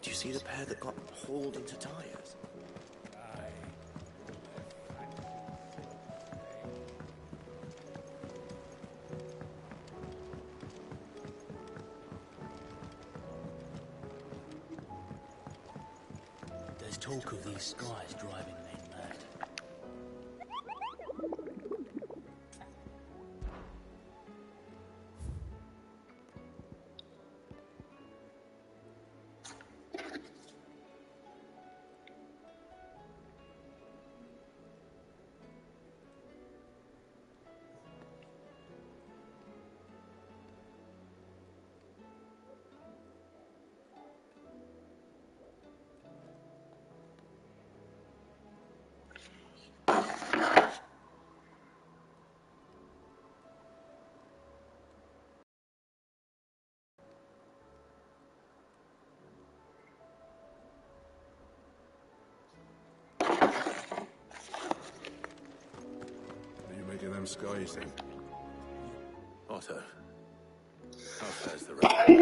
Did you see the pair that got hauled into tires? There's talk of these skies driving men mad. Them skies then. Otto, how fares the realm?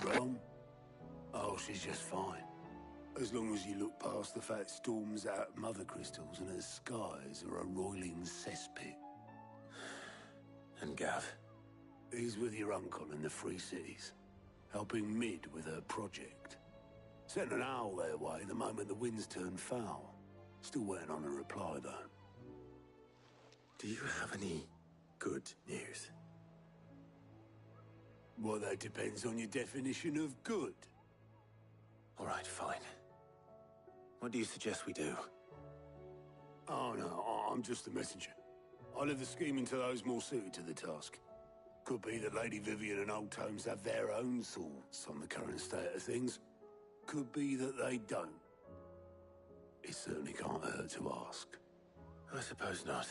The realm? Oh, she's just fine. As long as you look past the fat storms out mother crystals and her skies are a roiling cesspit. And Gav? He's with your uncle in the Free Cities, helping Mid with her project. Sent an owl their way the moment the winds turned foul. Still waiting on a reply, though. Do you have any good news? Well, that depends on your definition of good. All right, fine. What do you suggest we do? Oh, no, I'm just the messenger. I leave the scheming to those more suited to the task. Could be that Lady Vivian and Old Tomes have their own thoughts on the current state of things. Could be that they don't. It certainly can't hurt to ask. I suppose not.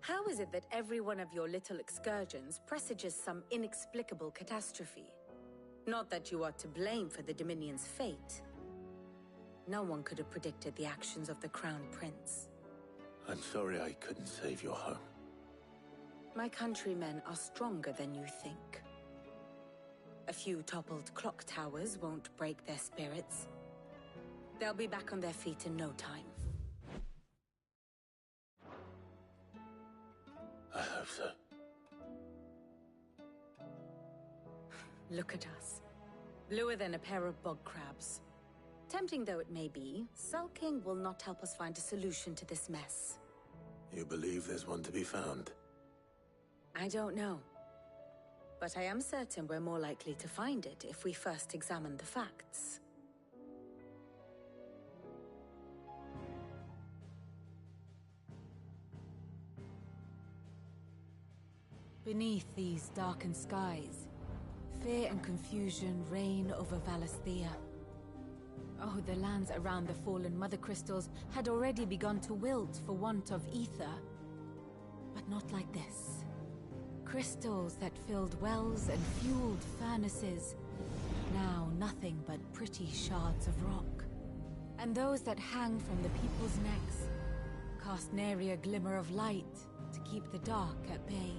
How is it that every one of your little excursions presages some inexplicable catastrophe? Not that you are to blame for the Dominion's fate. No one could have predicted the actions of the Crown Prince. I'm sorry I couldn't save your home. My countrymen are stronger than you think. A few toppled clock towers won't break their spirits. They'll be back on their feet in no time. I hope so. Look at us. Bluer than a pair of bog crabs. Tempting though it may be, sulking will not help us find a solution to this mess. You believe there's one to be found? I don't know. But I am certain we're more likely to find it if we first examine the facts. Beneath these darkened skies, fear and confusion reign over Valisthea. Oh, the lands around the fallen mother crystals had already begun to wilt for want of ether. But not like this. Crystals that filled wells and fueled furnaces, now nothing but pretty shards of rock. And those that hang from the people's necks cast nary a glimmer of light to keep the dark at bay.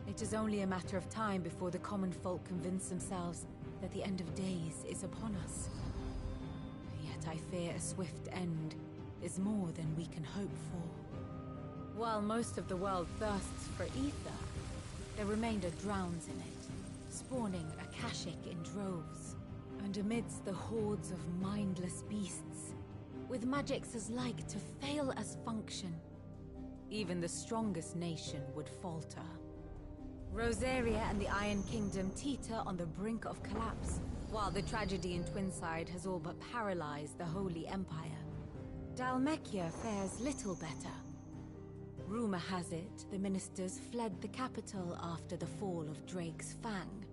It is only a matter of time before the common folk convince themselves that the end of days is upon us. Yet I fear a swift end is more than we can hope for. While most of the world thirsts for ether, the remainder drowns in it, spawning Akashic in droves. And amidst the hordes of mindless beasts, with magics as like to fail as function, even the strongest nation would falter. Rosaria and the Iron Kingdom teeter on the brink of collapse, while the tragedy in Twinside has all but paralyzed the Holy Empire. Dalmekia fares little better. Rumor has it the ministers fled the capital after the fall of Drake's Fang,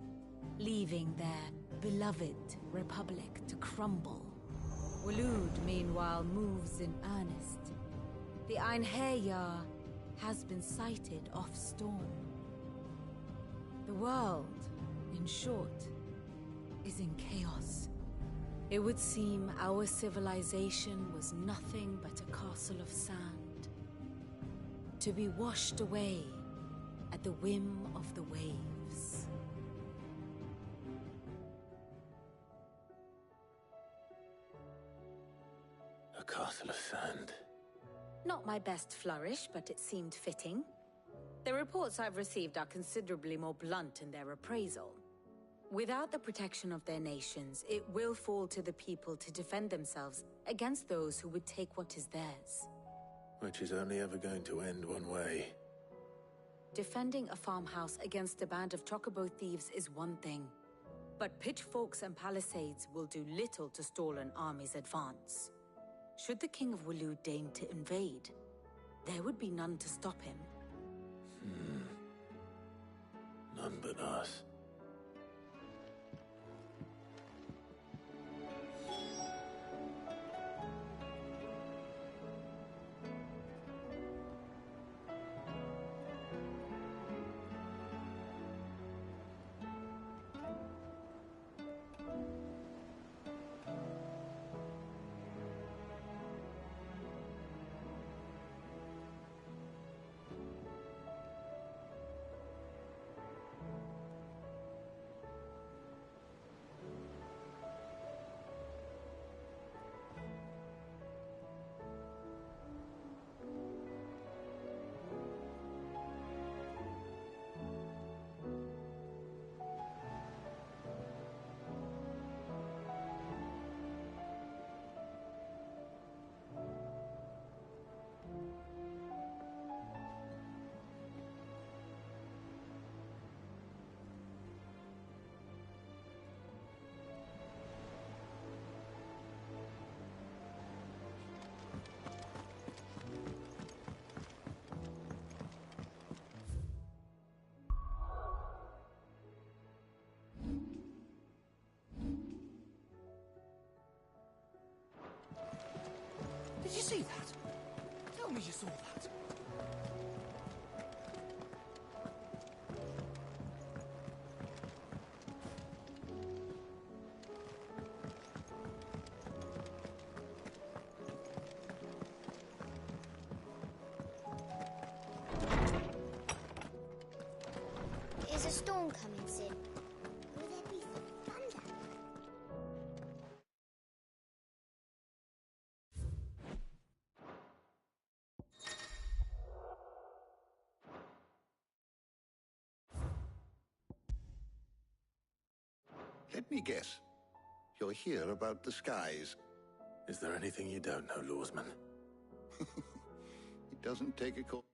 leaving their beloved republic to crumble. Waloed, meanwhile, moves in earnest. The Einherjar has been sighted off-storm. The world, in short, is in chaos. It would seem our civilization was nothing but a castle of sand, to be washed away at the whim of the waves. A castle of sand. Not my best flourish, but it seemed fitting. The reports I've received are considerably more blunt in their appraisal. Without the protection of their nations, it will fall to the people to defend themselves against those who would take what is theirs. Which is only ever going to end one way. Defending a farmhouse against a band of chocobo thieves is one thing, but pitchforks and palisades will do little to stall an army's advance. Should the King of Waloed deign to invade, there would be none to stop him. None but us. Did you see that? Tell me you saw that. Is a storm coming soon? Will there be thunder? Let me guess. You're here about the skies. Is there anything you don't know, Lawsman? It doesn't take a court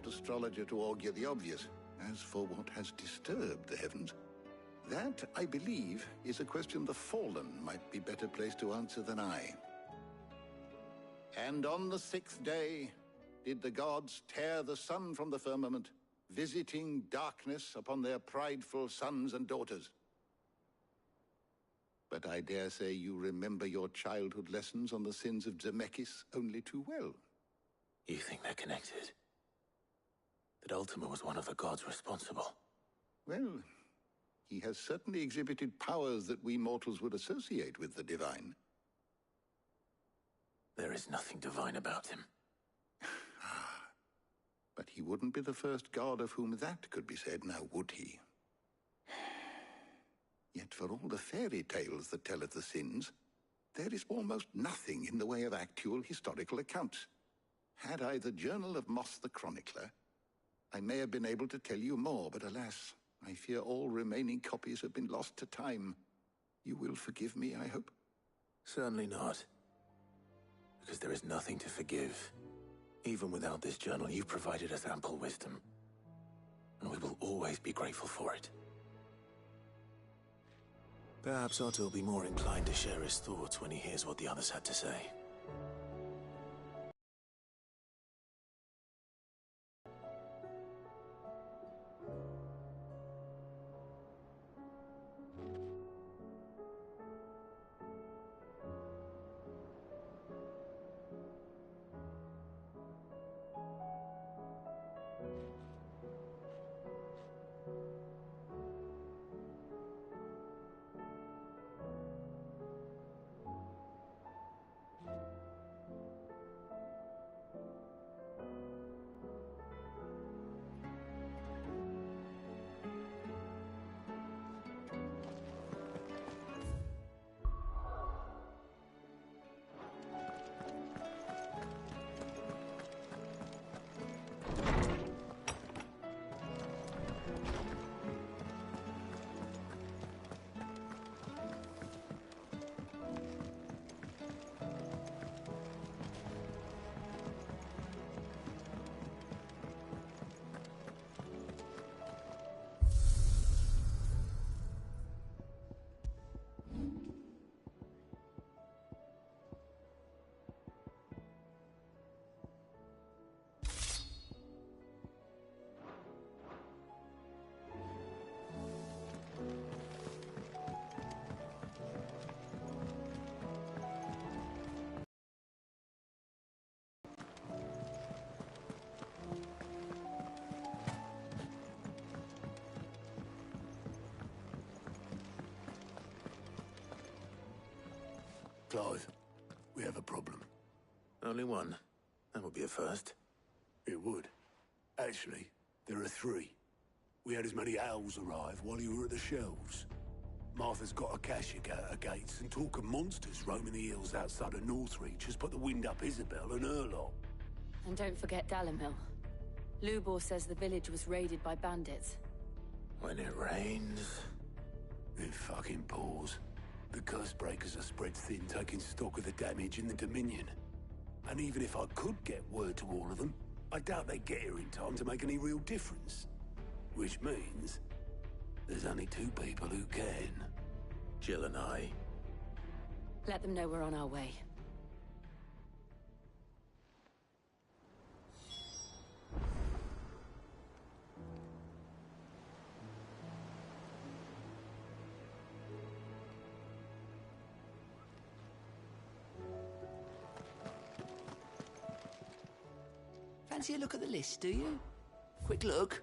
astrologer to augur the obvious. As for what has disturbed the heavens, that, I believe, is a question the Fallen might be better placed to answer than I. And on the 6th day did the gods tear the sun from the firmament, visiting darkness upon their prideful sons and daughters. But I dare say you remember your childhood lessons on the sins of Zemeckis only too well. You think they're connected? That Ultima was one of the gods responsible? Well, he has certainly exhibited powers that we mortals would associate with the divine. There is nothing divine about him. But he wouldn't be the first god of whom that could be said, now would he? Yet for all the fairy tales that tell of the sins, there is almost nothing in the way of actual historical accounts. Had I the Journal of Moss the Chronicler, I may have been able to tell you more, but alas, I fear all remaining copies have been lost to time. You will forgive me, I hope? Certainly not. Because there is nothing to forgive. Even without this journal, you've provided us ample wisdom. And we will always be grateful for it. Perhaps Otto will be more inclined to share his thoughts when he hears what the others had to say. Clive, we have a problem. Only one. That would be a first. It would. Actually, there are three. We had as many owls arrive while you were at the shelves. Martha's got a cashier at her gates, and talk of monsters roaming the hills outside of Northreach has put the wind up Isabel and her lot. And don't forget Dalimil. Lubor says the village was raided by bandits. When it rains... It fucking pours. The curse breakers are spread thin, taking stock of the damage in the Dominion. And even if I could get word to all of them, I doubt they'd get here in time to make any real difference. Which means... there's only two people who can. Jill and I. Let them know we're on our way. Fancy a look at the list, do you? Quick look.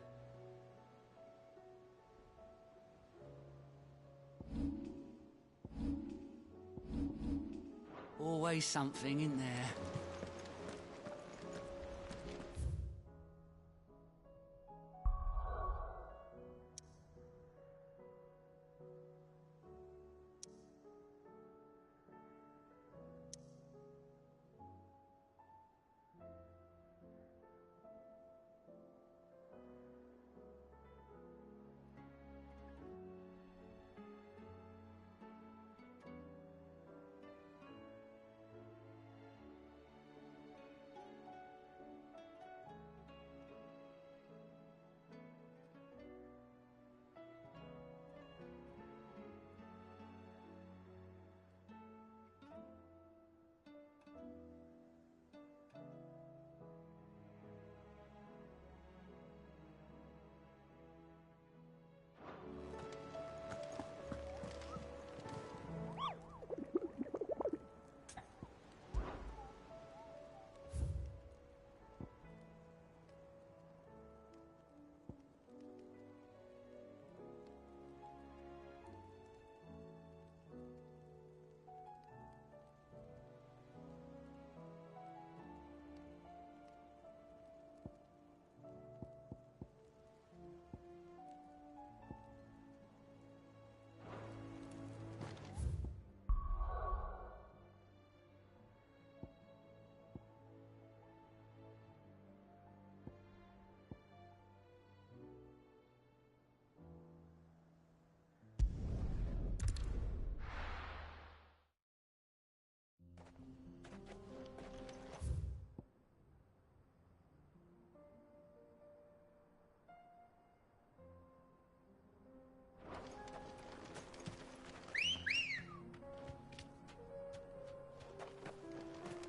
Always something in there.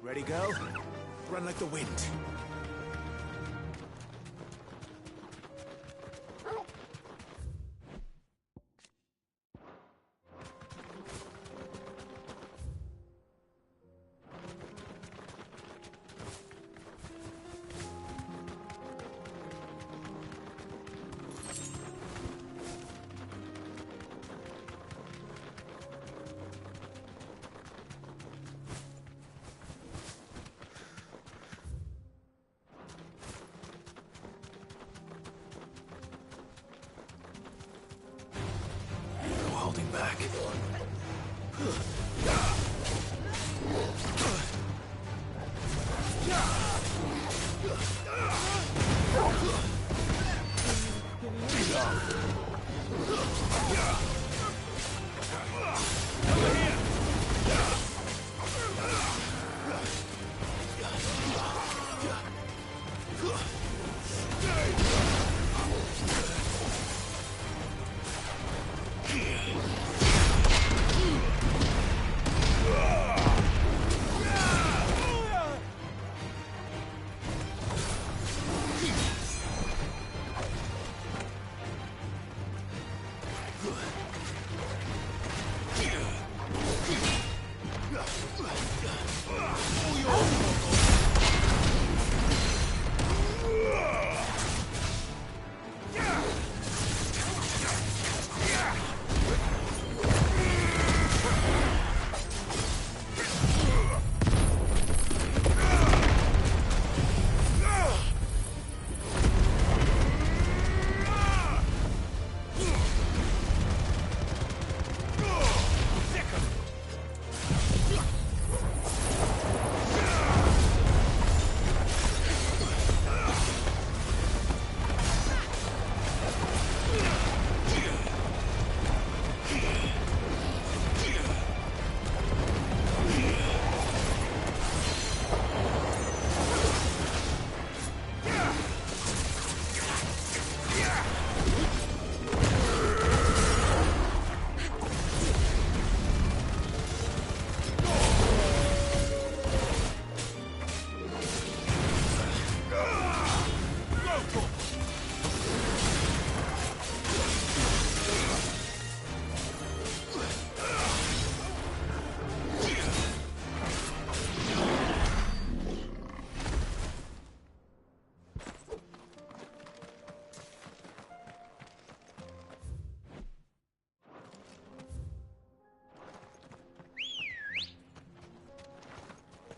Ready, go? Run like the wind. Back.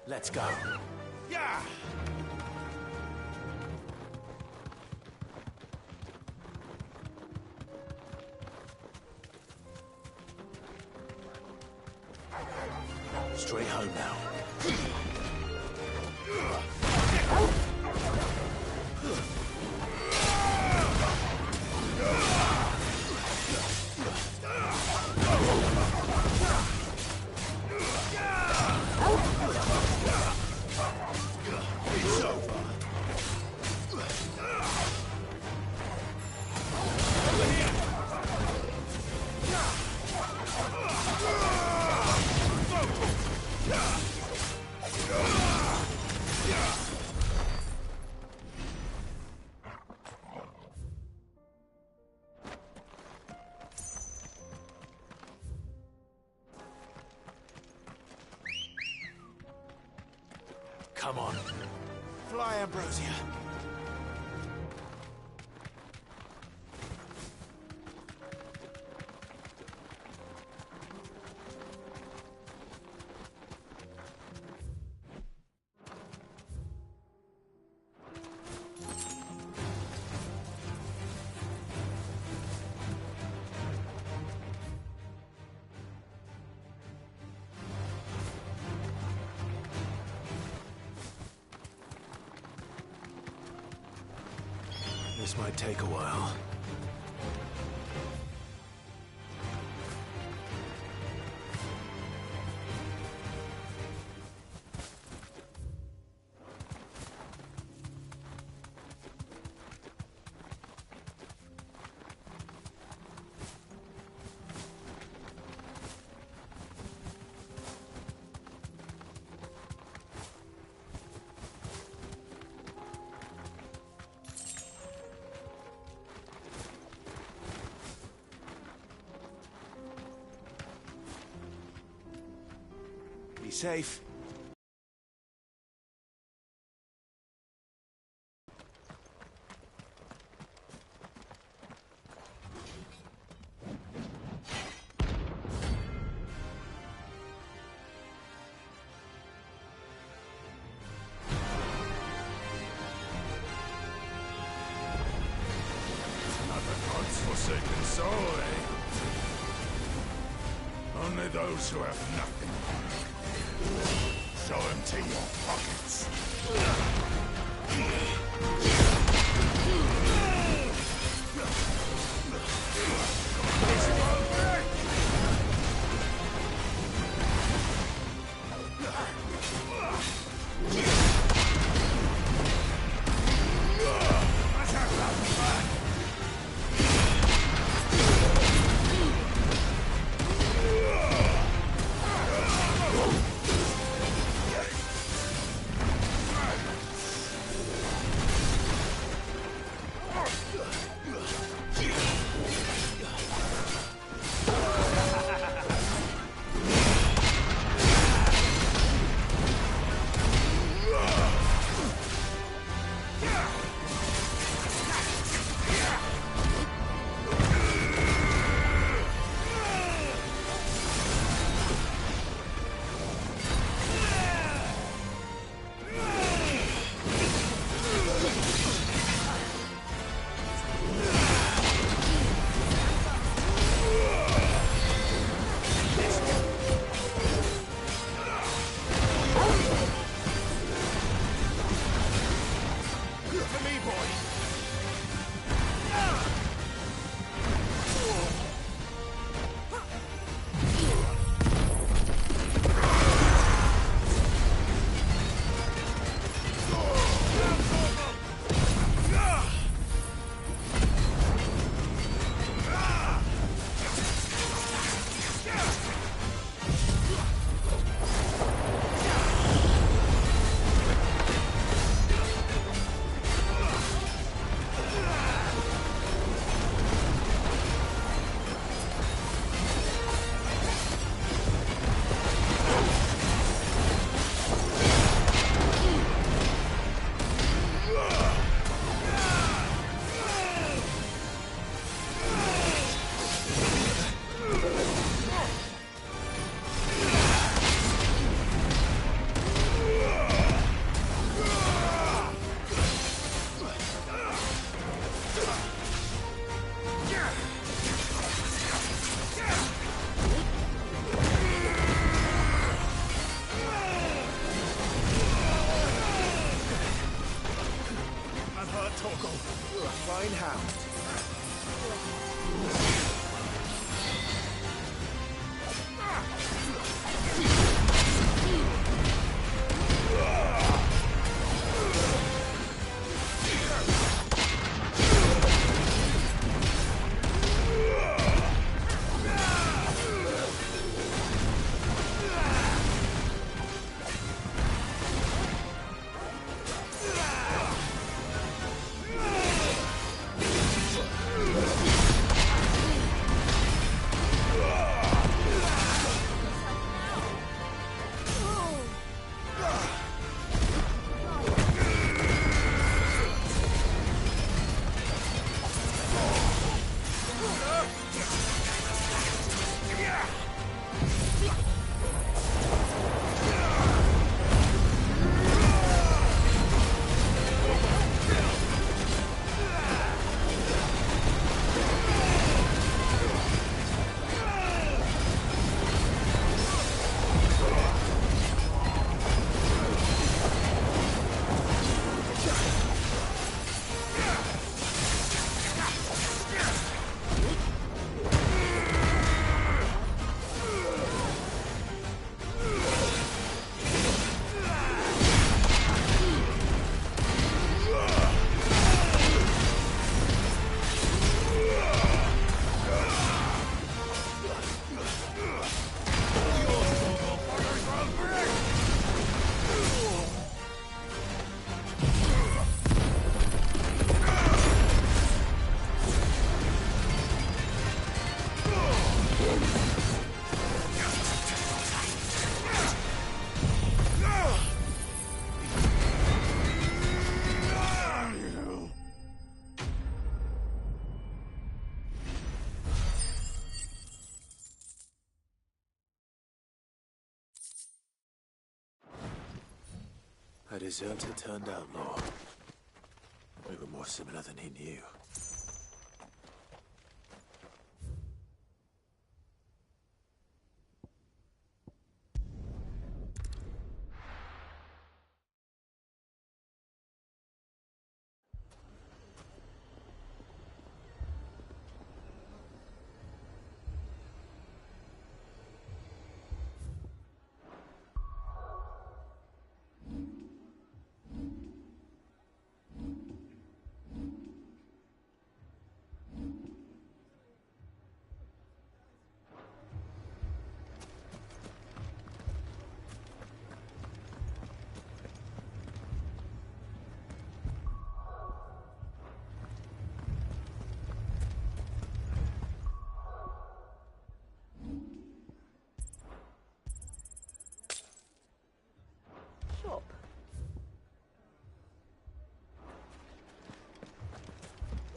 Let's go. Yeah! Straight home now. Come on. Fly, Ambrosia. This might take a while. Be safe. Another God's forsaken soul, eh? Only those who have nothing. So empty your pockets. Toggle. Fine hound. A deserter turned outlaw. We were more similar than he knew.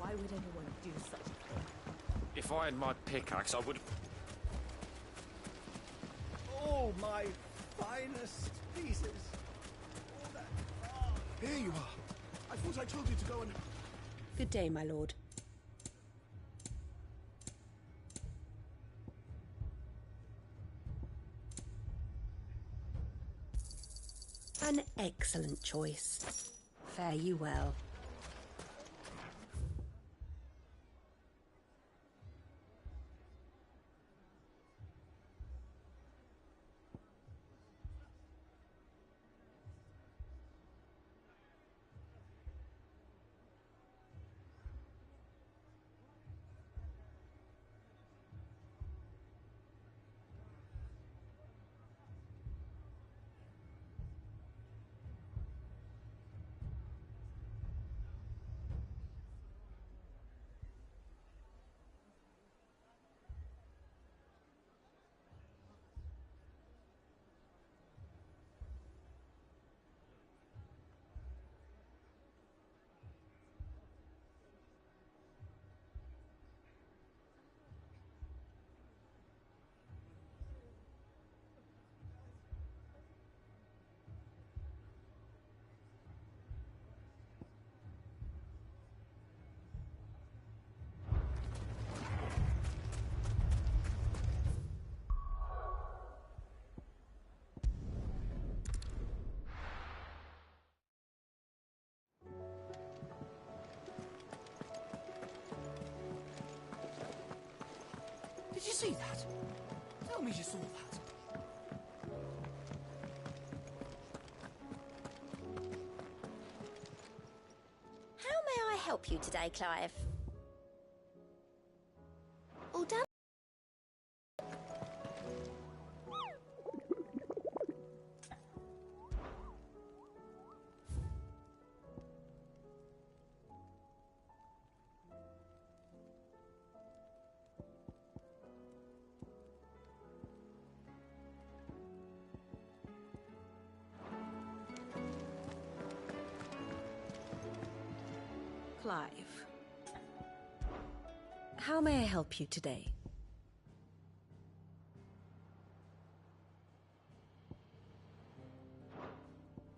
Why would anyone do such a thing? If I had my pickaxe, I would have... Oh, my finest pieces. All that. Ah, here you are. I thought I told you to go and... Good day, my lord. An excellent choice. Fare you well. see that? Tell me you saw that. How may I help you today, Clive? All done? Clive. How may I help you today?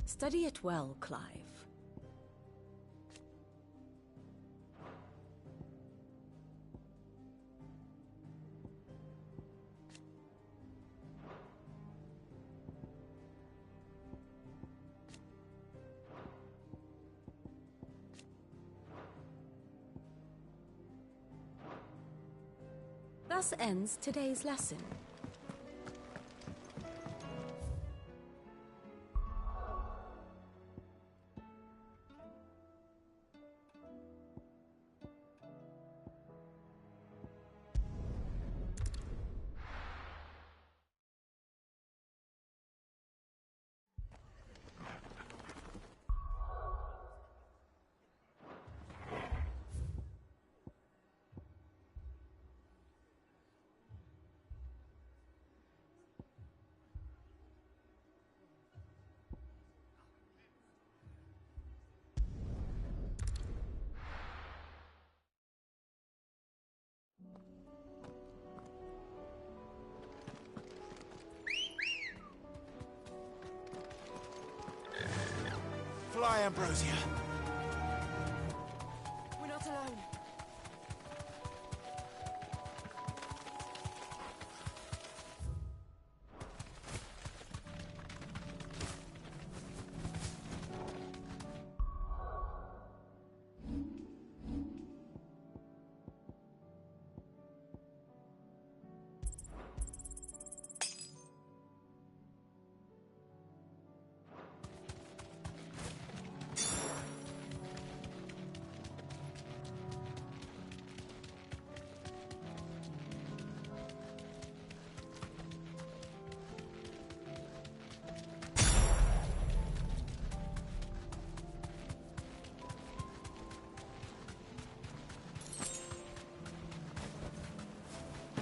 Study it well, Clive. Thus ends today's lesson. Fly, Ambrosia. We're not alone.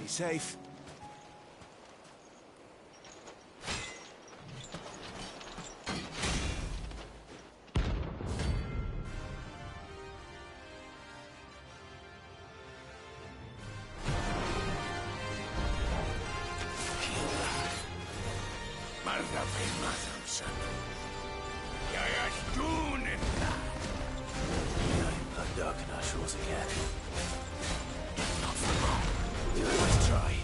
Be safe. Blood dark in our shores again. Not for long. We always try.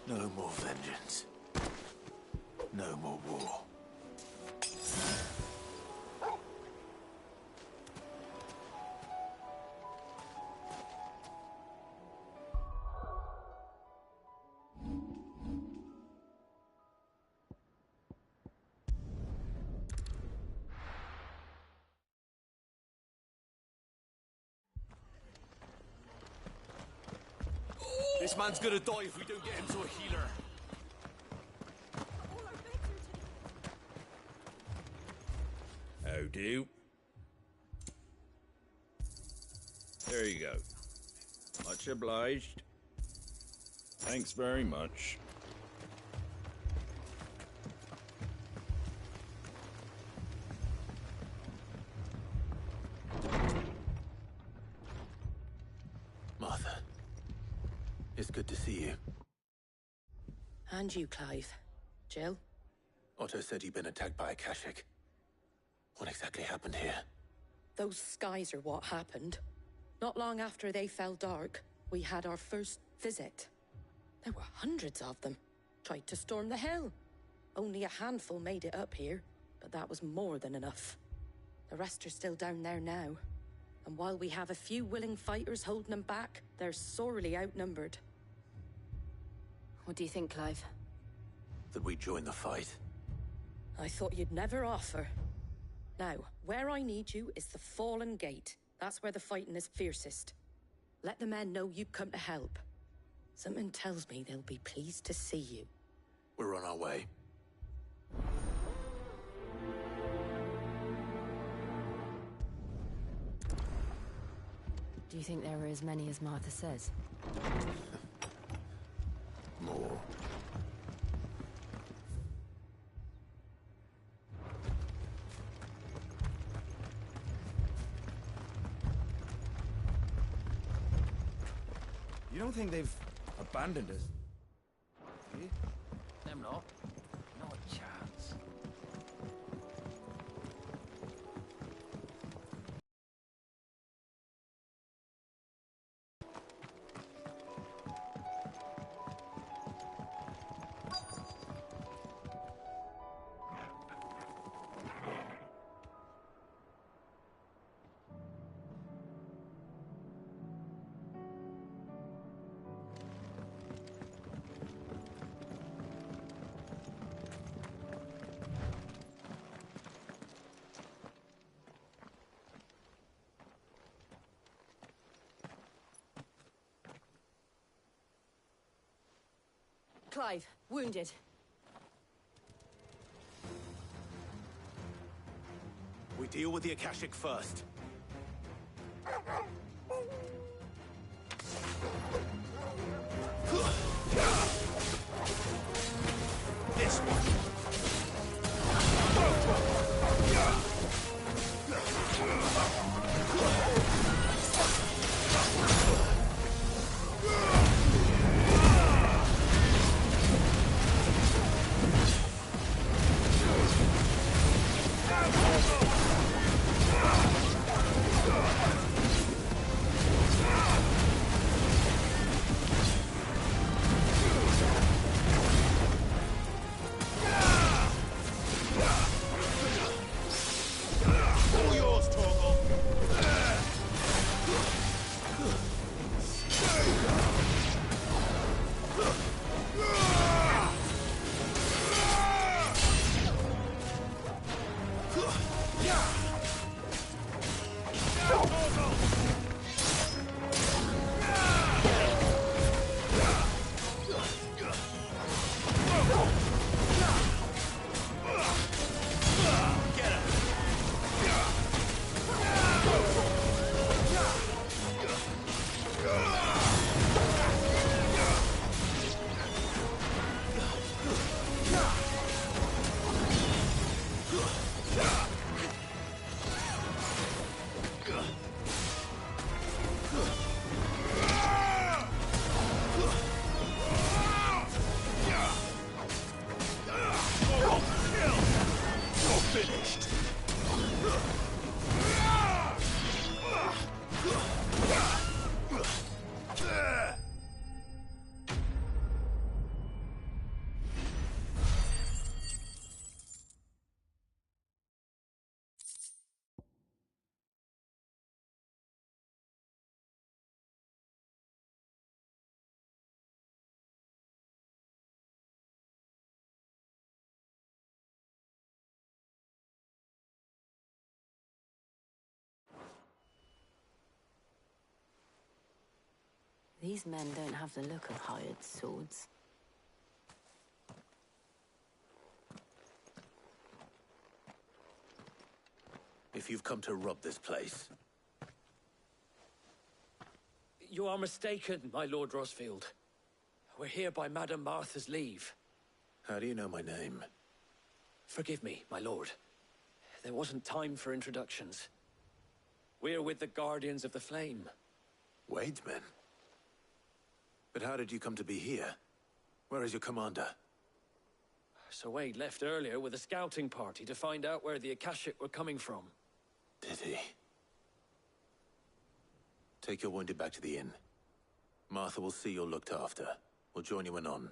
No more vengeance. No more war. This man's gonna die if we don't get him to a healer. How do? There you go. Much obliged. Thanks very much. Martha. It's good to see you. And you, Clive. Jill? Otto said you'd been attacked by a Kashik. What exactly happened here? Those skies are what happened. Not long after they fell dark, we had our first visit. There were hundreds of them. Tried to storm the hill. Only a handful made it up here, but that was more than enough. The rest are still down there now. And while we have a few willing fighters holding them back, they're sorely outnumbered. What do you think, Clive? That we join the fight? I thought you'd never offer. Now, where I need you is the Fallen Gate. That's where the fighting is fiercest. Let the men know you've come to help. Something tells me they'll be pleased to see you. We're on our way. Do you think there are as many as Martha says? More. You don't think they've abandoned us? Do you? Them not. Not a chance. Clive, wounded. We deal with the Akashic first. This one. These men don't have the look of hired swords. If you've come to rob this place, You are mistaken, my Lord Rosfield. We're here by Madame Martha's leave. how do you know my name? Forgive me, my lord. There wasn't time for introductions. We're with the Guardians of the Flame. Wade's men? But how did you come to be here? Where is your commander? Sir Wade left earlier with a scouting party to find out where the Akashic were coming from. Did he? Take your wounded back to the inn. Martha will see you're looked after. We'll join you anon.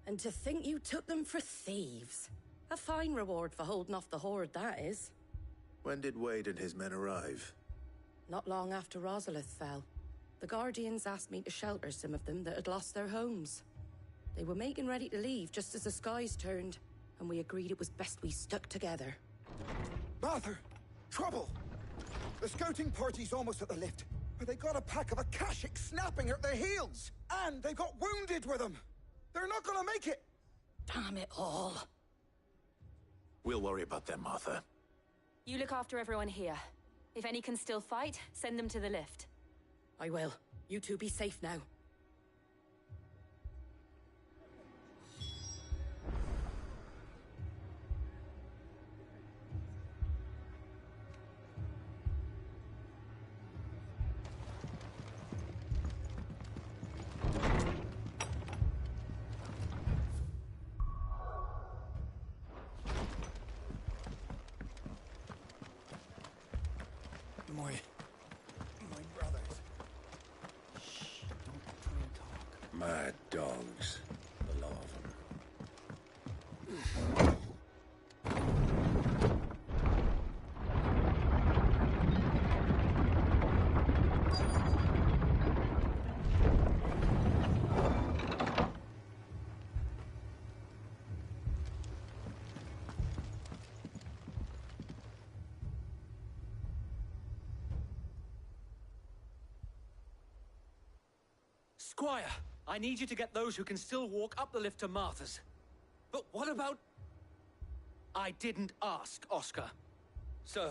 And to think you took them for thieves. A fine reward for holding off the horde, that is. When did Wade and his men arrive? Not long after Rosalith fell. The Guardians asked me to shelter some of them that had lost their homes. They were making ready to leave just as the skies turned, and we agreed it was best we stuck together. Martha! Trouble! The scouting party's almost at the lift, where they got a pack of Akashic snapping at their heels! And they got wounded with them! They're not gonna make it! Damn it all. We'll worry about them, Martha. You look after everyone here. If any can still fight, send them to the lift. I will. You two be safe now. My brothers. Shh, don't try and talk. Mad dogs. The lot of them. Squire, I need you to get those who can still walk up the lift to Martha's. But what about... I didn't ask, Oscar. Sir.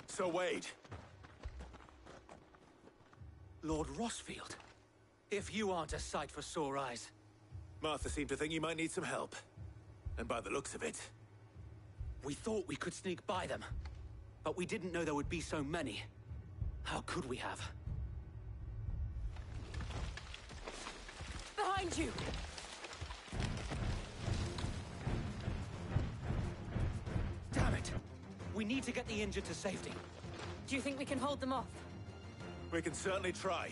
Sir Wade! Lord Rosfield. If you aren't a sight for sore eyes. Martha seemed to think you might need some help. And by the looks of it... We thought we could sneak by them. But we didn't know there would be so many. How could we have? Behind you! Damn it! We need to get the injured to safety. Do you think we can hold them off? We can certainly try.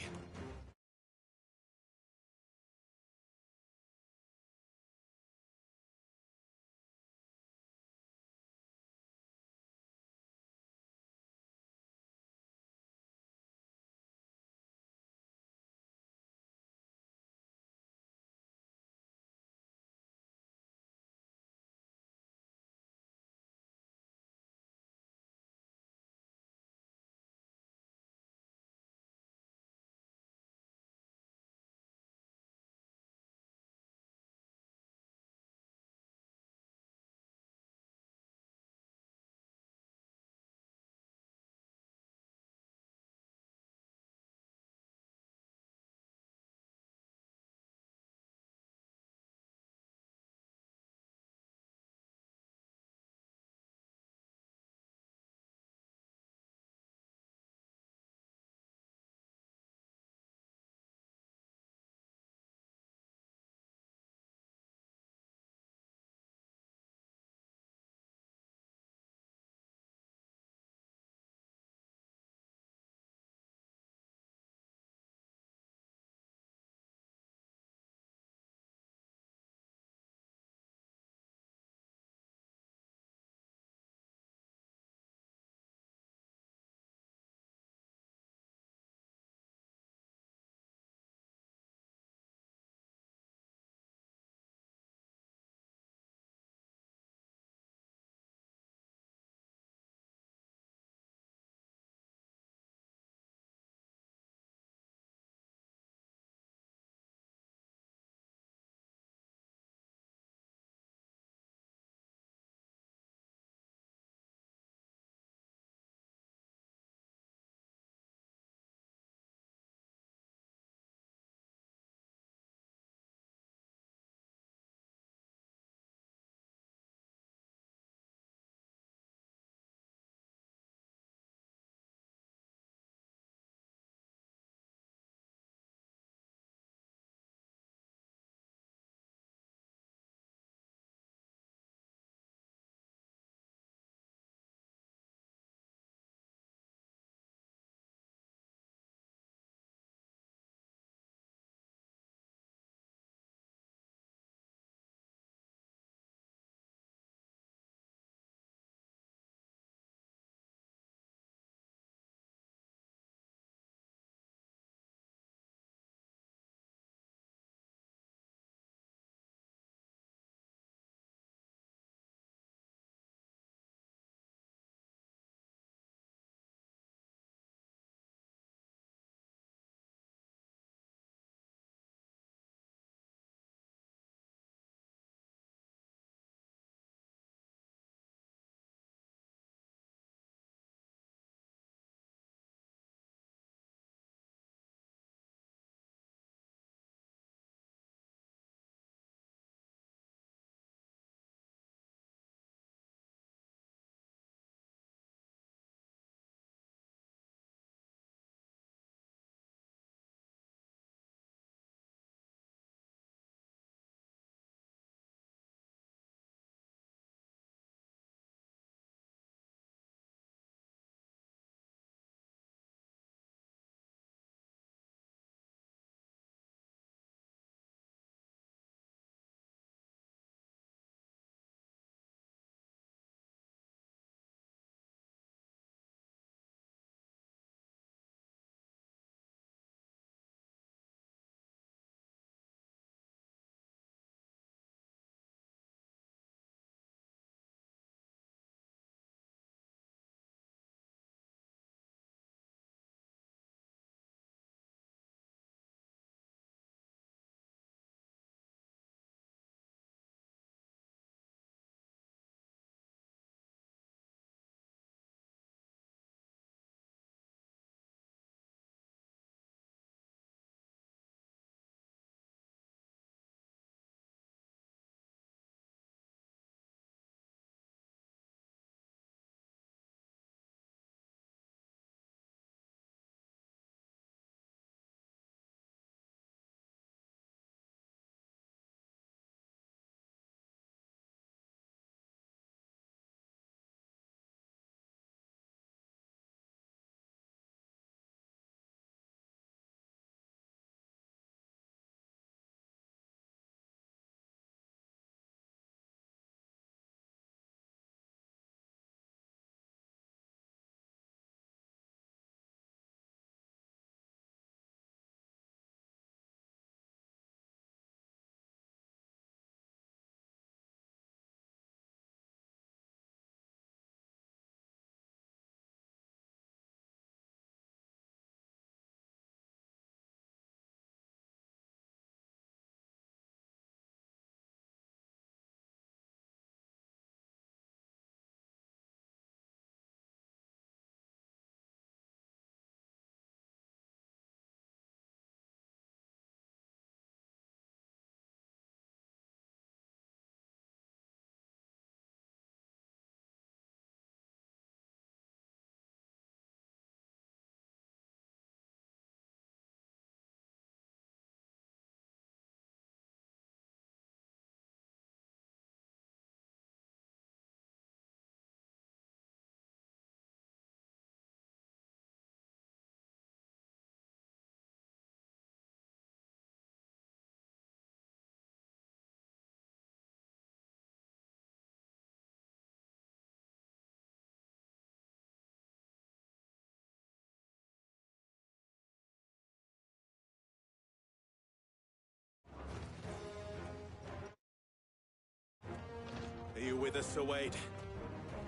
with us, Sir Wade?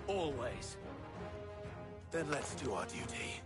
Always. Then let's do our duty.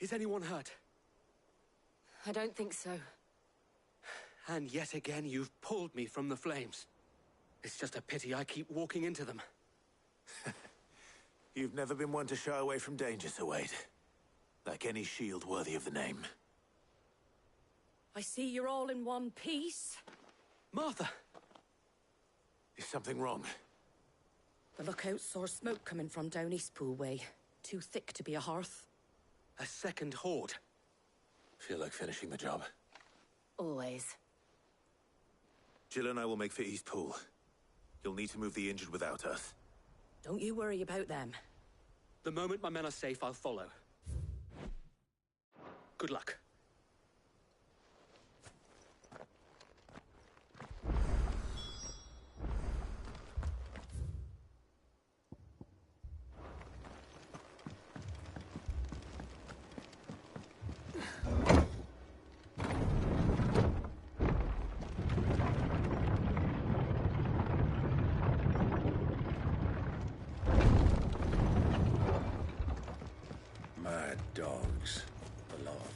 Is anyone hurt? I don't think so. And yet again, you've pulled me from the flames. It's just a pity I keep walking into them. You've never been one to shy away from danger, Sir Wade. Like any shield worthy of the name. I see you're all in one piece. Martha! Is something wrong? The lookout saw smoke coming from down Eastpool way. Too thick to be a hearth. A second horde. Feel like finishing the job. Always. Jill and I will make for Eastpool. You'll need to move the injured without us. Don't you worry about them. The moment my men are safe, I'll follow. Good luck. dogs. A lot of them.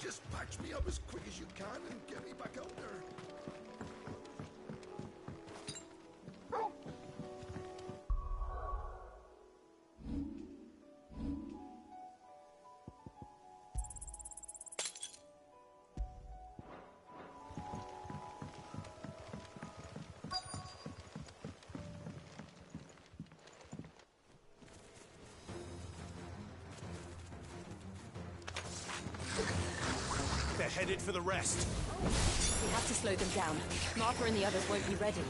Just patch me up as quick as you can and get me back out there. They're headed for the rest. We have to slow them down. Martha and the others won't be ready.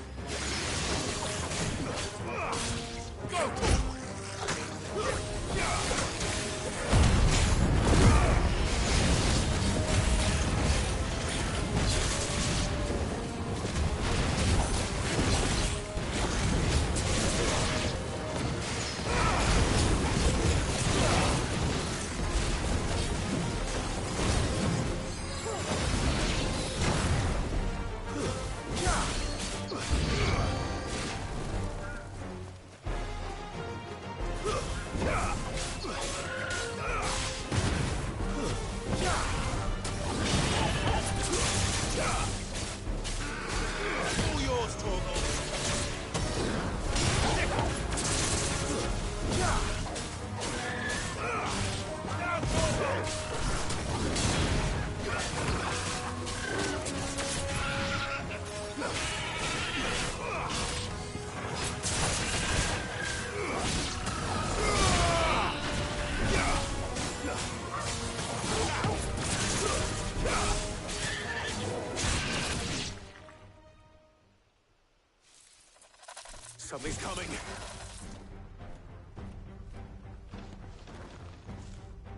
Something's coming.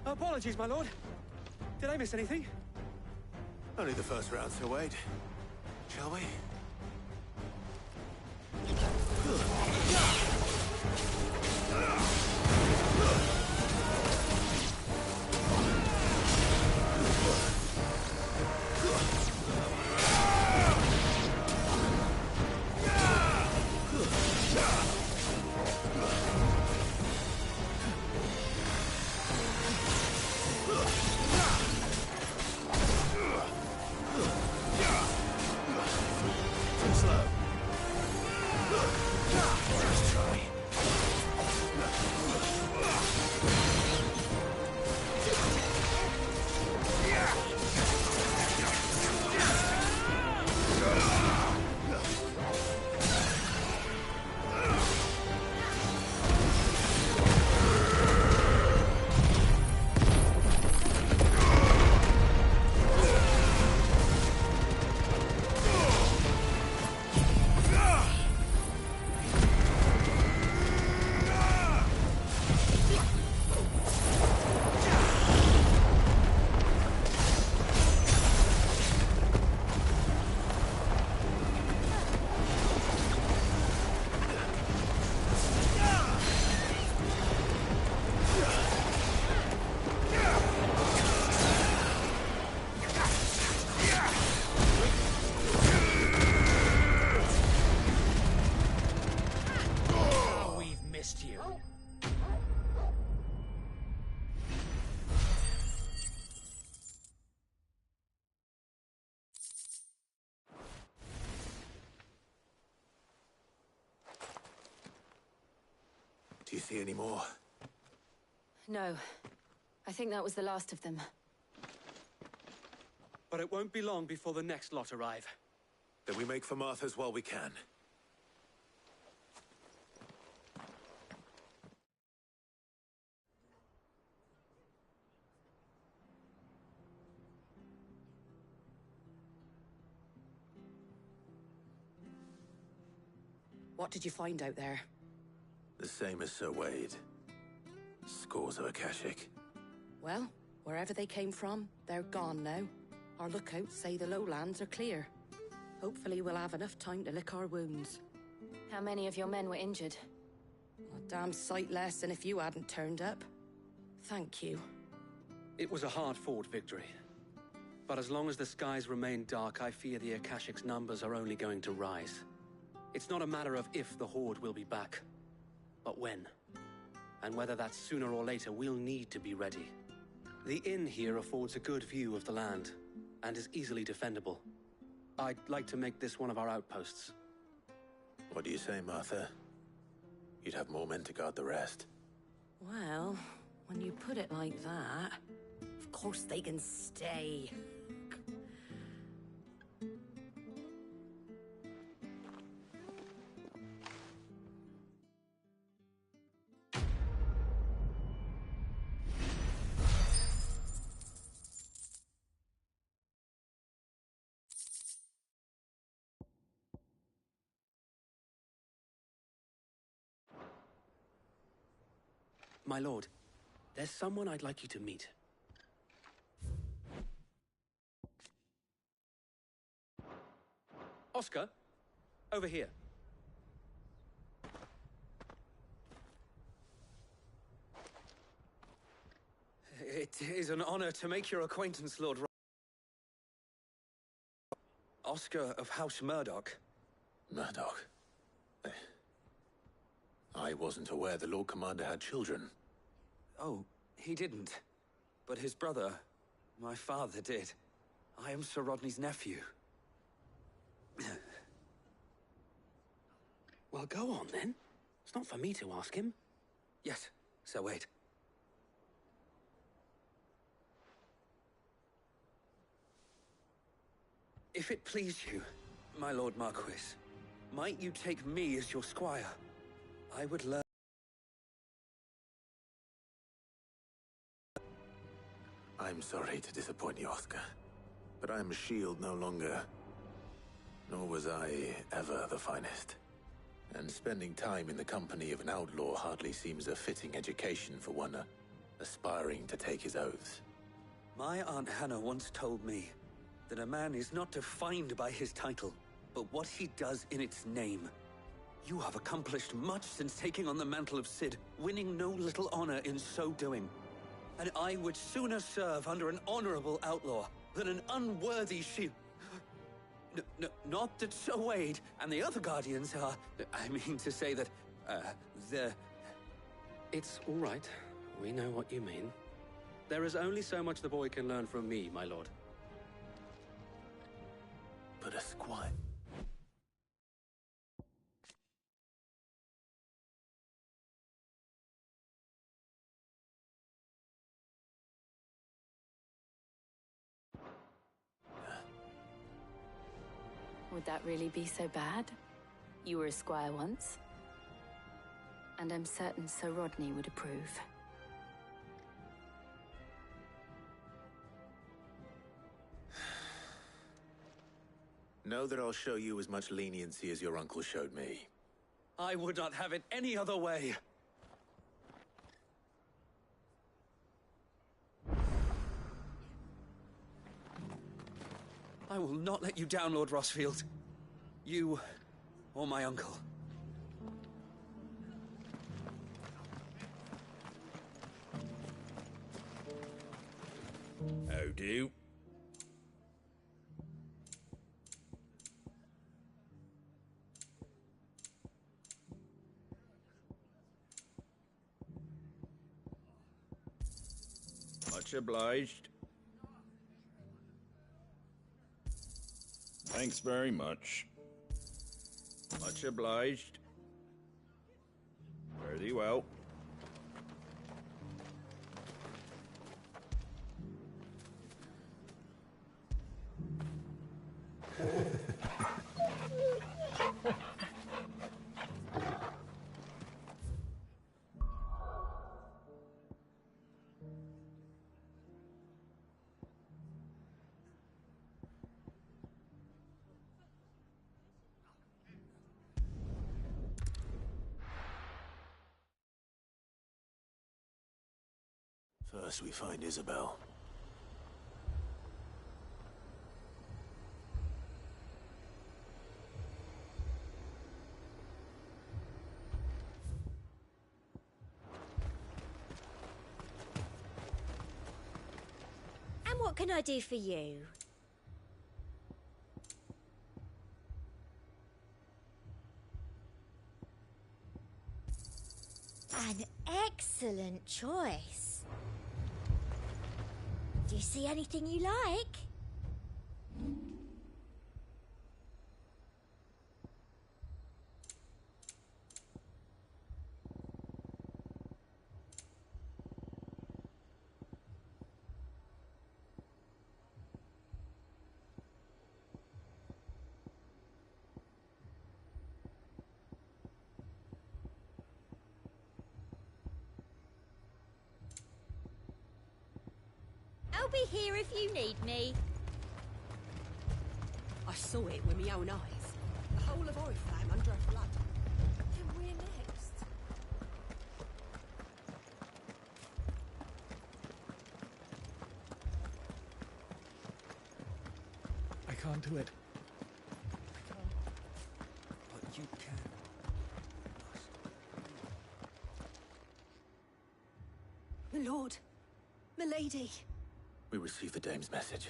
Apologies, my lord. Did I miss anything? Only the first round, so wait. Shall we? Do you see any more? No. I think that was the last of them. But it won't be long before the next lot arrive. Then we make for Martha's while we can. What did you find out there? The same as Sir Wade. Scores of Akashic. Well, wherever they came from, they're gone now. Our lookouts say the lowlands are clear. Hopefully we'll have enough time to lick our wounds. How many of your men were injured? A damn sight less than if you hadn't turned up. Thank you. It was a hard-fought victory. But as long as the skies remain dark, I fear the Akashic's numbers are only going to rise. It's not a matter of if the Horde will be back, but when. And whether that's sooner or later, we'll need to be ready. The inn here affords a good view of the land, and is easily defendable. I'd like to make this one of our outposts. What do you say, Martha? You'd have more men to guard the rest. Well, when you put it like that, of course they can stay. My lord, there's someone I'd like you to meet. Oscar, over here. It is an honor to make your acquaintance, Lord Oscar of House Murdoch. Murdoch? I wasn't aware the Lord Commander had children. Oh, he didn't. But his brother, my father, did. I am Sir Rodney's nephew. Well, go on, then. It's not for me to ask him. Yes, Sir Wade. If it please you, my Lord Marquis, might you take me as your squire? I would learn. I'm sorry to disappoint you, Oscar, but I'm a shield no longer. Nor was I ever the finest. And spending time in the company of an outlaw hardly seems a fitting education for one aspiring to take his oaths. My Aunt Hannah once told me that a man is not defined by his title, but what he does in its name. You have accomplished much since taking on the mantle of Cid, winning no little honor in so doing. And I would sooner serve under an honorable outlaw than an unworthy shield. Not that Sir Wade and the other Guardians are... I mean to say that, they're... It's all right. We know what you mean. There is only so much the boy can learn from me, my lord. But a squire... Would that really be so bad? You were a squire once. And I'm certain Sir Rodney would approve. Know that I'll show you as much leniency as your uncle showed me. I would not have it any other way. I will not let you down, Lord Rossfield. You or my uncle. How do? Much obliged. Thanks very much. Much obliged. Fare thee well. First we find Isabel. what can I do for you? An excellent choice. Do you see anything you like? I'll be here if you need me. I saw it with my own eyes. The whole of Oriflame under her flood. Then we're next. I can't do it. But you can. My lord. My lady. We received the dame's message.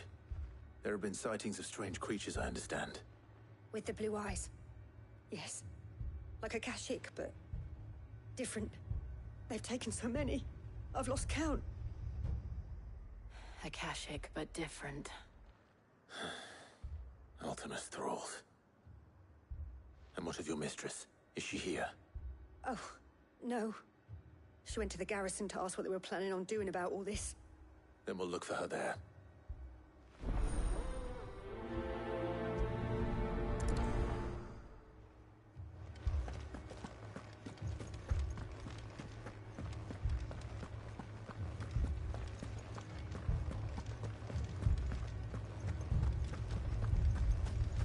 There have been sightings of strange creatures, I understand. With the blue eyes. Yes. Like a Kashik, but different. They've taken so many. I've lost count. Akashic, but different. Ultimus thralls. And what of your mistress? Is she here? Oh, no. She went to the garrison to ask what they were planning on doing about all this. Then we'll look for her there.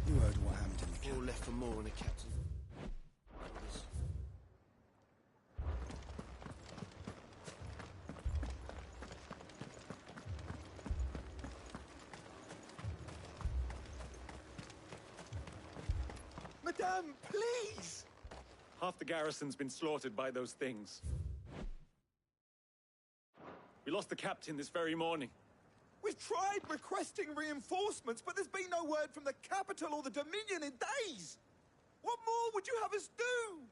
You heard what happened in the camp. All left for more on a captain. Madame, please! Half the garrison's been slaughtered by those things. We lost the captain this very morning. We've tried requesting reinforcements, but there's been no word from the capital or the Dominion in days! What more would you have us do?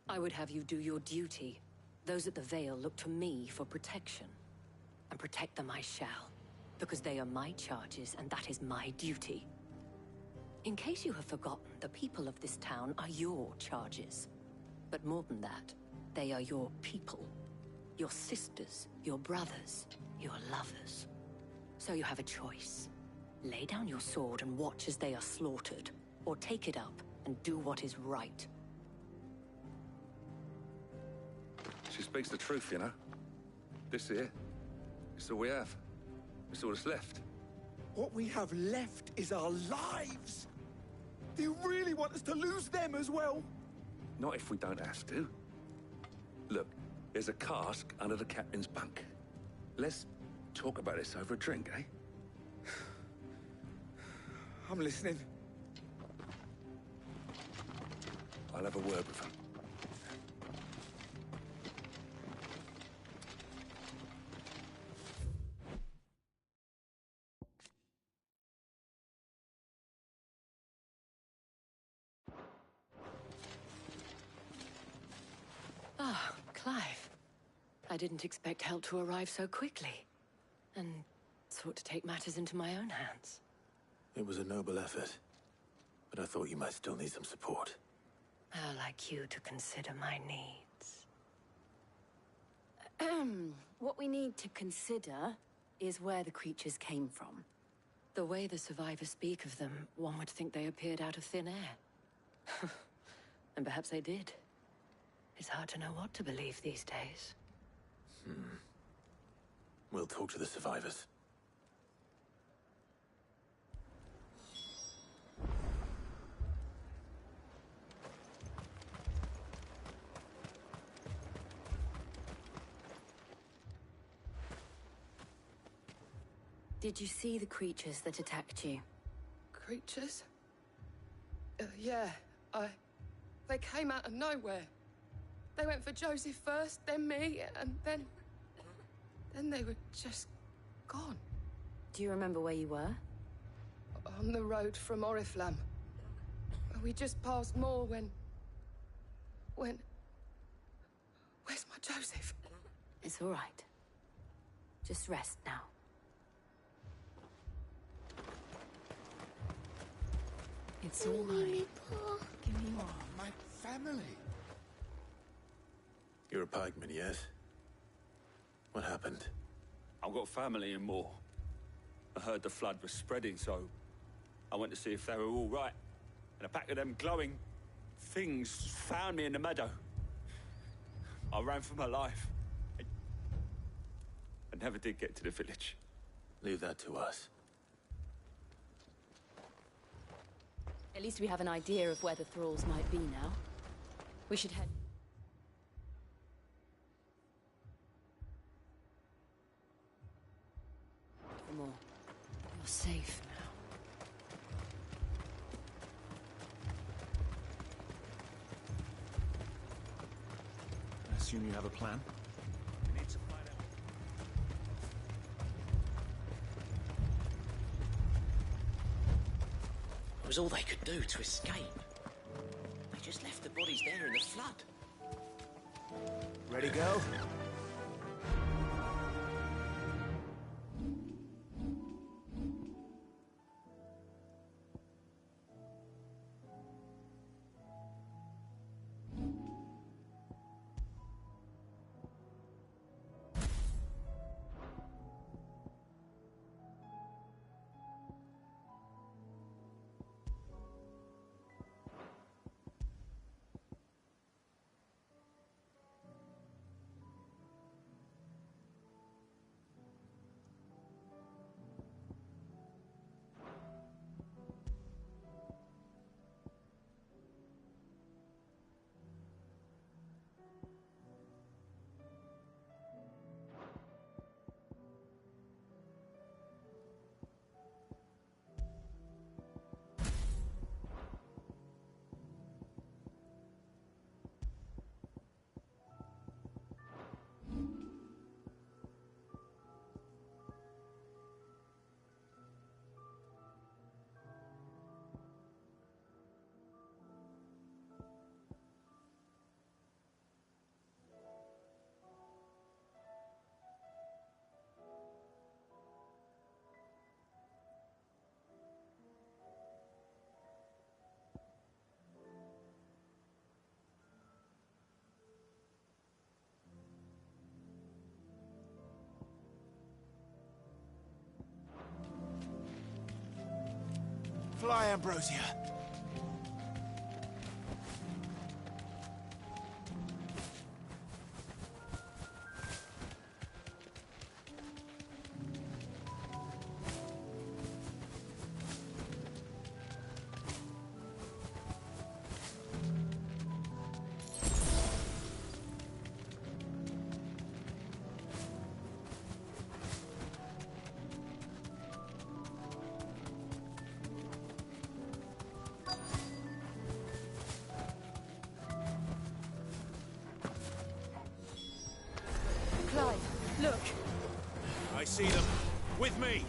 I would have you do your duty. Those at the Vale look to me for protection. And protect them I shall. Because they are my charges, and that is my duty. In case you have forgotten, the people of this town are your charges. But more than that, they are your people. Your sisters, your brothers, your lovers. So you have a choice. Lay down your sword and watch as they are slaughtered, or take it up and do what is right. She speaks the truth, you know. This here, it's all we have. It's all that's left. What we have left is our lives! Do you really want us to lose them as well? Not if we don't have to. Look, there's a cask under the captain's bunk. Let's talk about this over a drink, eh? I'm listening. I'll have a word with him. Ah, Clive. I didn't expect help to arrive so quickly. And sought to take matters into my own hands. It was a noble effort, but I thought you might still need some support. How like you to consider my needs. What we need to consider is where the creatures came from. The way the survivors speak of them, one would think they appeared out of thin air. And perhaps they did. It's hard to know what to believe these days. We'll talk to the survivors. Did you see the creatures that attacked you? Creatures? Yeah, they came out of nowhere. They went for Joseph first, then me, and then they were just gone. Do you remember where you were? On the road from Oriflamme. We just passed Moor when... Where's my Joseph? It's all right. Just rest now. It's all right. Give me one. My family. You're a pikeman, yes? What happened? I've got family in Moor. I heard the flood was spreading, so I went to see if they were all right. And a pack of them glowing things found me in the meadow. I ran for my life. I never did get to the village. Leave that to us. At least we have an idea of where the thralls might be now. We should head... for more. You're safe now. I assume you have a plan? We need to find out. It was all they could do to escape. They just left the bodies there in the flood. Ready, go? Fly, Ambrosia. Look! I see them. With me!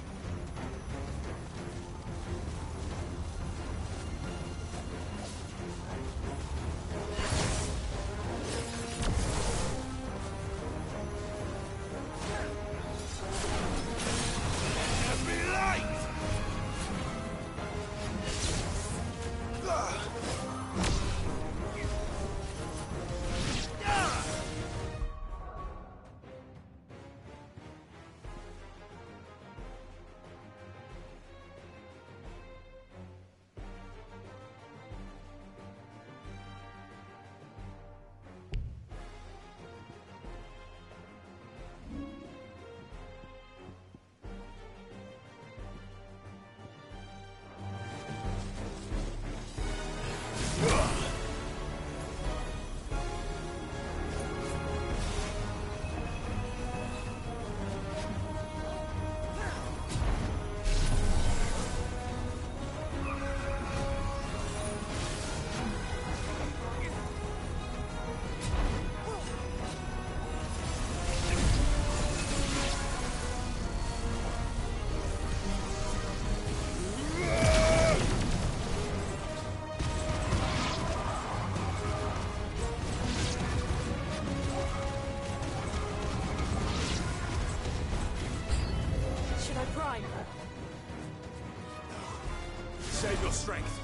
Save your strength.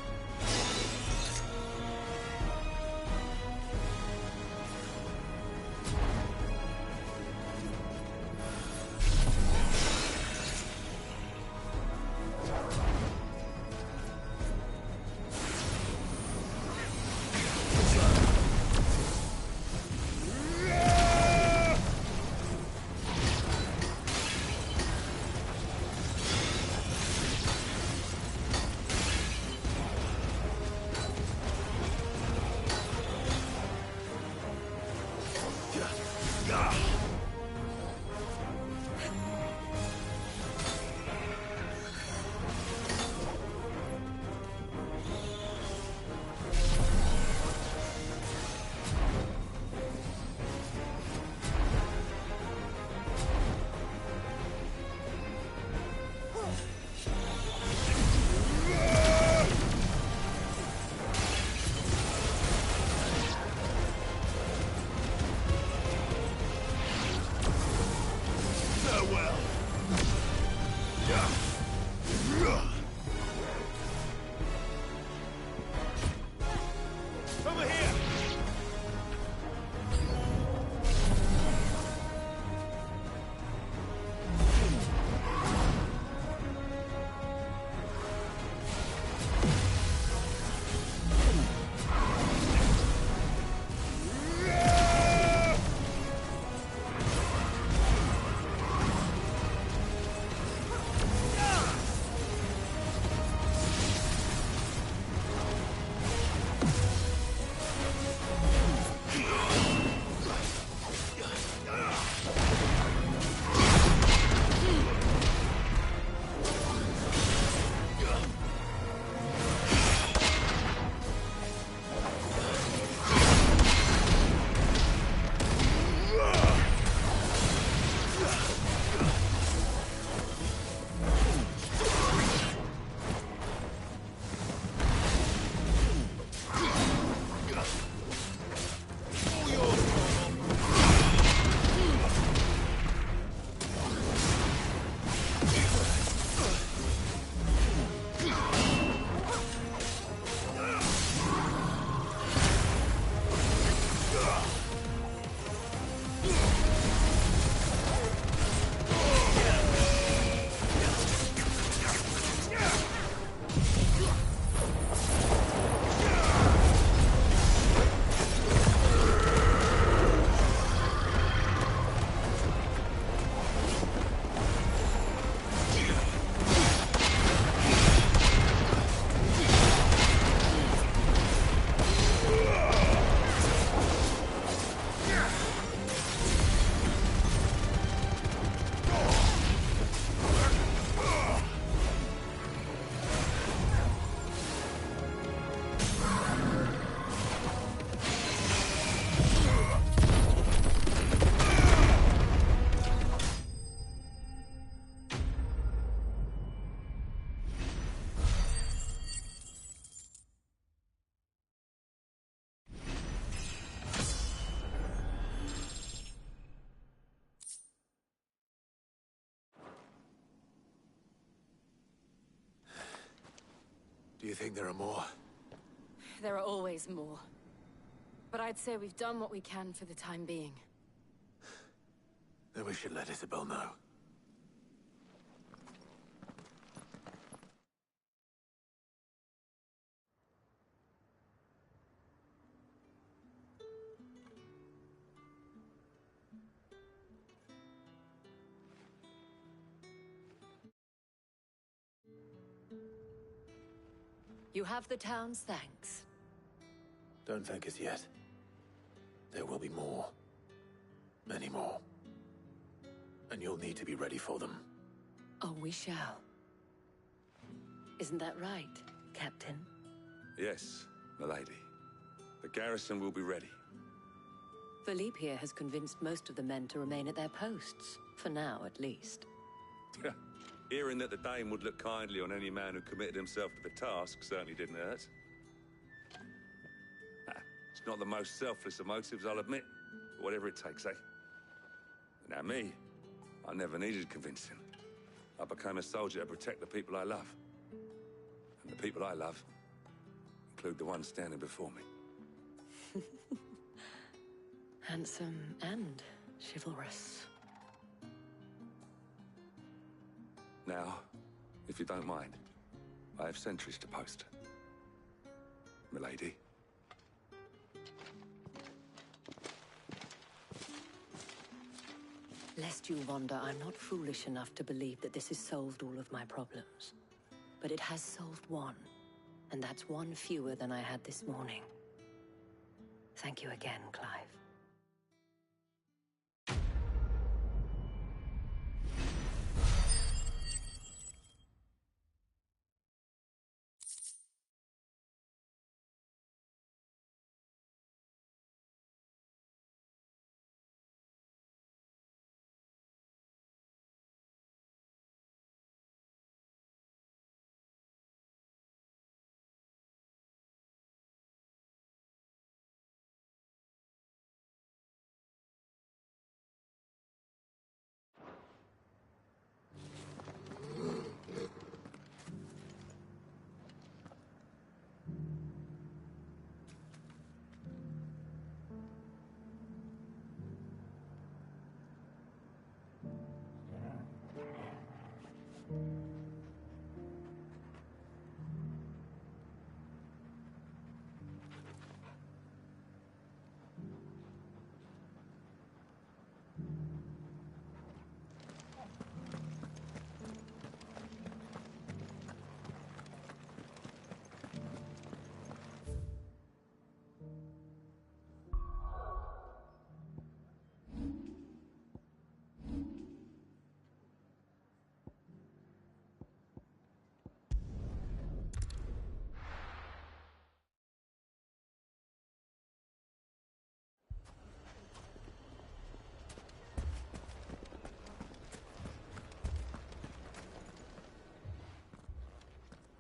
Do you think there are more? There are always more. But I'd say we've done what we can for the time being. Then we should let Isabel know. You have the town's thanks. Don't thank us yet. There will be more. Many more. And you'll need to be ready for them. Oh, we shall. Isn't that right, Captain? Yes, milady. The garrison will be ready. Philippe here has convinced most of the men to remain at their posts. For now, at least. Hearing that the Dame would look kindly on any man who committed himself to the task certainly didn't hurt. It's not the most selfless of motives, I'll admit. But whatever it takes, eh? Now me, I never needed convincing. I became a soldier to protect the people I love. And the people I love. Include the one standing before me. Handsome and chivalrous. Now, if you don't mind, I have sentries to post. Milady. Lest you wonder, I'm not foolish enough to believe that this has solved all of my problems. But it has solved one, and that's one fewer than I had this morning. Thank you again, Clive.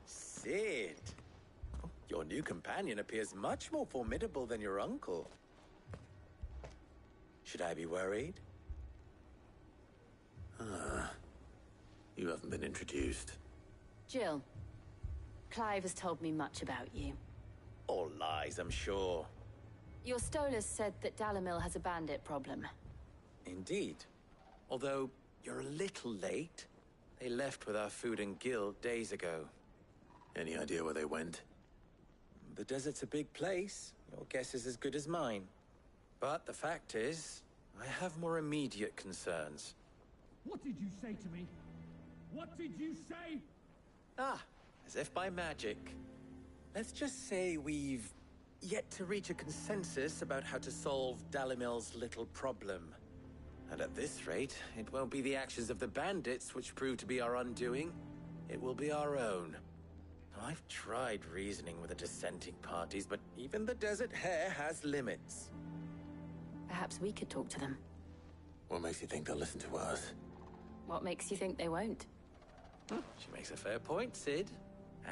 Sid! Your new companion appears much more formidable than your uncle. Should I be worried? You haven't been introduced. Jill, Clive has told me much about you. All lies, I'm sure. Your Stolas said that Dalamil has a bandit problem. Indeed. Although, you're a little late. They left with our food and guild days ago. Any idea where they went? The desert's a big place. Your guess is as good as mine. But the fact is, I have more immediate concerns. What did you say to me? What did you say? Ah, as if by magic. Let's just say we've yet to reach a consensus about how to solve Dalimil's little problem. And at this rate, it won't be the actions of the bandits which prove to be our undoing. It will be our own. I've tried reasoning with the dissenting parties, but even the Desert Hare has limits. Perhaps we could talk to them. What makes you think they'll listen to us? What makes you think they won't? She makes a fair point, Sid.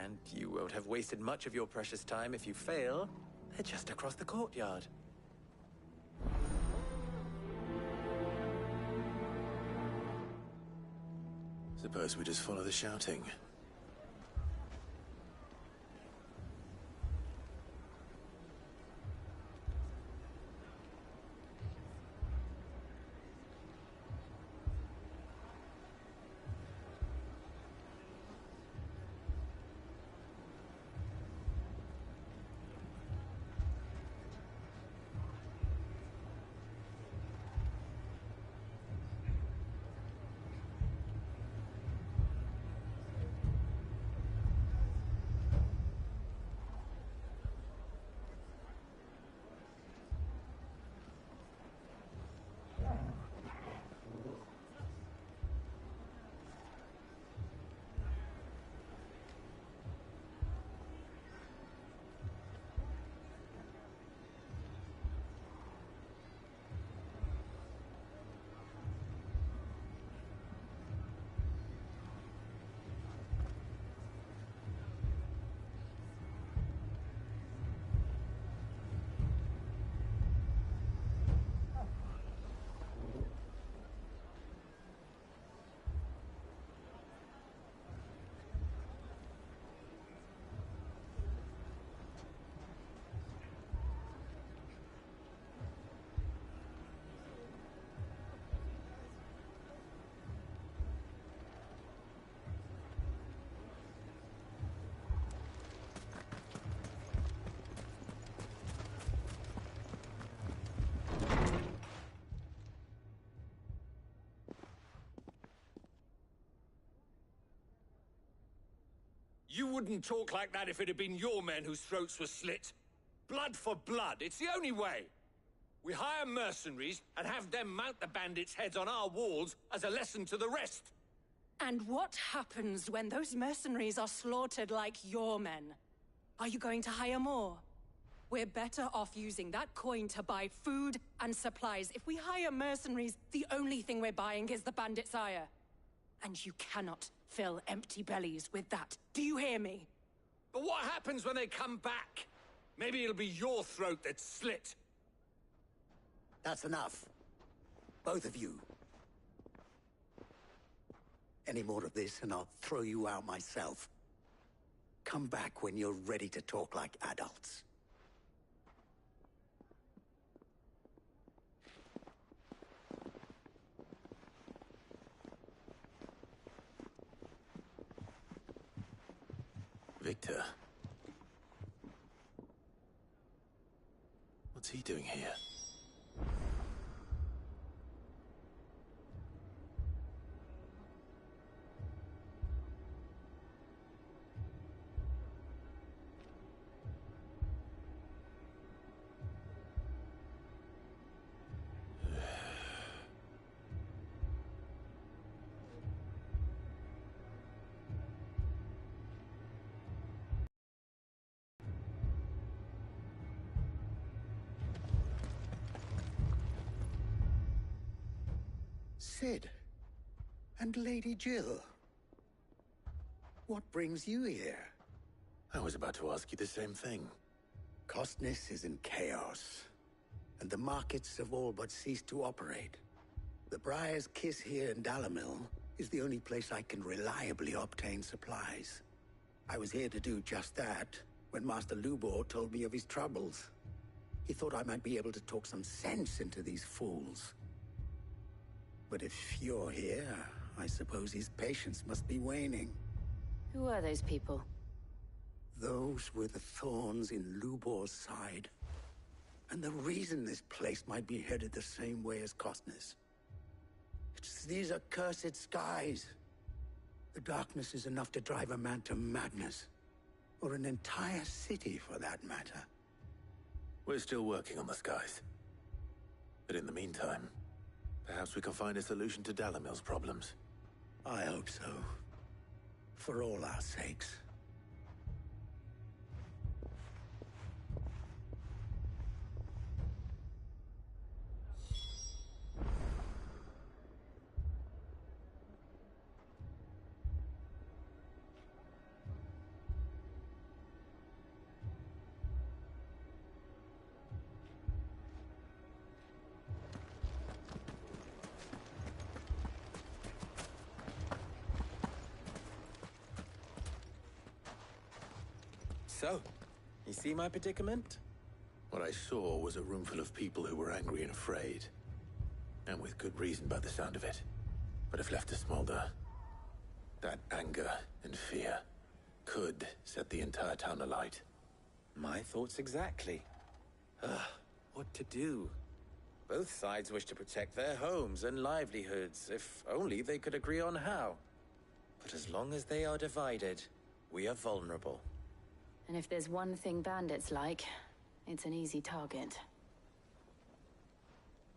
And you won't have wasted much of your precious time if you fail. They're just across the courtyard. Suppose we just follow the shouting. wouldn't talk like that if it had been your men whose throats were slit. Blood for blood, it's the only way. We hire mercenaries and have them mount the bandits' heads on our walls as a lesson to the rest. And what happens when those mercenaries are slaughtered like your men? Are you going to hire more? We're better off using that coin to buy food and supplies. If we hire mercenaries, the only thing we're buying is the bandits' ire. And you cannot fill empty bellies with that. Do you hear me? But what happens when they come back? Maybe it'll be your throat that's slit. That's enough. Both of you. Any more of this and I'll throw you out myself. Come back when you're ready to talk like adults. Victor. What's he doing here? Sid. And Lady Jill. What brings you here? I was about to ask you the same thing. Costness is in chaos, and the markets have all but ceased to operate. The Briar's Kiss here in Dalimil is the only place I can reliably obtain supplies. I was here to do just that when Master Lubor told me of his troubles. He thought I might be able to talk some sense into these fools. But if you're here, I suppose his patience must be waning. Who are those people? Those were the thorns in Lubor's side. And the reason this place might be headed the same way as Costness. It's these accursed skies. The darkness is enough to drive a man to madness. Or an entire city, for that matter. We're still working on the skies. But in the meantime, perhaps we can find a solution to Dalimil's problems. I hope so. For all our sakes. So, you see my predicament? What I saw was a room full of people who were angry and afraid. And with good reason by the sound of it. But if left to smolder, that anger and fear could set the entire town alight. My thoughts exactly. What to do? Both sides wish to protect their homes and livelihoods, if only they could agree on how. But as long as they are divided, we are vulnerable. And if there's one thing bandits like, it's an easy target.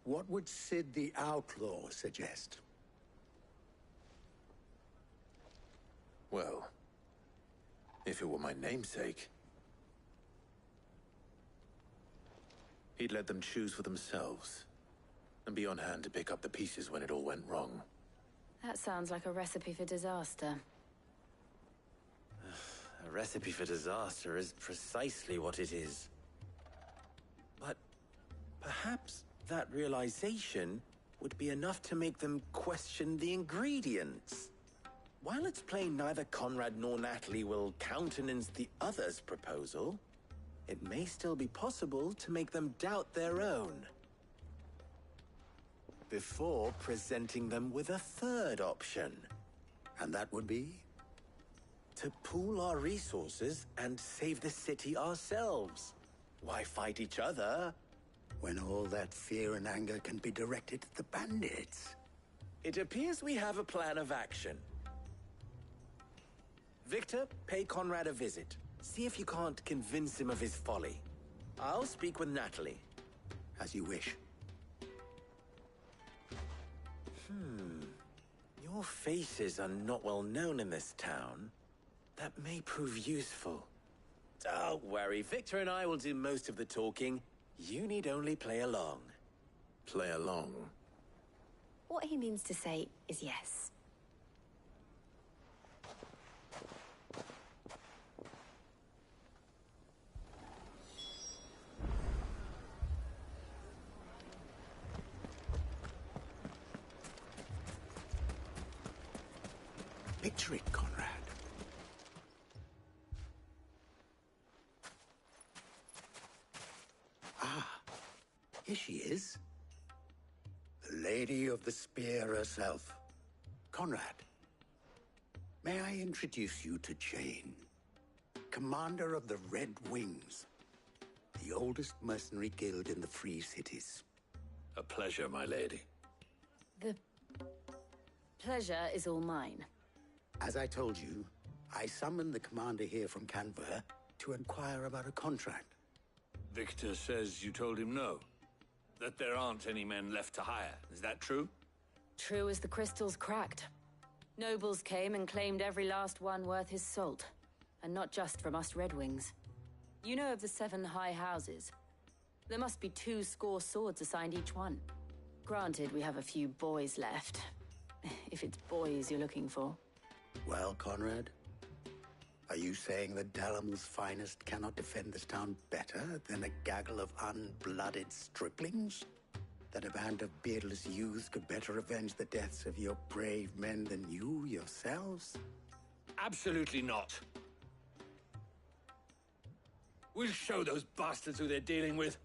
What would Sid the Outlaw suggest? Well, if it were my namesake, he'd let them choose for themselves, and be on hand to pick up the pieces when it all went wrong. That sounds like a recipe for disaster. A recipe for disaster is precisely what it is. But perhaps that realization would be enough to make them question the ingredients. While it's plain neither Conrad nor Natalie will countenance the other's proposal, it may still be possible to make them doubt their own. Before presenting them with a third option. And that would be? To pool our resources and save the city ourselves. Why fight each other? When all that fear and anger can be directed at the bandits. It appears we have a plan of action. Victor, pay Conrad a visit. See if you can't convince him of his folly. I'll speak with Natalie. As you wish. Your faces are not well known in this town. That may prove useful. Don't worry, Victor and I will do most of the talking. You need only play along. Play along? What he means to say is yes. Picture it, Conrad. Here she is. The Lady of the Spear herself. Conrad, may I introduce you to Jane, commander of the Red Wings, the oldest mercenary guild in the Free Cities. A pleasure, my lady. The pleasure is all mine. As I told you, I summoned the commander here from Canver to inquire about a contract. Victor says you told him no. That there aren't any men left to hire. Is that true? True as the crystals cracked. Nobles came and claimed every last one worth his salt. And not just from us Red Wings. You know of the 7 high houses. There must be 2 swords assigned each one. Granted, we have a few boys left. If it's boys you're looking for. Well, Conrad, are you saying that Dalamil's finest cannot defend this town better than a gaggle of unblooded striplings? That a band of beardless youths could better avenge the deaths of your brave men than you yourselves? Absolutely not. We'll show those bastards who they're dealing with.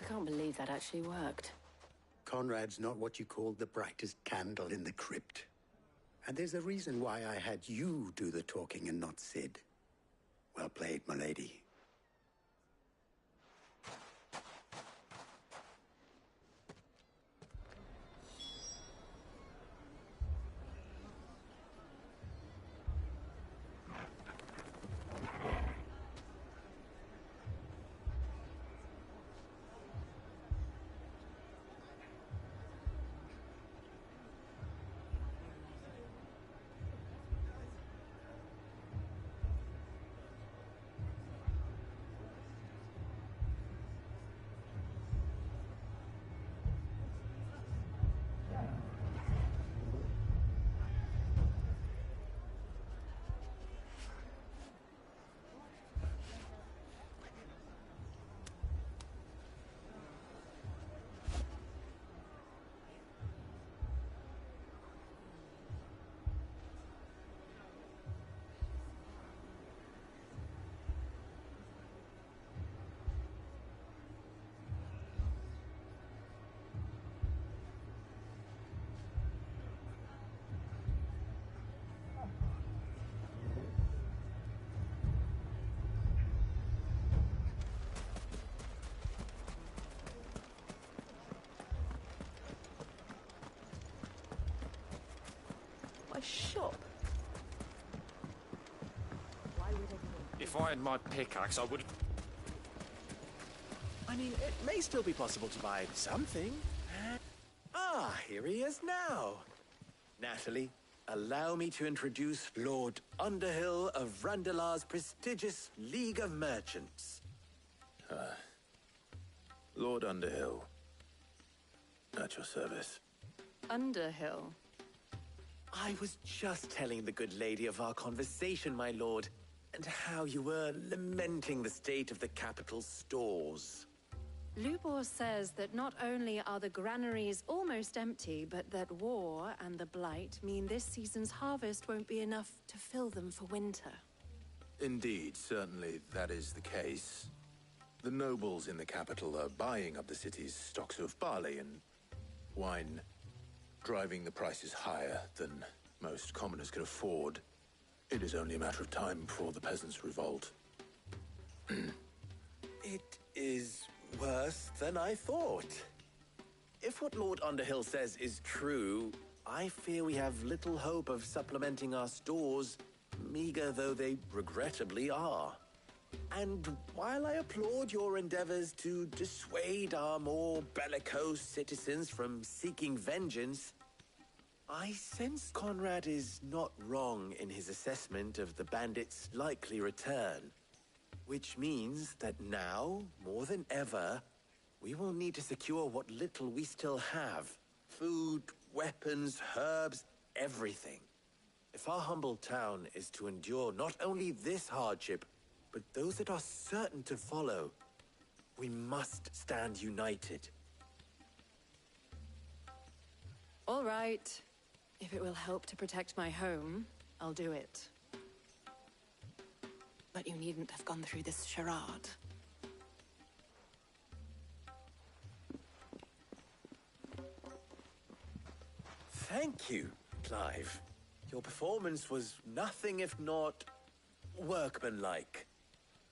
I can't believe that actually worked. Conrad's not what you call the brightest candle in the crypt. And there's a reason why I had you do the talking and not Sid. Well played, my lady. My shop? Why would anyone... If I had my pickaxe, I would... I mean, it may still be possible to buy something. Ah, here he is now. Natalie, allow me to introduce Lord Underhill of Randalar's prestigious League of Merchants. Lord Underhill. At your service. Underhill? I was just telling the good lady of our conversation, my lord, and how you were lamenting the state of the capital's stores. Lubor says that not only are the granaries almost empty, but that war and the Blight mean this season's harvest won't be enough to fill them for winter. Indeed, certainly that is the case. The nobles in the capital are buying up the city's stocks of barley and wine, driving the prices higher than most commoners can afford. It is only a matter of time before the peasants revolt. It is worse than I thought. If what Lord Underhill says is true, I fear we have little hope of supplementing our stores, meager though they regrettably are. And while I applaud your endeavors to dissuade our more bellicose citizens from seeking vengeance, I sense Conrad is not wrong in his assessment of the bandits' likely return. Which means that now, more than ever, we will need to secure what little we still have. Food, weapons, herbs, everything. If our humble town is to endure not only this hardship, but those that are certain to follow, we must stand united. All right. If it will help to protect my home, I'll do it. But you needn't have gone through this charade. Thank you, Clive. Your performance was nothing if not workmanlike.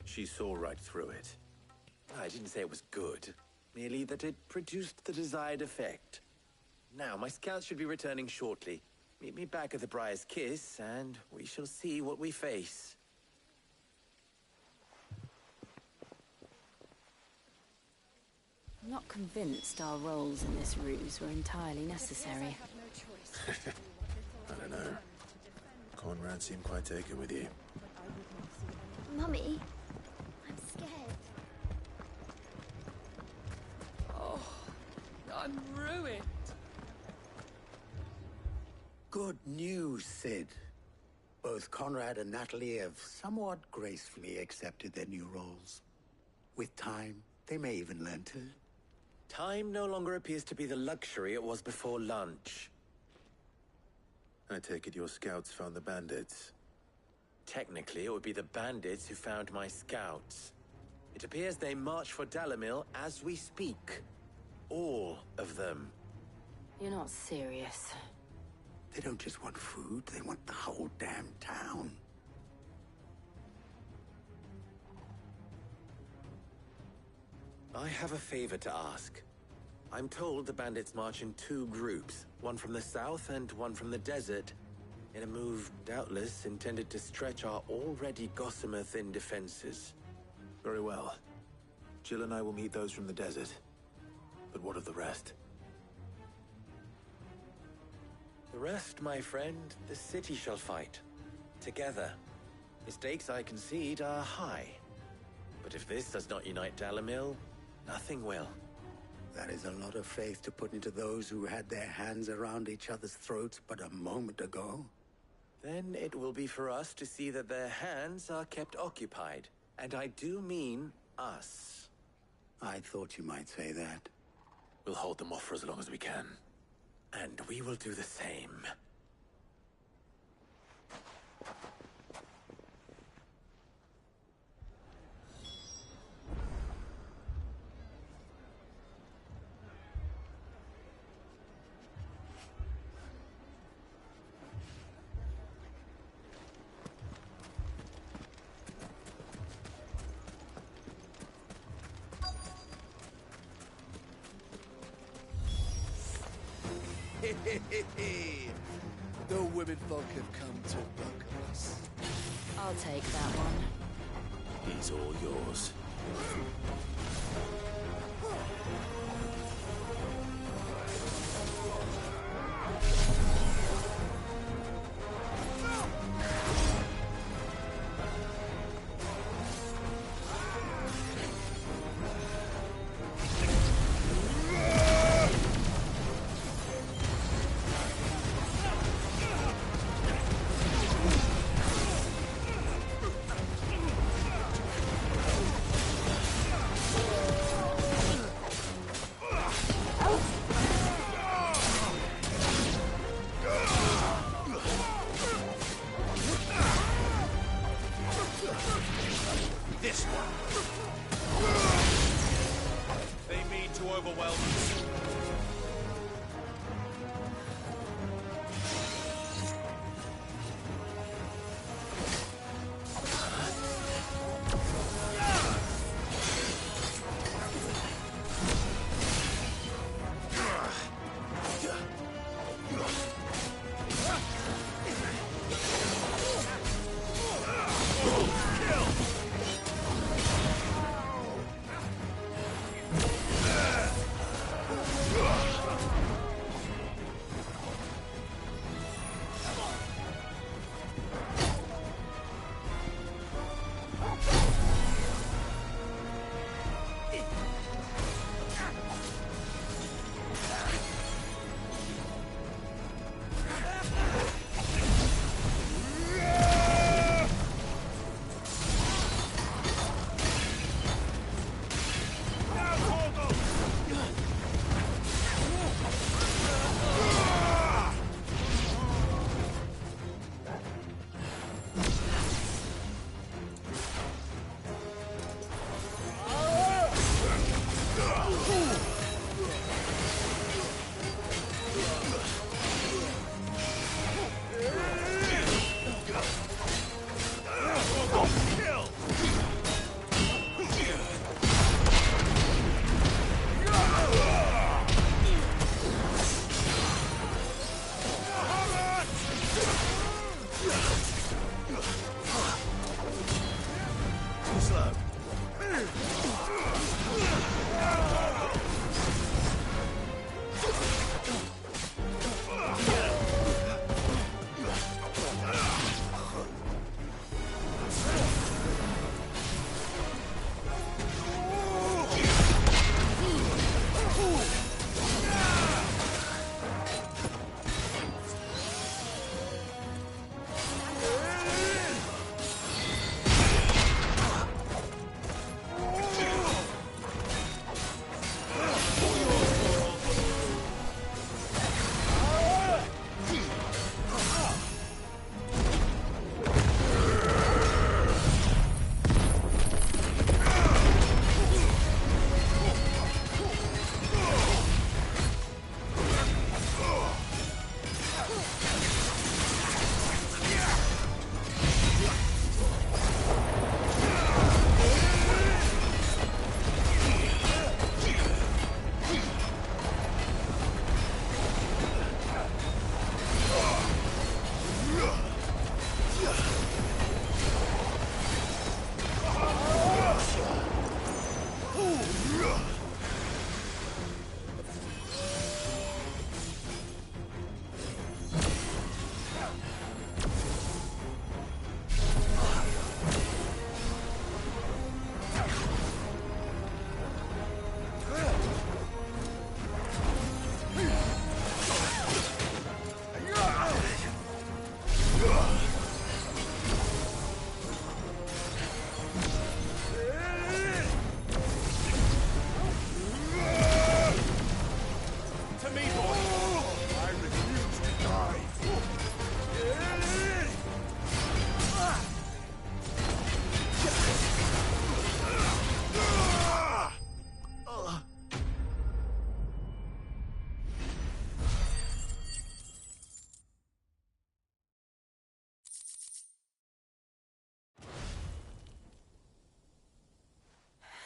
She saw right through it. I didn't say it was good, merely that it produced the desired effect. Now, my scouts should be returning shortly. Meet me back at the Briar's Kiss, and we shall see what we face. I'm not convinced our roles in this ruse were entirely necessary. I don't know. Conrad seemed quite taken with you. Mummy, I'm scared. Oh, I'm ruined. Good news, Sid. Both Conrad and Natalie have somewhat gracefully accepted their new roles. With time, they may even learn to. Time no longer appears to be the luxury it was before lunch. I take it your scouts found the bandits. Technically, it would be the bandits who found my scouts. It appears they march for Dalimil as we speak. All of them. You're not serious. They don't just want food, they want the whole damn town. I have a favor to ask. I'm told the bandits march in two groups, one from the south and one from the desert, in a move doubtless intended to stretch our already gossamer-thin defenses. Very well. Jill and I will meet those from the desert. But what of the rest? The rest, my friend, the city shall fight. Together. The stakes, I concede, are high. But if this does not unite Dalimil, nothing will. That is a lot of faith to put into those who had their hands around each other's throats but a moment ago. Then it will be for us to see that their hands are kept occupied. And I do mean us. I thought you might say that. We'll hold them off for as long as we can. And we will do the same. The women folk have come to welcome us. I'll take that one. He's all yours. Too slow.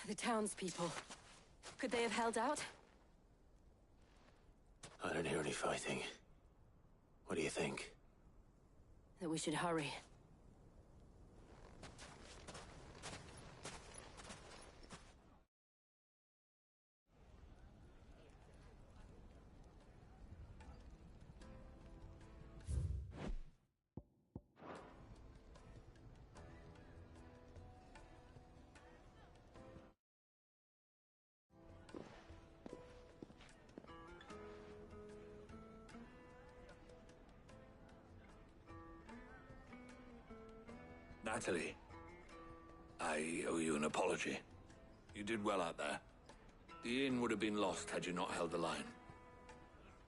The townspeople. Could they have held out? I don't hear any fighting. What do you think? That we should hurry. Natalie, I owe you an apology. You did well out there. The inn would have been lost had you not held the line.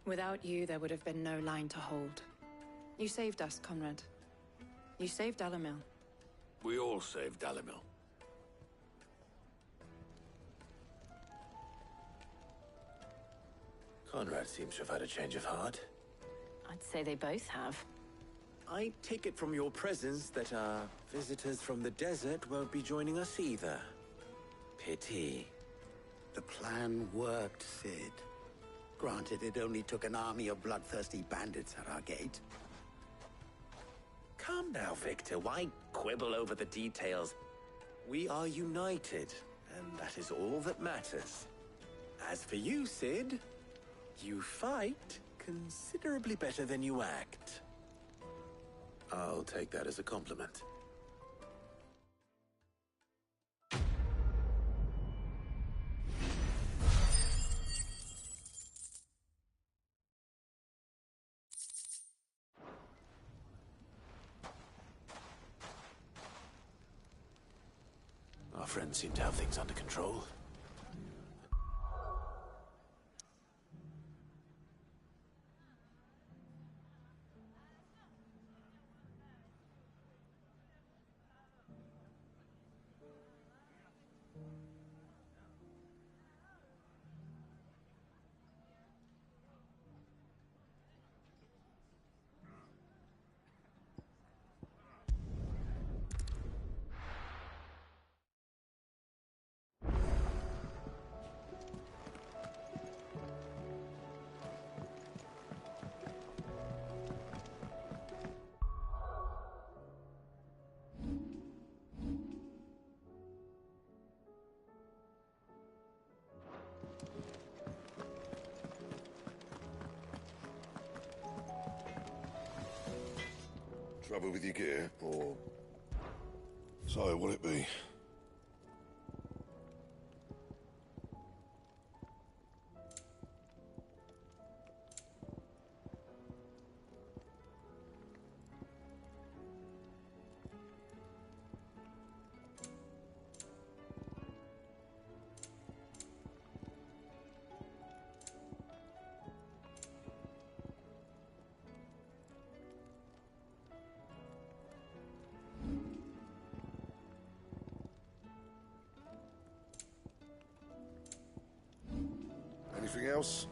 Without you, there would have been no line to hold. You saved us, Conrad. You saved Dalimil. We all saved Dalimil. Conrad seems to have had a change of heart. I'd say they both have. I take it from your presence that our visitors from the desert won't be joining us either. Pity. The plan worked, Sid. Granted, it only took an army of bloodthirsty bandits at our gate. Come now, Victor. Why quibble over the details? We are united, and that is all that matters. As for you, Sid, you fight considerably better than you act. I'll take that as a compliment. Our friends seem to have things under control. Trouble with your gear, or... So, what it be? Anything else?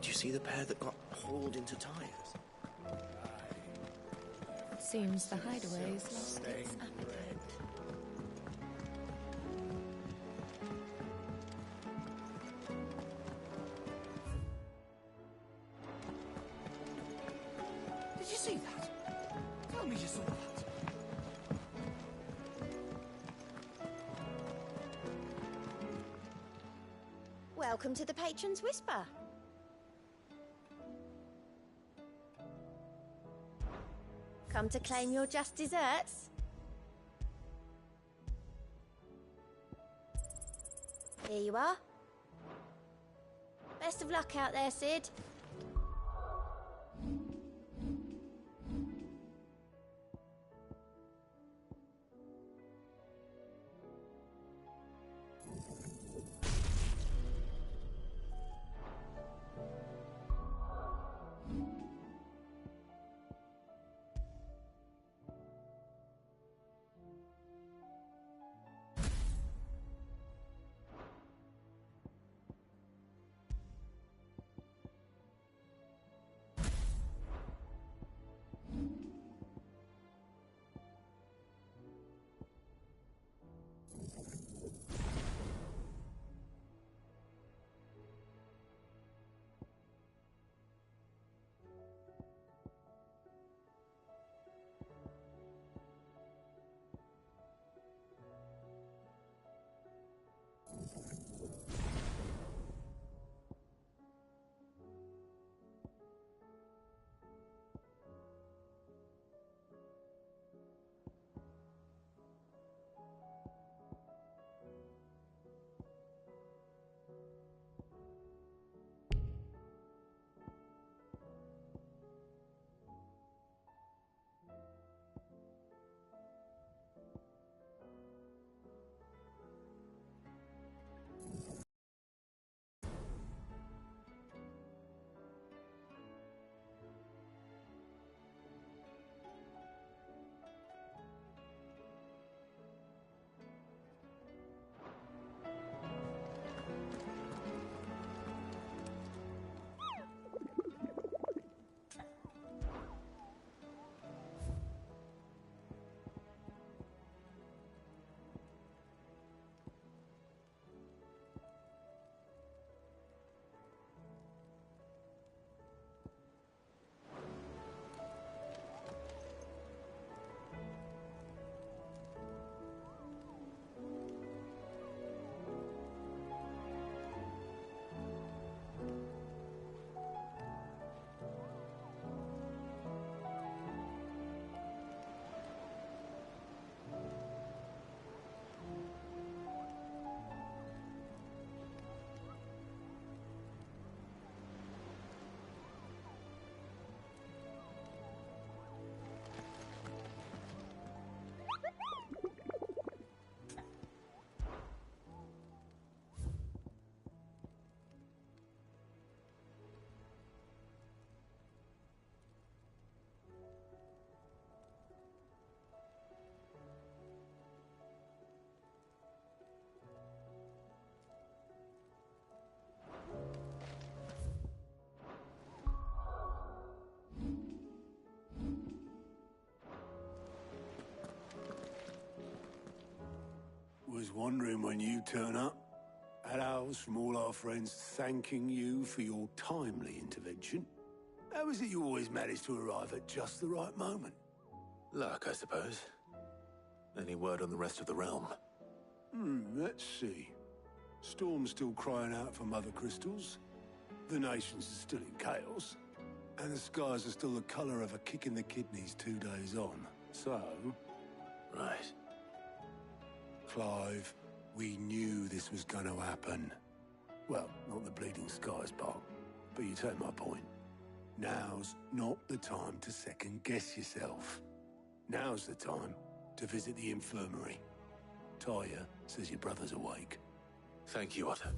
Did you see the pair that got hauled into tires? Seems the hideaway is lost its appetite. Did you see that? Tell me you saw that. Welcome to the Patron's Whisper. Come to claim your just desserts? Here you are. Best of luck out there, Sid. was wondering when you turn up. Had owls from all our friends thanking you for your timely intervention. How is it you always manage to arrive at just the right moment? Luck, I suppose. Any word on the rest of the realm? Let's see. Storm's still crying out for mother crystals. The nations are still in chaos. And the skies are still the colour of a kick in the kidneys 2 days on. So... Right. Clive, we knew this was going to happen. Well, not the bleeding skies part, but you take my point. Now's not the time to second-guess yourself. Now's the time to visit the infirmary. Taya says your brother's awake. Thank you, Otto.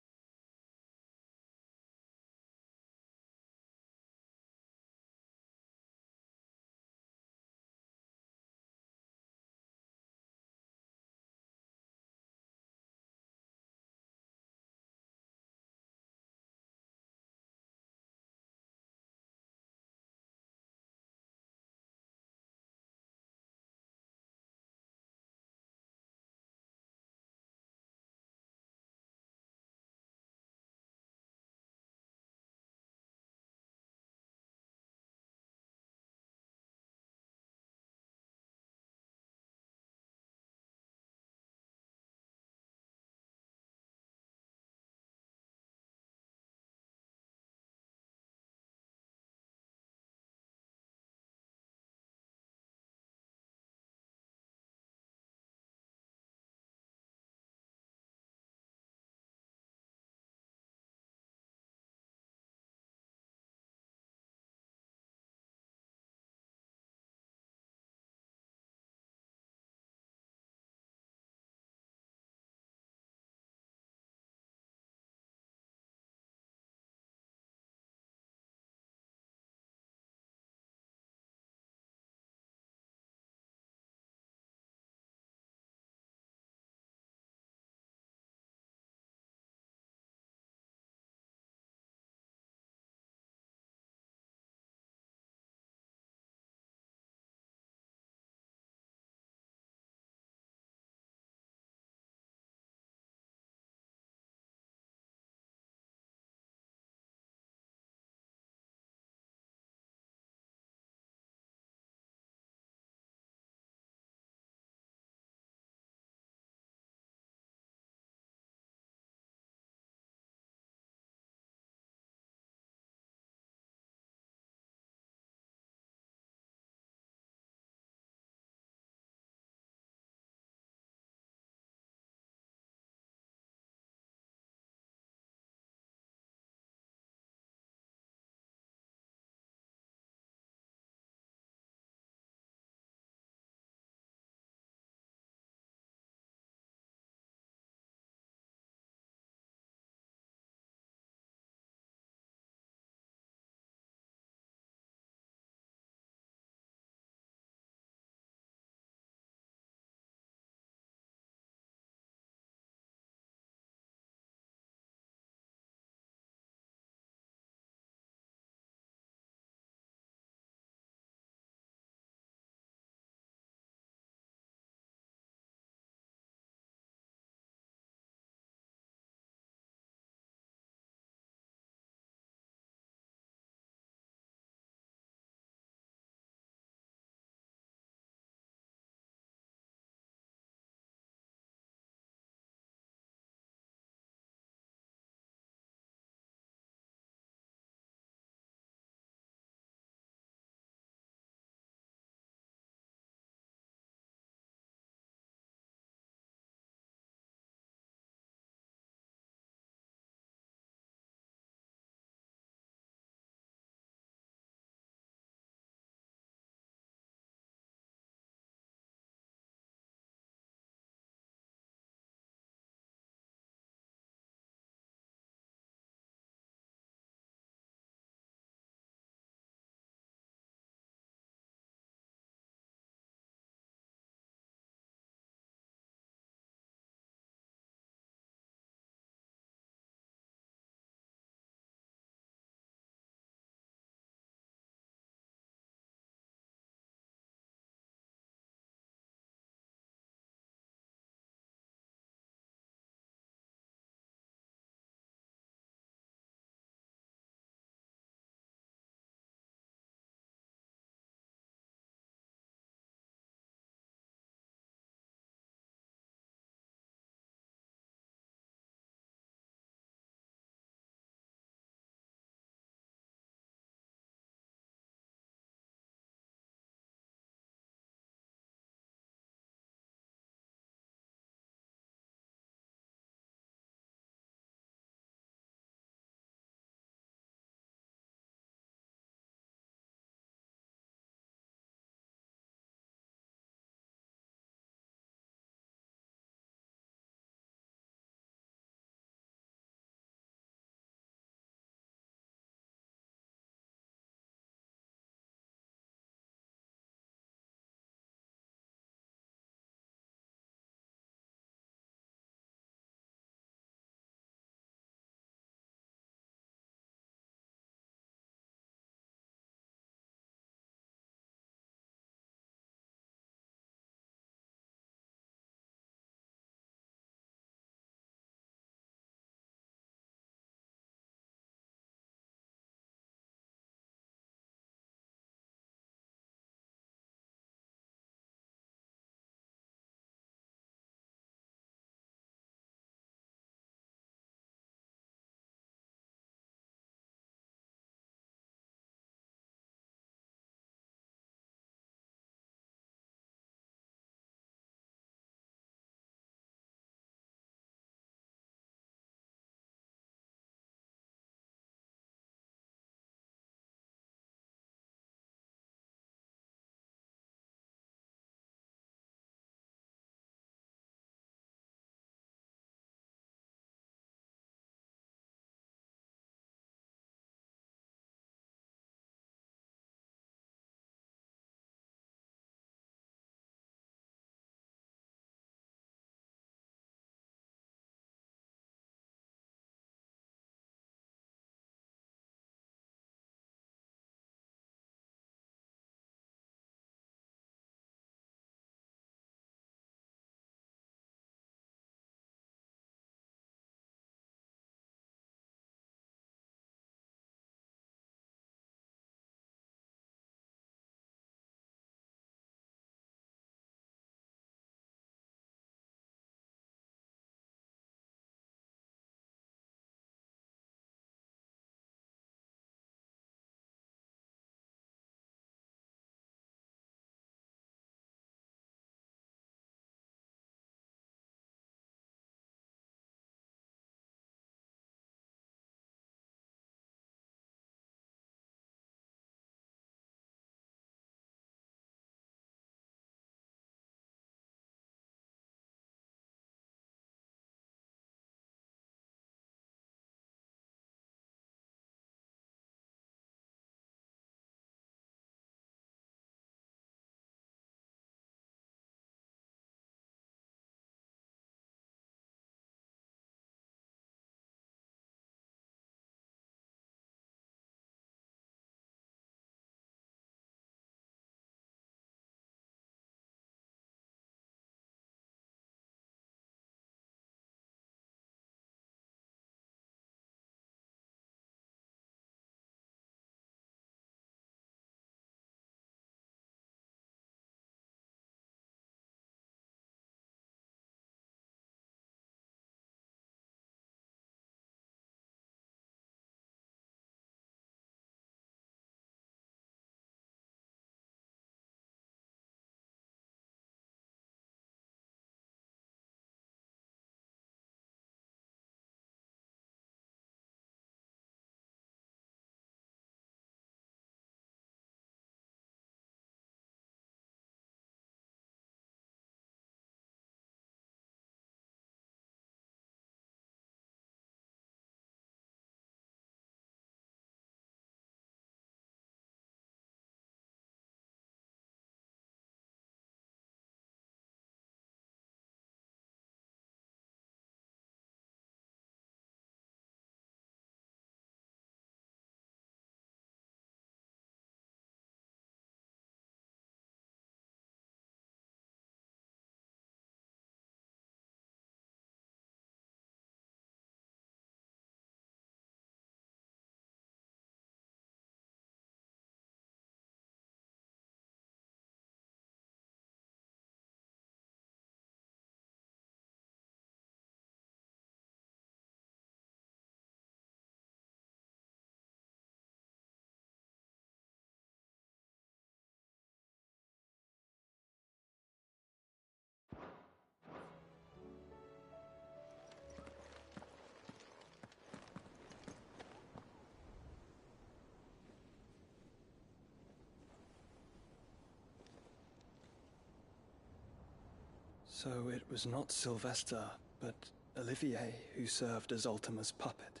So it was not Sylvester, but Olivier who served as Ultima's puppet.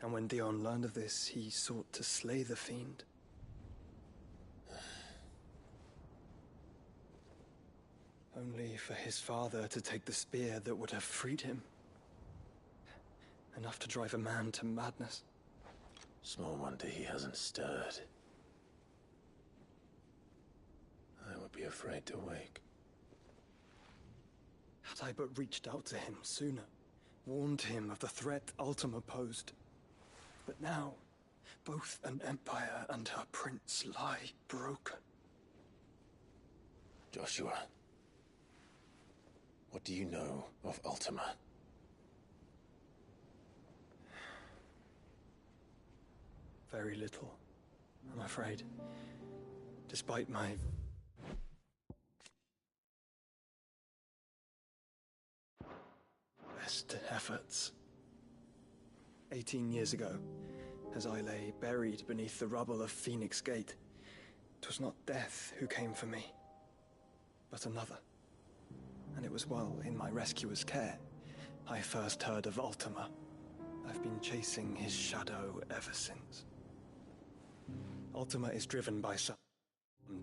And when Dion learned of this, he sought to slay the fiend. Only for his father to take the spear that would have freed him. Enough to drive a man to madness. Small wonder he hasn't stirred. I would be afraid to wake. Had I but reached out to him sooner, warned him of the threat Ultima posed. But now, both an empire and her prince lie broken. Joshua, what do you know of Ultima? Very little, I'm afraid. Despite my best efforts. 18 years ago, as I lay buried beneath the rubble of Phoenix Gate, 'twas not death who came for me, but another. And it was while in my rescuer's care I first heard of Ultima. I've been chasing his shadow ever since. Ultima is driven by some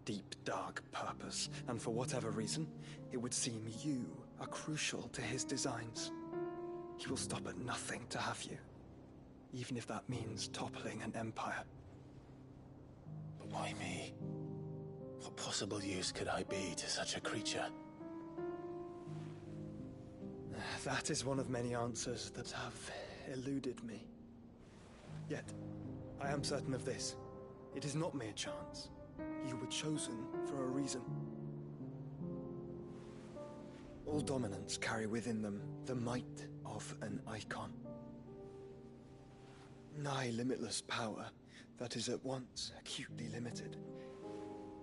deep, dark purpose, and for whatever reason, it would seem you are crucial to his designs. He will stop at nothing to have you, even if that means toppling an empire. But why me? What possible use could I be to such a creature? That is one of many answers that have eluded me. Yet, I am certain of this. It is not mere chance. You were chosen for a reason. All dominants carry within them the might of an icon. Nigh limitless power that is at once acutely limited.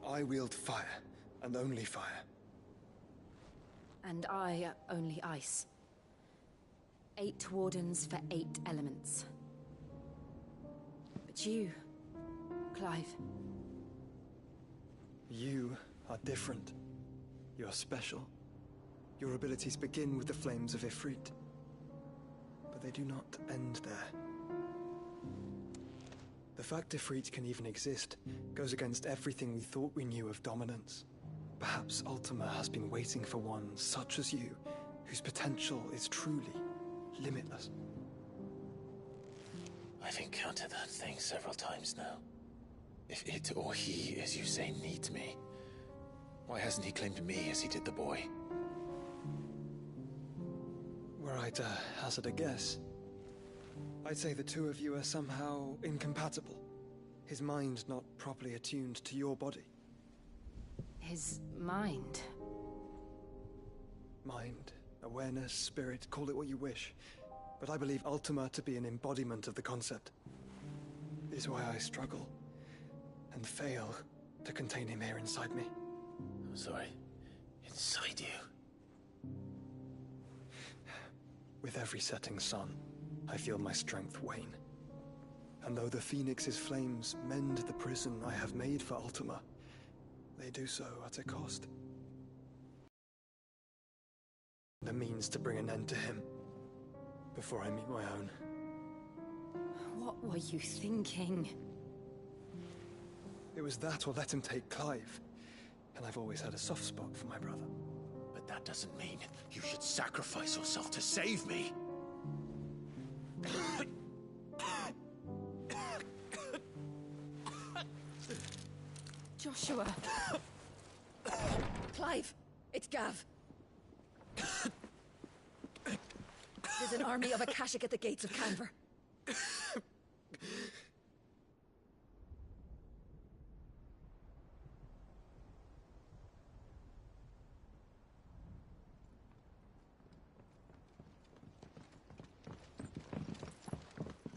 I wield fire, and only fire. And I only ice. 8 wardens for 8 elements. But you, Clive. You are different. You are special. Your abilities begin with the flames of Ifrit. But they do not end there. The fact Ifrit can even exist goes against everything we thought we knew of dominance. Perhaps Ultima has been waiting for one such as you, whose potential is truly limitless. I've encountered that thing several times now. If it or he, as you say, needs me, why hasn't he claimed me as he did the boy? Were I to hazard a guess, I'd say the two of you are somehow incompatible. His mind not properly attuned to your body. His mind? Mind, awareness, spirit, call it what you wish. But I believe Ultima to be an embodiment of the concept. It is why I struggle and fail to contain him here inside me. I'm sorry. Inside you? With every setting sun, I feel my strength wane. And though the Phoenix's flames mend the prison I have made for Ultima, they do so at a cost. The means to bring an end to him before I meet my own. What were you thinking? It was that or let him take Clive. And I've always had a soft spot for my brother. But that doesn't mean you should sacrifice yourself to save me. Joshua! Clive! It's Gav! There's an army of Akashic at the gates of Canver.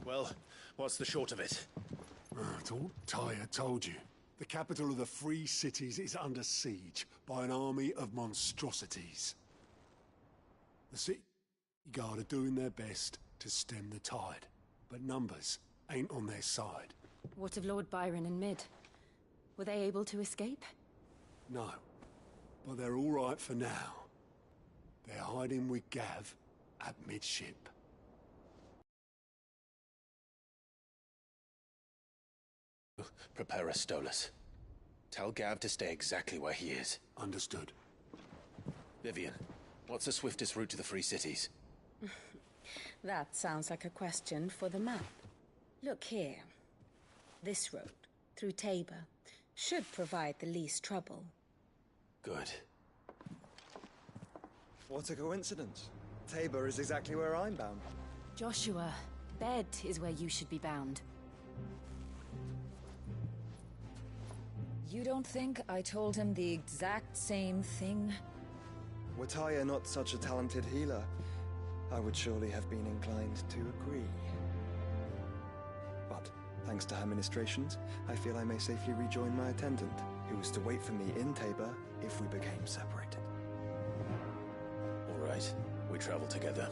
Well, what's the short of it? It's all Tyre told you. The capital of the Free Cities is under siege by an army of monstrosities. The city guard are doing their best to stem the tide, but numbers ain't on their side. What of Lord Byron and Mid? Were they able to escape? No, but they're all right for now. They're hiding with Gav at midship. Prepare a Stolas. Tell Gav to stay exactly where he is. Understood. Vivian, what's the swiftest route to the Free Cities? That sounds like a question for the map. Look here. This road, through Tabor, should provide the least trouble. Good. What a coincidence. Tabor is exactly where I'm bound. Joshua, bed is where you should be bound. You don't think I told him the exact same thing? Were Tyre not such a talented healer, I would surely have been inclined to agree. But, thanks to her ministrations, I feel I may safely rejoin my attendant, who was to wait for me in Tabor if we became separated. All right, we travel together.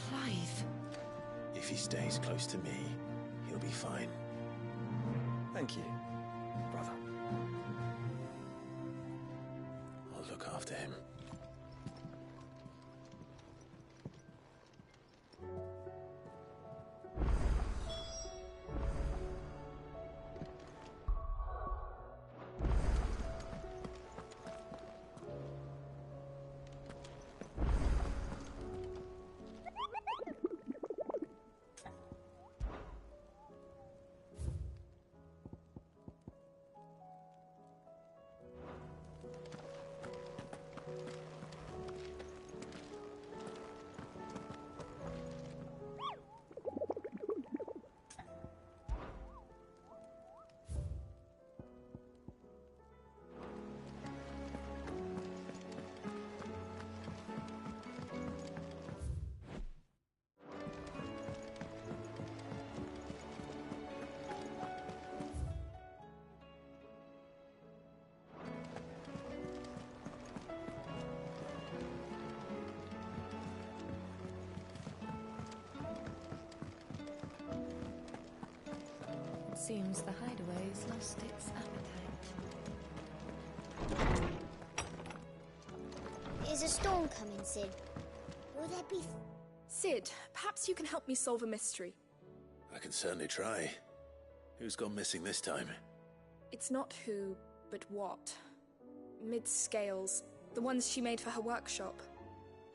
Clive. If he stays close to me, he'll be fine. Thank you, brother. I'll look after him. Seems the hideaway's lost its appetite. Is a storm coming, Sid? Will there be... Sid, perhaps you can help me solve a mystery. I can certainly try. Who's gone missing this time? It's not who, but what. Mid's scales, the ones she made for her workshop.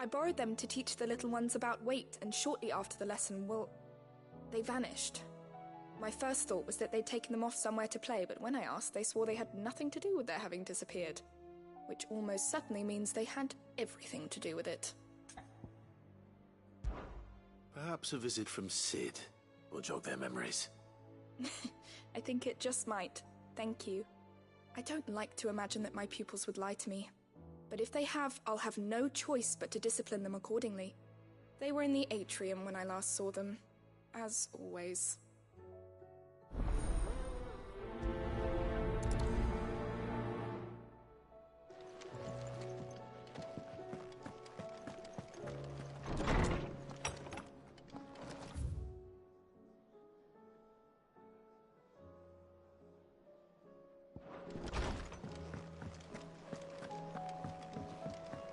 I borrowed them to teach the little ones about weight, and shortly after the lesson, well, they vanished. My first thought was that they'd taken them off somewhere to play, but when I asked, they swore they had nothing to do with their having disappeared. Which almost certainly means they had everything to do with it. Perhaps a visit from Sid will jog their memories. I think it just might. Thank you. I don't like to imagine that my pupils would lie to me. But if they have, I'll have no choice but to discipline them accordingly. They were in the atrium when I last saw them. As always.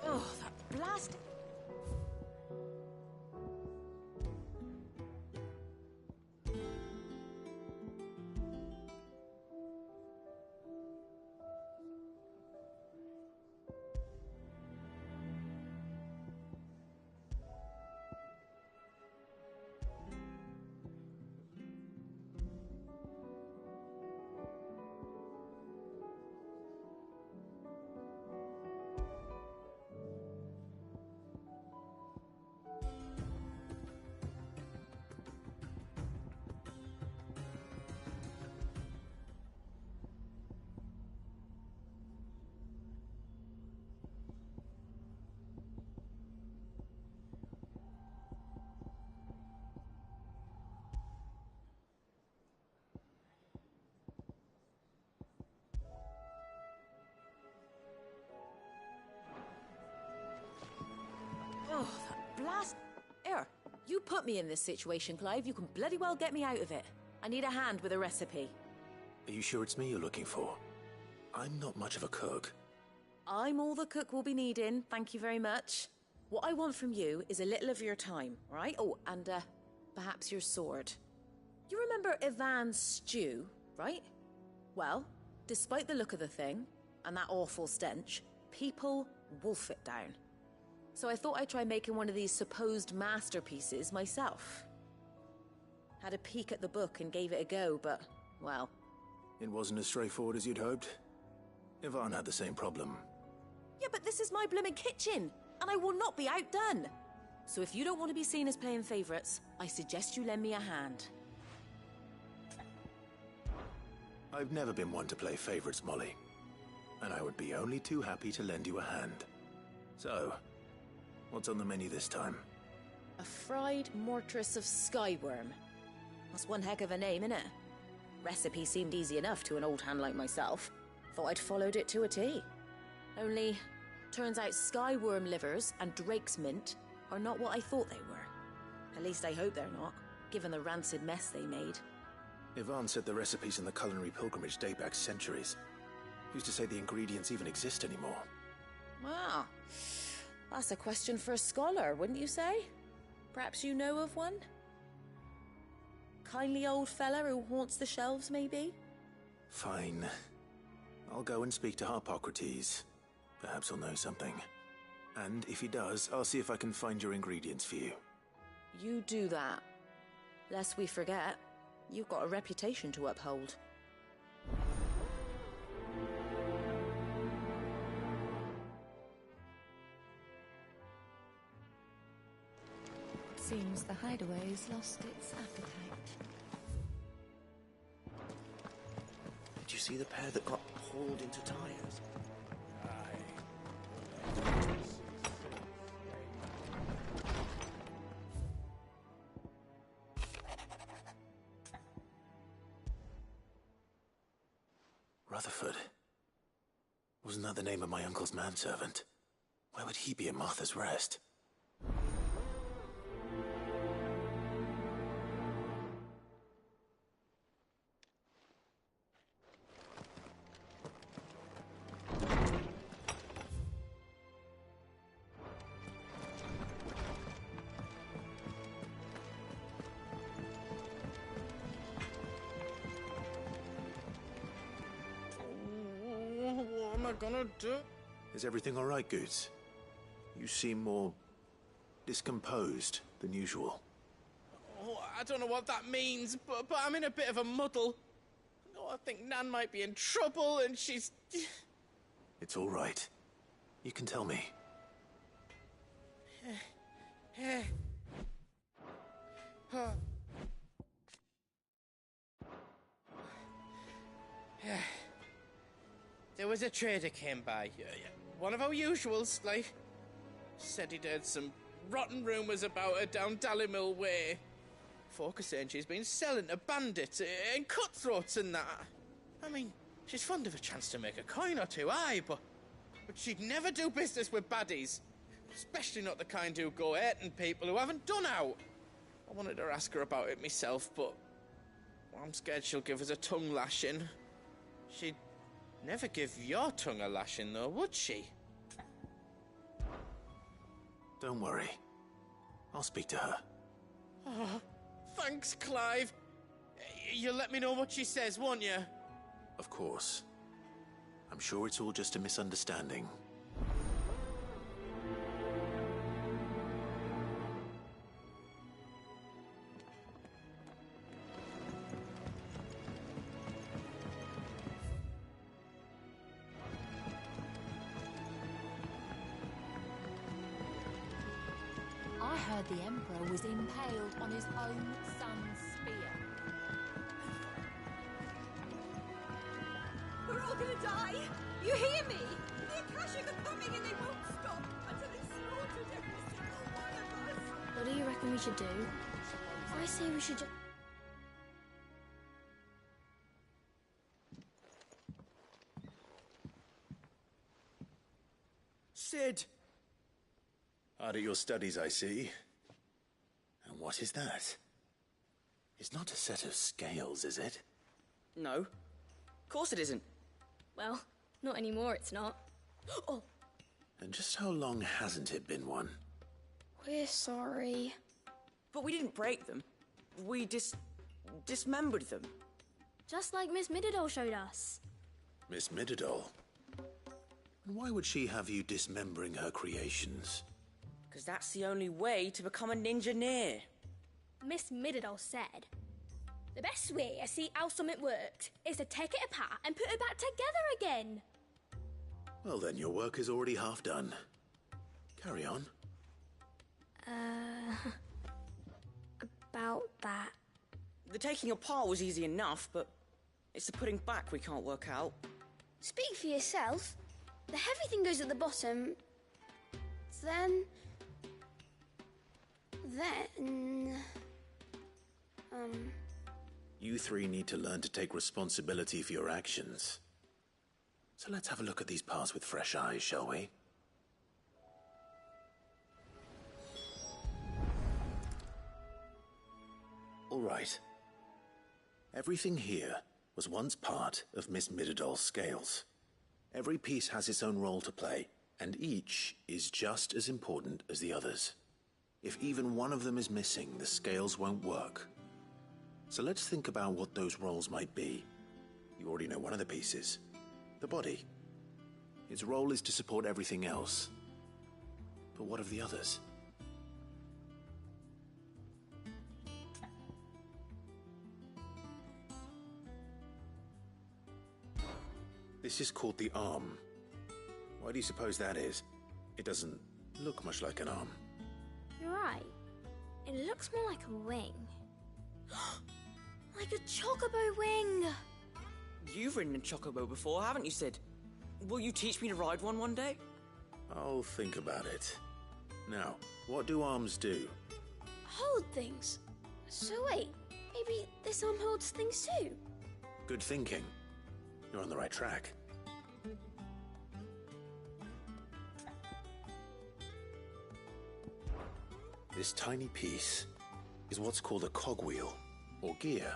Oh, that blast! Oh, that blast! Here, you put me in this situation, Clive. You can bloody well get me out of it. I need a hand with a recipe. Are you sure it's me you're looking for? I'm not much of a cook. I'm all the cook will be needing, thank you very much. What I want from you is a little of your time, all right? Oh, and perhaps your sword. You remember Ivan's stew, right? Well, despite the look of the thing, and that awful stench, people wolf it down. So I thought I'd try making one of these supposed masterpieces myself. Had a peek at the book and gave it a go, but, well... It wasn't as straightforward as you'd hoped. Ivan had the same problem. Yeah, but this is my blimmin' kitchen, and I will not be outdone. So if you don't want to be seen as playing favourites, I suggest you lend me a hand. I've never been one to play favourites, Molly. And I would be only too happy to lend you a hand. So, what's on the menu this time? A fried mortress of skyworm. That's one heck of a name, innit? Recipe seemed easy enough to an old hand like myself. Thought I'd followed it to a T. Only, turns out skyworm livers and drake's mint are not what I thought they were. At least I hope they're not, given the rancid mess they made. Ivan said the recipes in the culinary pilgrimage date back centuries. Who's to say the ingredients even exist anymore? Wow. That's a question for a scholar, wouldn't you say? Perhaps you know of one? Kindly old fella who haunts the shelves, maybe? Fine. I'll go and speak to Harpocrates. Perhaps he'll know something. And if he does, I'll see if I can find your ingredients for you. You do that. Lest we forget, you've got a reputation to uphold. Seems the hideaway's lost its appetite. Did you see the pair that got hauled into tires? Rutherford. Wasn't that the name of my uncle's manservant? Why would he be at Martha's Rest? What am I gonna do? Is everything all right, Goots? You seem more discomposed than usual. Oh, I don't know what that means, but I'm in a bit of a muddle. Oh, I think Nan might be in trouble, and she's... It's all right. You can tell me. There was a trader came by. One of our usuals, like. Said he'd heard some rotten rumours about her down Dallimil Way. Folk are saying she's been selling to bandits and cutthroats and that. I mean, she's fond of a chance to make a coin or two, aye, but she'd never do business with baddies. Especially not the kind who go hurting people who haven't done out. I wanted to ask her about it myself, but I'm scared she'll give us a tongue lashing. She'd never give your tongue a lashing, though, would she? Don't worry. I'll speak to her. Oh, thanks, Clive. You'll let me know what she says, won't you? Of course. I'm sure it's all just a misunderstanding. I heard the Emperor was impaled on his own son's spear. We're all gonna die! You hear me? The Akashic are coming and they won't stop until they've slaughtered every single one of us! What do you reckon we should do? I say we should just... Sid! Hard at your studies, I see. And what is that? It's not a set of scales, is it? No. Of course it isn't. Well, not anymore, it's not. Oh, And just how long hasn't it been one? we're sorry. But we didn't break them. We dismembered them. Just like Miss Mididol showed us. Miss Mididol? And why would she have you dismembering her creations? Because that's the only way to become a ninja-neer. Miss Mididol said, the best way to see how something works is to take it apart and put it back together again. Well then, your work is already half done. Carry on. About that. The taking apart was easy enough, but it's the putting back we can't work out. Speak for yourself. The heavy thing goes at the bottom. Then... You three need to learn to take responsibility for your actions. So let's have a look at these parts with fresh eyes, shall we? All right. Everything here was once part of Miss Mididol's scales. Every piece has its own role to play, and each is just as important as the others. If even one of them is missing, the scales won't work. So let's think about what those roles might be. You already know one of the pieces. The body. Its role is to support everything else. But what of the others? This is called the arm. Why do you suppose that is? It doesn't look much like an arm. You're right. It looks more like a wing. Like a chocobo wing! You've ridden a chocobo before, haven't you, Sid? Will you teach me to ride one day? I'll think about it. Now, what do arms do? Hold things. So wait, maybe this arm holds things too? Good thinking. You're on the right track. This tiny piece is what's called a cogwheel, or gear.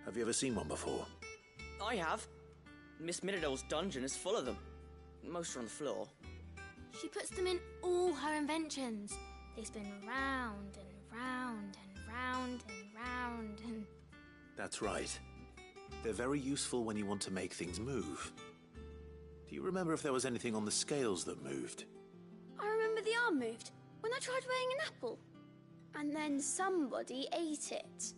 Have you ever seen one before? I have. Miss Mididol's dungeon is full of them. Most are on the floor. She puts them in all her inventions. They spin round and round and round and round and... That's right. They're very useful when you want to make things move. Do you remember if there was anything on the scales that moved? I remember the arm moved when I tried weighing an apple. And then somebody ate it.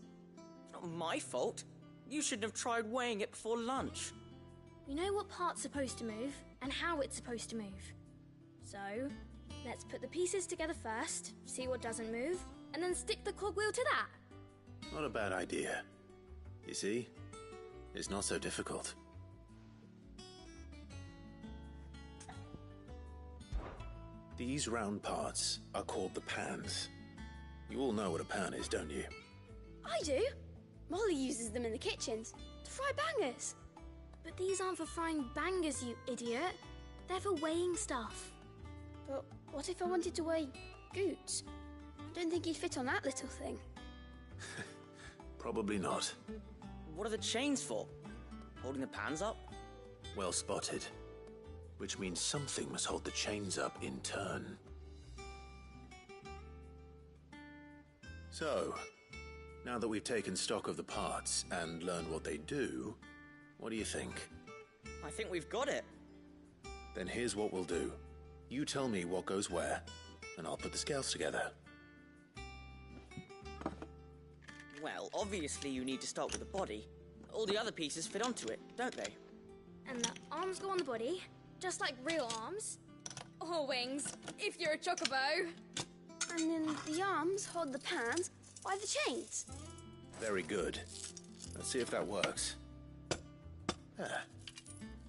Not my fault. You shouldn't have tried weighing it before lunch. We know what part's supposed to move and how it's supposed to move. So, let's put the pieces together first, see what doesn't move, and then stick the cogwheel to that. Not a bad idea. You see? It's not so difficult. These round parts are called the pans. You all know what a pan is, don't you? I do. Molly uses them in the kitchens to fry bangers. But these aren't for frying bangers, you idiot. They're for weighing stuff. But what if I wanted to weigh Goots? I don't think he'd fit on that little thing. Probably not. What are the chains for? Holding the pans up? Well spotted. Which means something must hold the chains up in turn. So, now that we've taken stock of the parts and learned what they do, what do you think? I think we've got it. Then here's what we'll do. You tell me what goes where, and I'll put the scales together. Well, obviously you need to start with the body. All the other pieces fit onto it, don't they? And the arms go on the body, just like real arms. Or wings, if you're a chocobo. And then the arms hold the pans by the chains. Very good. Let's see if that works. There.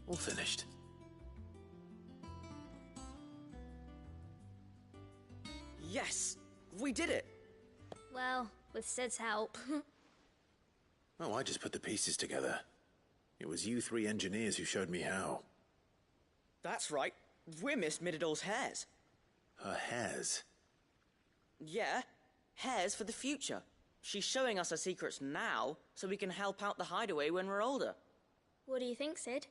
All finished. Yes! We did it! Well, with Sid's help. Oh, I just put the pieces together. It was you three engineers who showed me how. That's right. We're Miss Mididol's hairs. Her hairs? Yeah, hairs for the future. She's showing us her secrets now, so we can help out the hideaway when we're older. What do you think, Sid?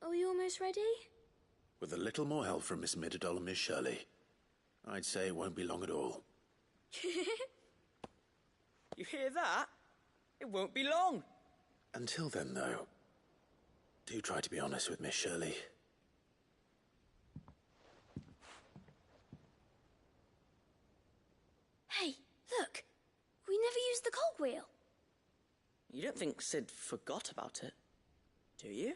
Are we almost ready? With a little more help from Miss Midadol and Miss Shirley, I'd say it won't be long at all. You hear that? It won't be long. Until then, though, do try to be honest with Miss Shirley. Hey, look! We never used the cogwheel. You don't think Sid forgot about it, do you?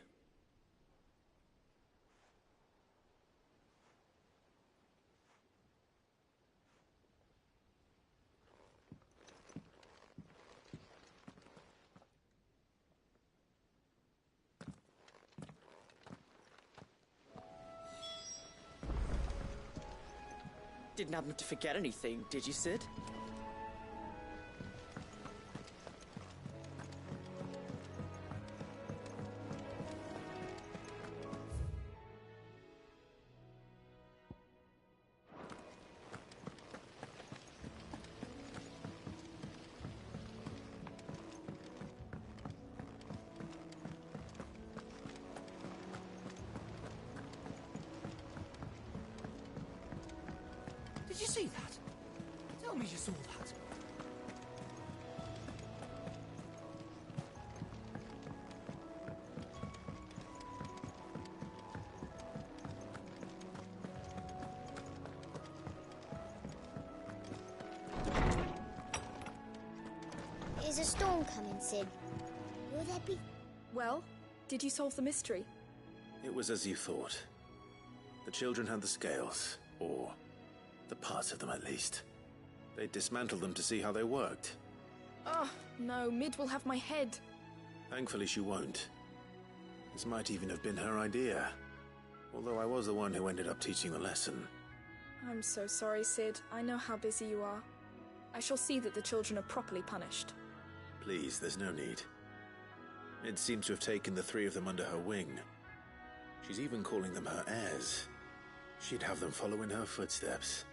Didn't happen to forget anything, did you, Sid? Did you see that? Tell me you saw that. Is a storm coming, Sid? Will there be... Well, did you solve the mystery? It was as you thought. The children had the scales, or the parts of them at least. They dismantled them to see how they worked. Oh, no, Mid will have my head. Thankfully she won't. This might even have been her idea. Although I was the one who ended up teaching the lesson. I'm so sorry, Sid. I know how busy you are. I shall see that the children are properly punished. Please, there's no need. Mid seems to have taken the three of them under her wing. She's even calling them her heirs. She'd have them follow in her footsteps.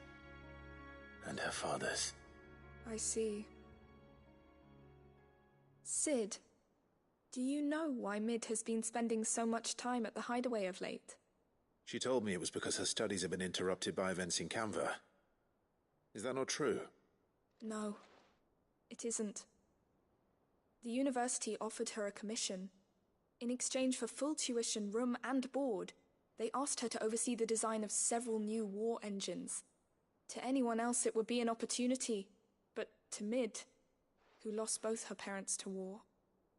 And her father's. I see. Sid, do you know why Mid has been spending so much time at the hideaway of late? She told me it was because her studies have been interrupted by events in Canva. Is that not true? No, it isn't. The university offered her a commission. In exchange for full tuition, room and board, they asked her to oversee the design of several new war engines. To anyone else it would be an opportunity, but to Mid, who lost both her parents to war,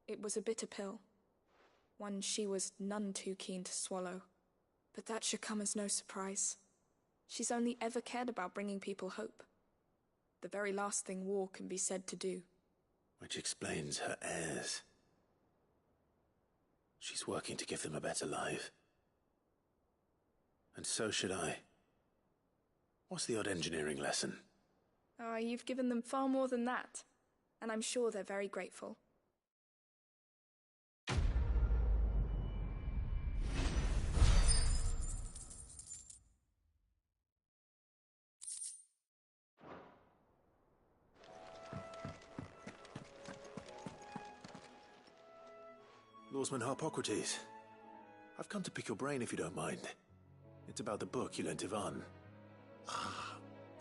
it was a bitter pill. One she was none too keen to swallow. But that should come as no surprise. She's only ever cared about bringing people hope. The very last thing war can be said to do. Which explains her heirs. She's working to give them a better life. And so should I. What's the odd engineering lesson? Ah, you've given them far more than that. And I'm sure they're very grateful. Lawsman Harpocrates. I've come to pick your brain if you don't mind. It's about the book you lent Ivan. Ah,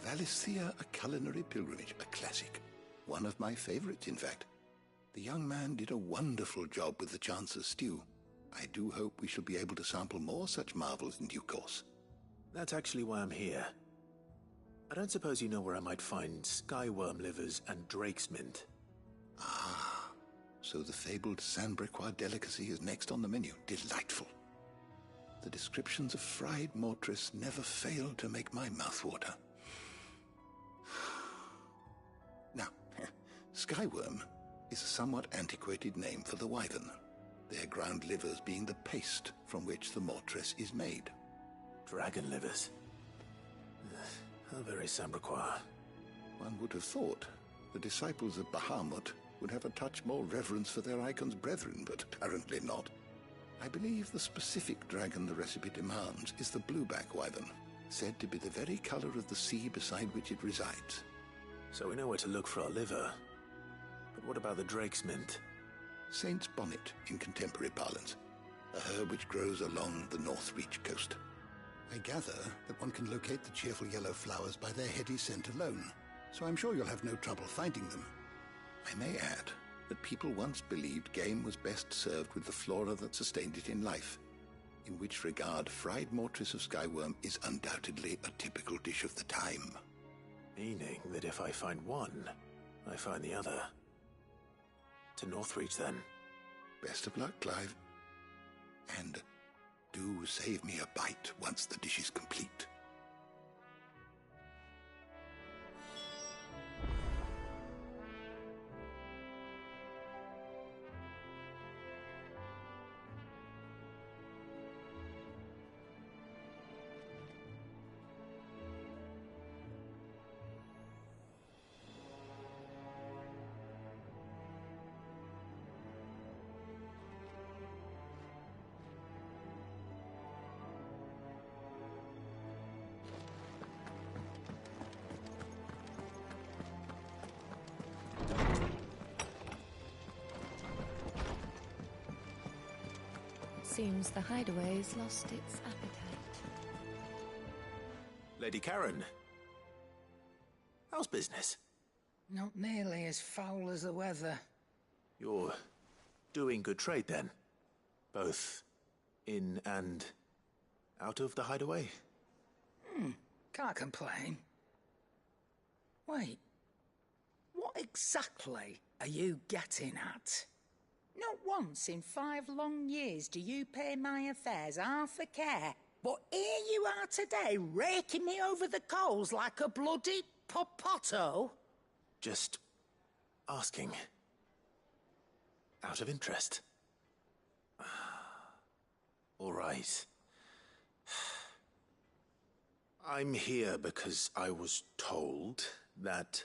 Valisthea, A Culinary Pilgrimage, a classic. One of my favorites, in fact. The young man did a wonderful job with the Chance's stew. I do hope we shall be able to sample more such marvels in due course. That's actually why I'm here. I don't suppose you know where I might find skyworm livers and drake's mint. Ah, so the fabled Sandbrequois delicacy is next on the menu. Delightful. The descriptions of fried mortress never fail to make my mouth water. Now, skyworm is a somewhat antiquated name for the wyvern, their ground livers being the paste from which the mortress is made. Dragon livers. How very Sandbrequois. One would have thought the disciples of Bahamut would have a touch more reverence for their icon's brethren, but apparently not. I believe the specific dragon the recipe demands is the blueback wyvern, said to be the very color of the sea beside which it resides. So we know where to look for our liver. But what about the drake's mint? Saint's bonnet in contemporary parlance, a herb which grows along the North Reach coast. I gather that one can locate the cheerful yellow flowers by their heady scent alone, so I'm sure you'll have no trouble finding them. I may add that people once believed game was best served with the flora that sustained it in life, in which regard fried mortress of skyworm is undoubtedly a typical dish of the time. Meaning that if I find one, I find the other. To Northreach, then. Best of luck, Clive. And do save me a bite once the dish is complete. Seems the hideaway's lost its appetite. Lady Karen. How's business? Not nearly as foul as the weather. You're doing good trade, then? Both in and out of the hideaway? Can't complain. Wait. What exactly are you getting at? Not once in 5 long years do you pay my affairs half a care, but here you are today, raking me over the coals like a bloody popoto? Just asking. Out of interest. All right. I'm here because I was told that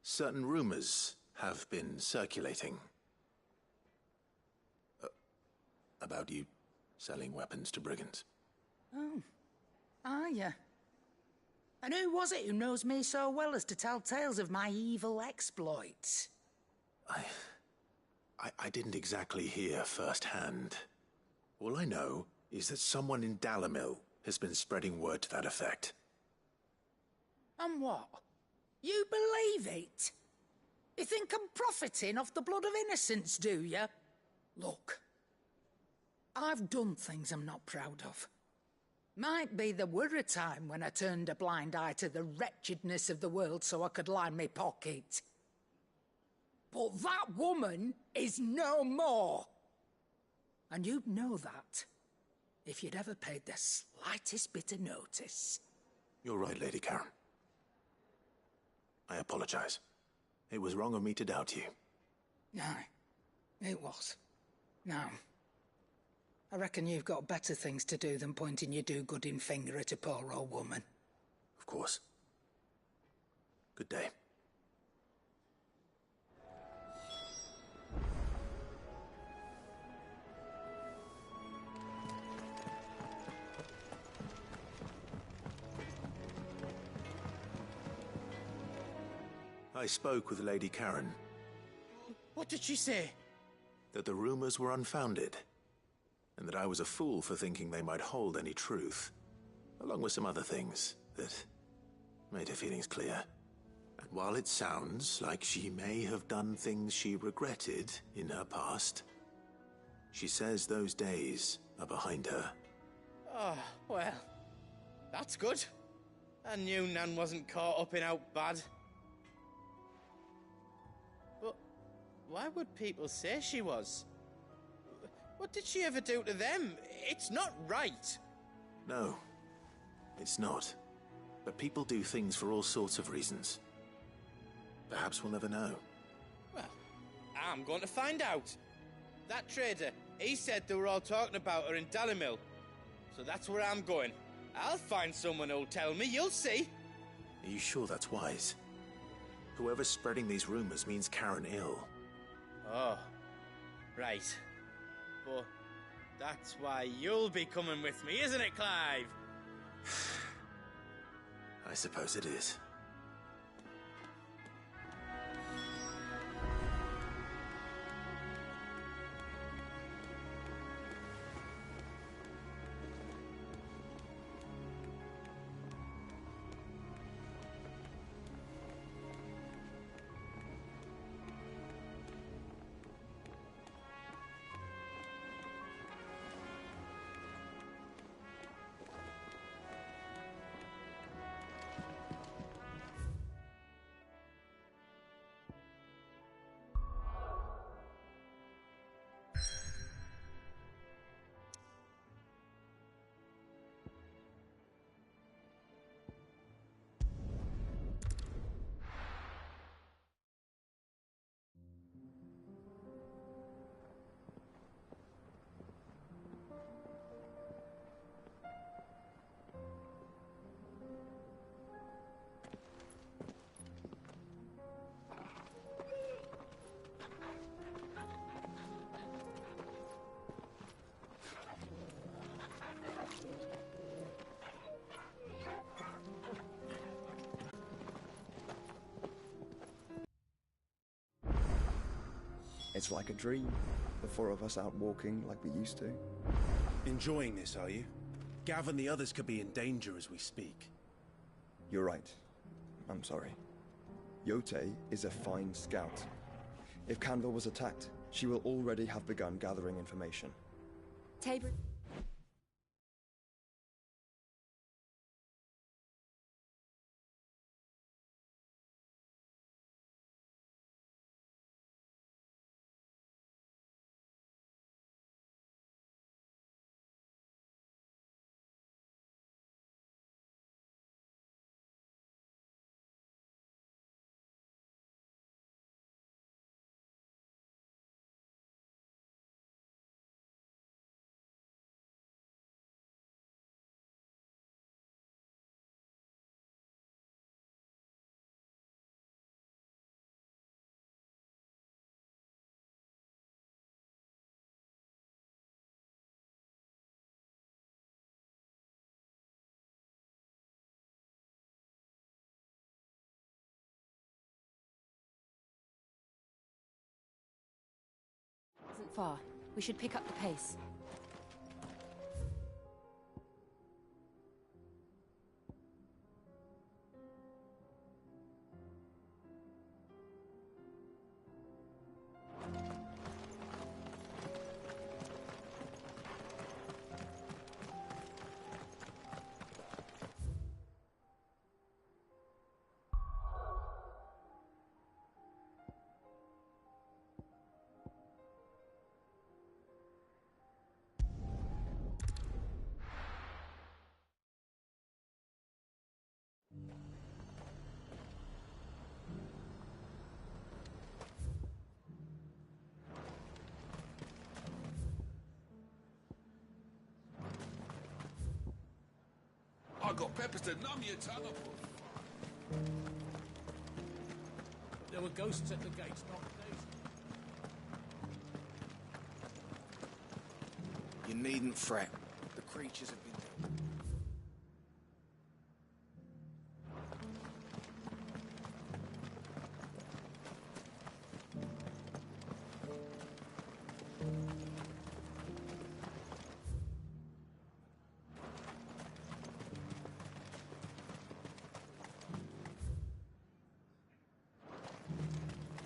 certain rumors have been circulating. About you selling weapons to brigands. Oh, are you? And who was it who knows me so well as to tell tales of my evil exploits? I didn't exactly hear firsthand. All I know is that someone in Dalimil has been spreading word to that effect. And what? You believe it? You think I'm profiting off the blood of innocents, do you? Look. I've done things I'm not proud of. Might be there were a time when I turned a blind eye to the wretchedness of the world so I could line my pocket. But that woman is no more. And you'd know that if you'd ever paid the slightest bit of notice. You're right, Lady Karen. I apologize. It was wrong of me to doubt you. Aye, it was. Now, I reckon you've got better things to do than pointing your do-gooding finger at a poor old woman. Of course. Good day. I spoke with Lady Karen. What did she say? That the rumors were unfounded, and that I was a fool for thinking they might hold any truth, along with some other things that made her feelings clear. And while it sounds like she may have done things she regretted in her past, she says those days are behind her. Oh, well, that's good. I knew Nan wasn't caught up in out bad. But why would people say she was? What did she ever do to them? It's not right. No, it's not. But people do things for all sorts of reasons. Perhaps we'll never know. Well, I'm going to find out. That trader, he said they were all talking about her in Dalimil. So that's where I'm going. I'll find someone who'll tell me, you'll see. Are you sure that's wise? Whoever's spreading these rumors means Karen ill. Oh, right. But that's why you'll be coming with me, isn't it, Clive? I suppose it is. It's like a dream. The four of us out walking like we used to. Enjoying this, are you? Gav and the others could be in danger as we speak. You're right. I'm sorry. Yote is a fine scout. If Canville was attacked, she will already have begun gathering information. Tabor. Isn't far. We should pick up the pace. I got peppers to numb your tongue up. There were ghosts at the gates, not days. You needn't fret. The creatures have been...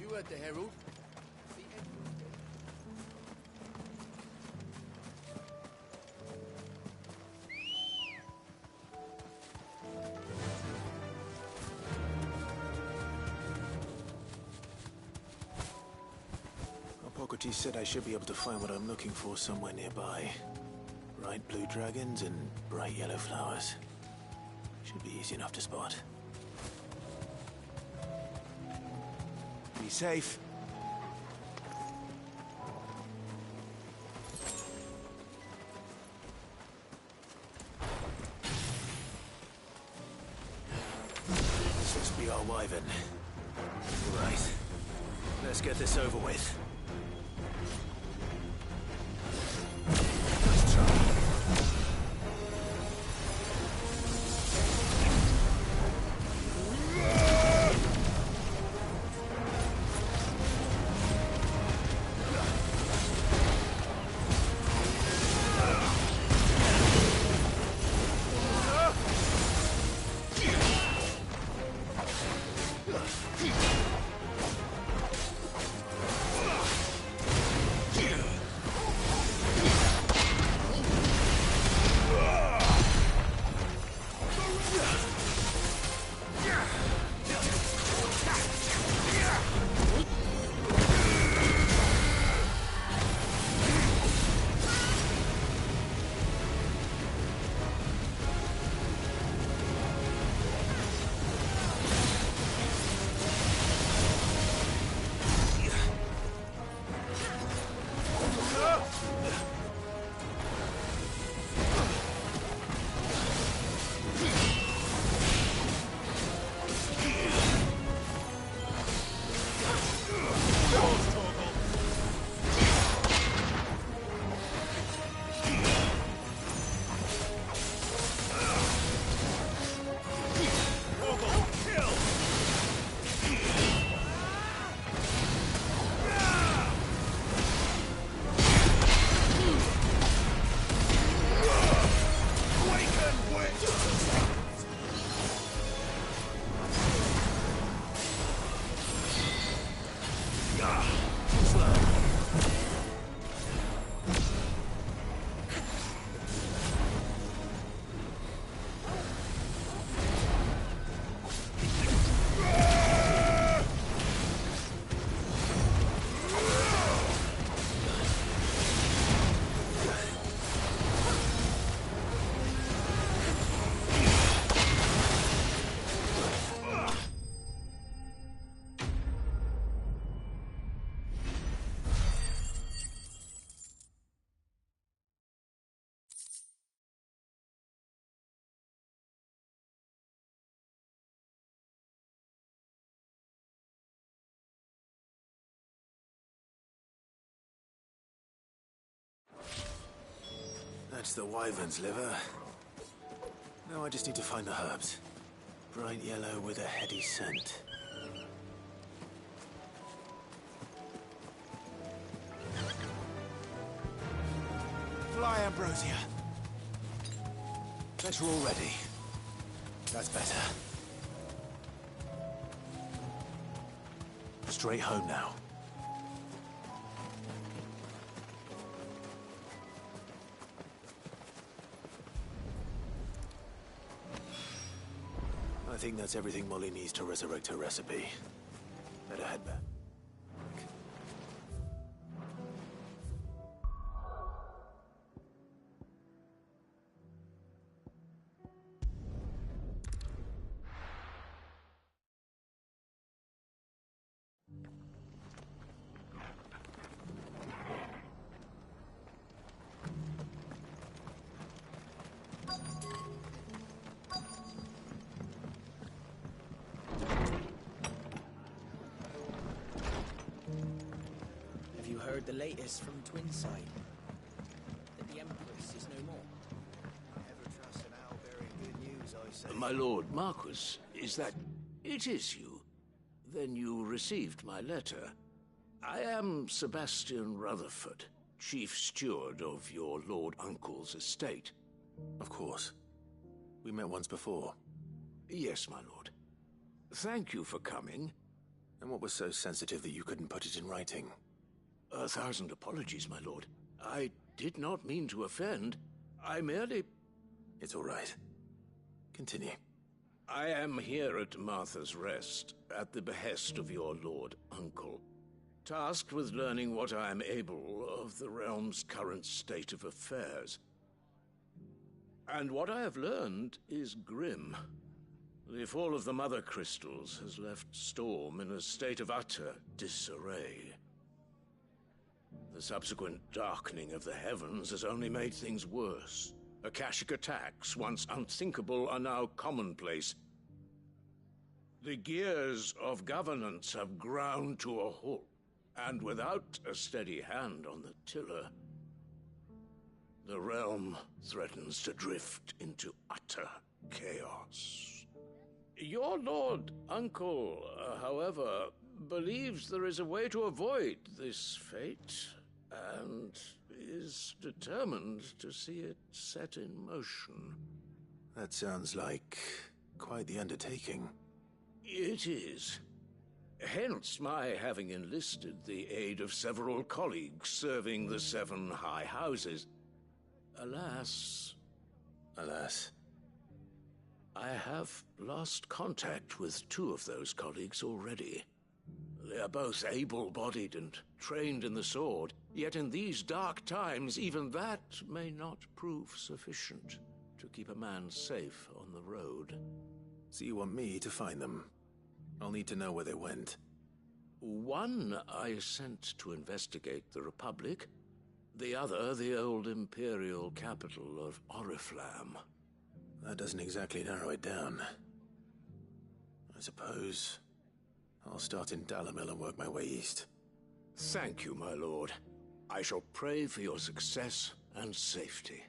You heard the herald. Hippocrates said I should be able to find what I'm looking for somewhere nearby. Bright blue dragons and bright yellow flowers. Should be easy enough to spot. Be safe. This must be our wyvern. Right. Let's get this over with. Nice try. That's the wyvern's liver. Now I just need to find the herbs. Bright yellow with a heady scent. Fly, Ambrosia. Better already. That's better. Straight home now. I think that's everything Molly needs to resurrect her recipe. Better head back. Heard the latest from Twinside. That the Empress is no more. Never trust an owl bearing good news, I say. My lord Marquis, is that... It is you. Then you received my letter. I am Sebastian Rutherford, chief steward of your lord uncle's estate. Of course. We met once before. Yes, my lord. Thank you for coming. And what was so sensitive that you couldn't put it in writing? 1,000 apologies, my lord. I did not mean to offend. I merely... It's all right. Continue. I am here at Martha's Rest, at the behest of your lord uncle, tasked with learning what I am able of the realm's current state of affairs. And what I have learned is grim. The fall of the Mother Crystals has left Storm in a state of utter disarray. The subsequent darkening of the heavens has only made things worse. Akashic attacks, once unthinkable, are now commonplace. The gears of governance have ground to a halt, and without a steady hand on the tiller, the realm threatens to drift into utter chaos. Your lord uncle, however, believes there is a way to avoid this fate, and is determined to see it set in motion. That sounds like quite the undertaking. It is. Hence my having enlisted the aid of several colleagues serving the 7 high houses. Alas... Alas? I have lost contact with 2 of those colleagues already. They are both able-bodied and trained in the sword, yet in these dark times, even that may not prove sufficient to keep a man safe on the road. So you want me to find them? I'll need to know where they went. One I sent to investigate the Republic, the other the old Imperial capital of Oriflamme. That doesn't exactly narrow it down. I suppose I'll start in Dalimil and work my way east. Thank you, my lord. I shall pray for your success and safety.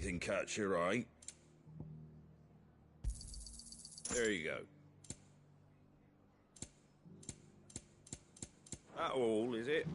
Anything catch your eye? There you go. That all, is it?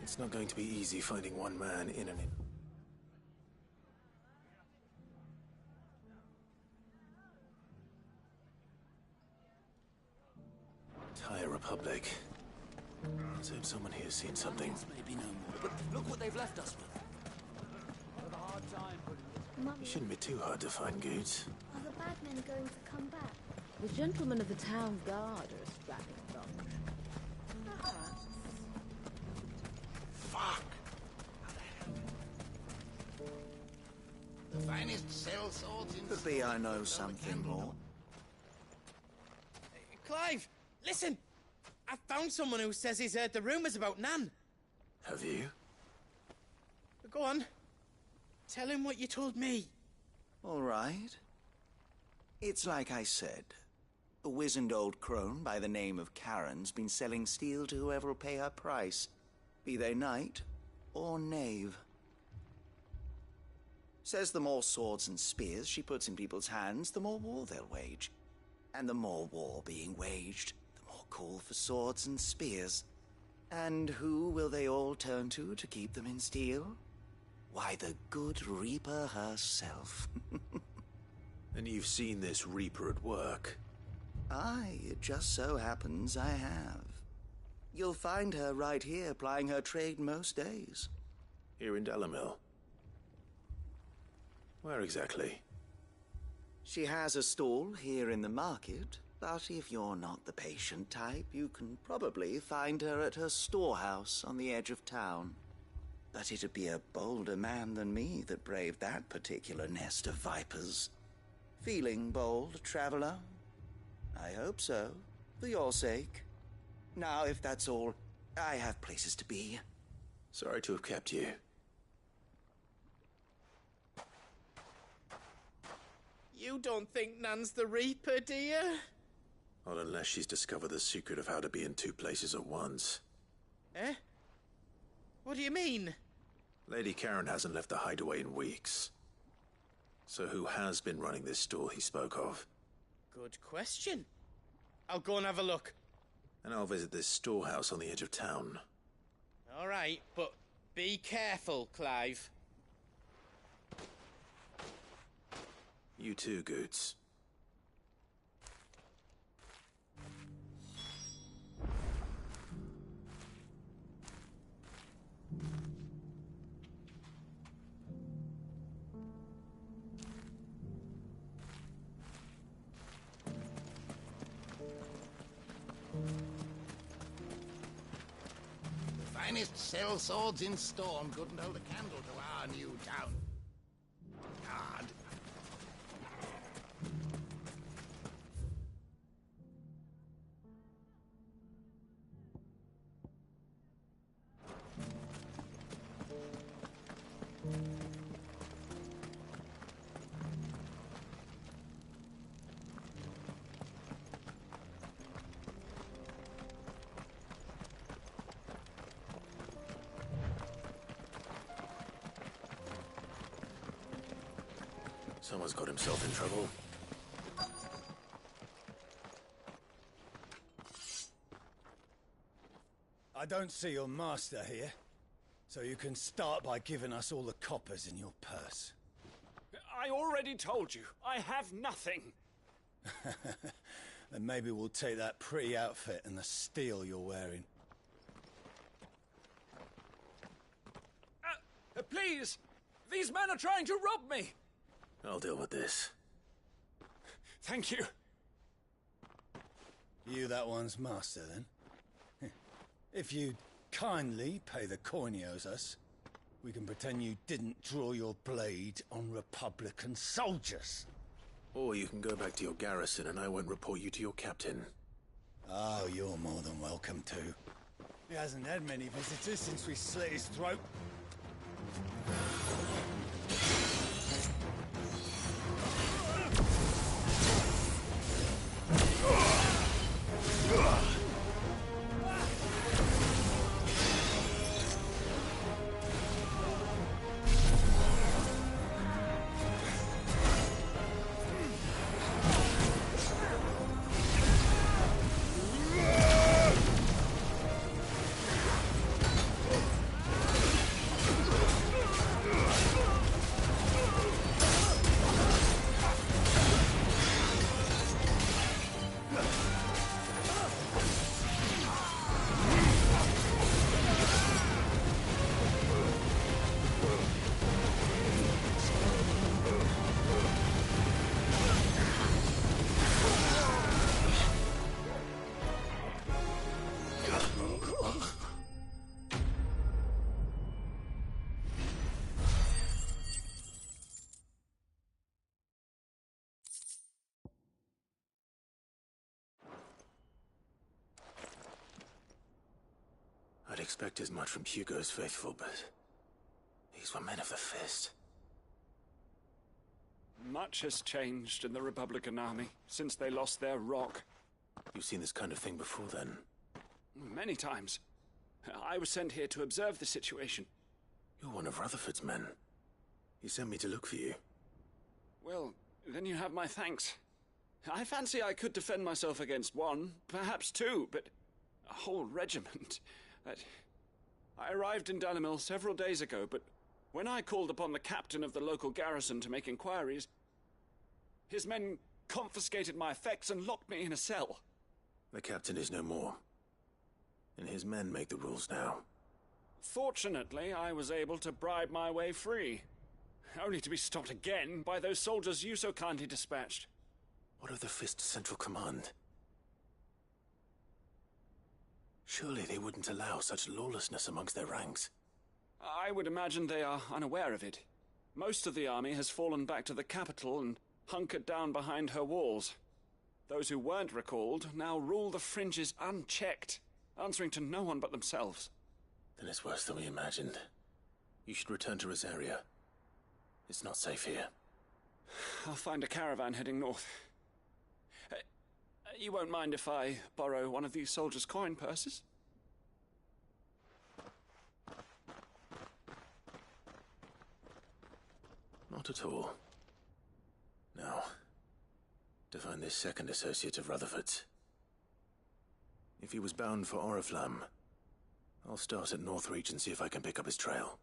It's not going to be easy finding one man in and in. Entire Republic. Let's hope someone here's seen something. Maybe no more, but look what they've left us with. It shouldn't be too hard to find goods. Are the bad men going to come back? The gentlemen of the town guard are a strapping bunch. Perhaps. Fuck! The finest cell swords in... Could be I know something more. Clive, listen! I found someone who says he's heard the rumours about Nan. Have you? Go on. Tell him what you told me. All right. It's like I said. A wizened old crone by the name of Karen's been selling steel to whoever will pay her price, be they knight or knave. Says the more swords and spears she puts in people's hands, the more war they'll wage. And the more war being waged, the more call for swords and spears. And who will they all turn to keep them in steel? Why, the good Reaper herself. And you've seen this Reaper at work? Aye, it just so happens I have. You'll find her right here plying her trade most days. Here in Dalimil? Where exactly? She has a stall here in the market, but if you're not the patient type, you can probably find her at her storehouse on the edge of town. But it'd be a bolder man than me that braved that particular nest of vipers. Feeling bold, traveler? I hope so, for your sake. Now, if that's all, I have places to be. Sorry to have kept you. You don't think Nan's the Reaper, do you? Not unless she's discovered the secret of how to be in two places at once. Eh? What do you mean? Lady Karen hasn't left the hideaway in weeks. So who has been running this stall he spoke of? Good question. I'll go and have a look. And I'll visit this storehouse on the edge of town. All right, but be careful, Clive. You too, Goots. The finest sell swords in Storm couldn't hold a candle to our new town. God. Someone's got himself in trouble. I don't see your master here, so you can start by giving us all the coppers in your purse. I already told you, I have nothing. Then maybe we'll take that pretty outfit and the steel you're wearing. Please! These men are trying to rob me! I'll deal with this. Thank you. You that one's master, then? If you'd kindly pay the coin he owes us, we can pretend you didn't draw your blade on Republican soldiers. Or you can go back to your garrison and I won't report you to your captain. Oh, you're more than welcome to. He hasn't had many visitors since we slit his throat. I'd expect as much from Hugo's faithful, but these were men of the fist. Much has changed in the Republican army since they lost their rock. You've seen this kind of thing before, then? Many times. I was sent here to observe the situation. You're one of Rutherford's men. He sent me to look for you. Well, then you have my thanks. I fancy I could defend myself against one, perhaps two, but a whole regiment. I arrived in Dalimil several days ago, but when I called upon the captain of the local garrison to make inquiries, his men confiscated my effects and locked me in a cell. The captain is no more, and his men make the rules now. Fortunately, I was able to bribe my way free, only to be stopped again by those soldiers you so kindly dispatched. What of the Fist's central command? Surely they wouldn't allow such lawlessness amongst their ranks. I would imagine they are unaware of it. Most of the army has fallen back to the capital and hunkered down behind her walls. Those who weren't recalled now rule the fringes unchecked, answering to no one but themselves. Then it's worse than we imagined. You should return to Rosaria. It's not safe here. I'll find a caravan heading north. You won't mind if I borrow one of these soldiers' coin purses? Not at all. Now, to find this second associate of Rutherford's. If If he was bound for Oriflamme, I'll start at Northreach and see if I can pick up his trail.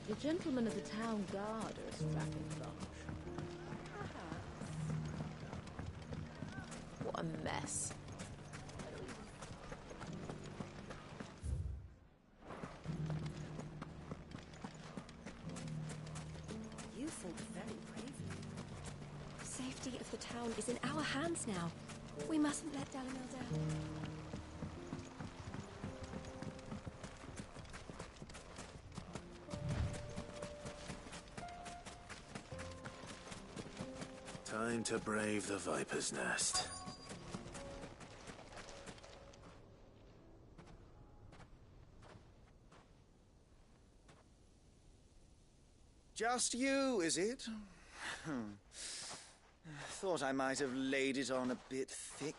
The gentlemen of the town guard are a strapping bunch. What a mess. You fought very bravely. The safety of the town is in our hands now. We mustn't let Dalimil down. Time to brave the Viper's Nest. Just you, is it? Thought I might have laid it on a bit thick.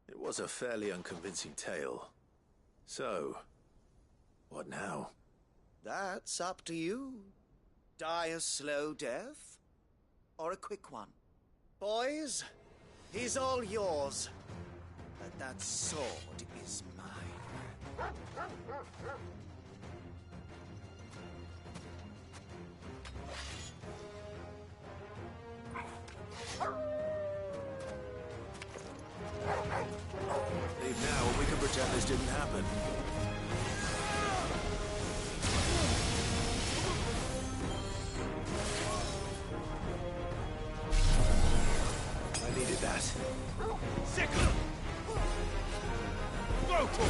It was a fairly unconvincing tale. So, what now? That's up to you. Die a slow death, or a quick one. Boys, he's all yours. But that sword is mine. Leave now and we can pretend this didn't happen. I needed that. Sickle! Brutal!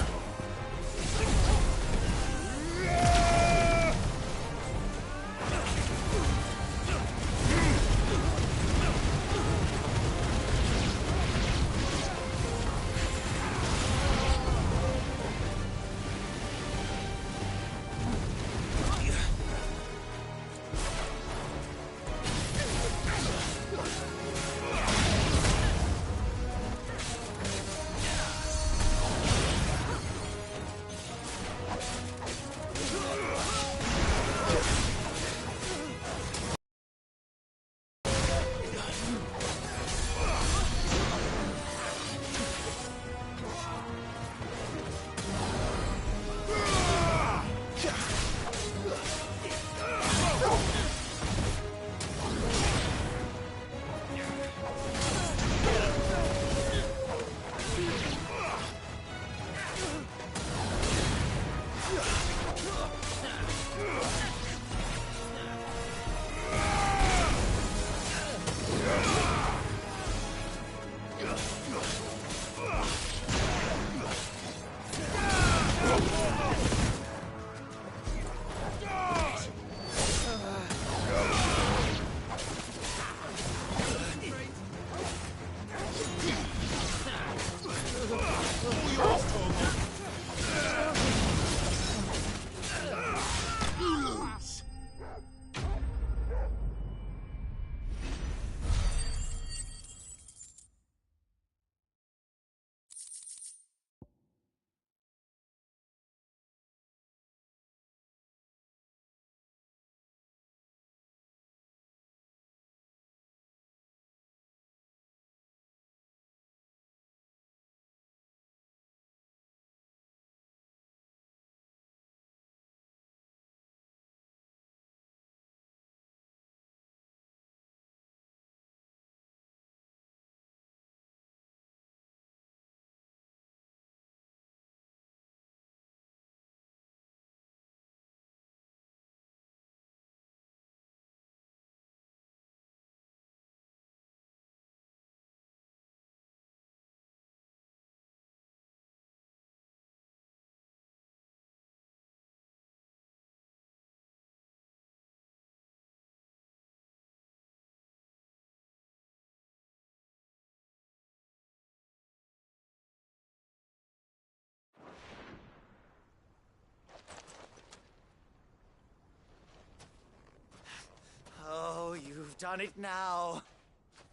done it now.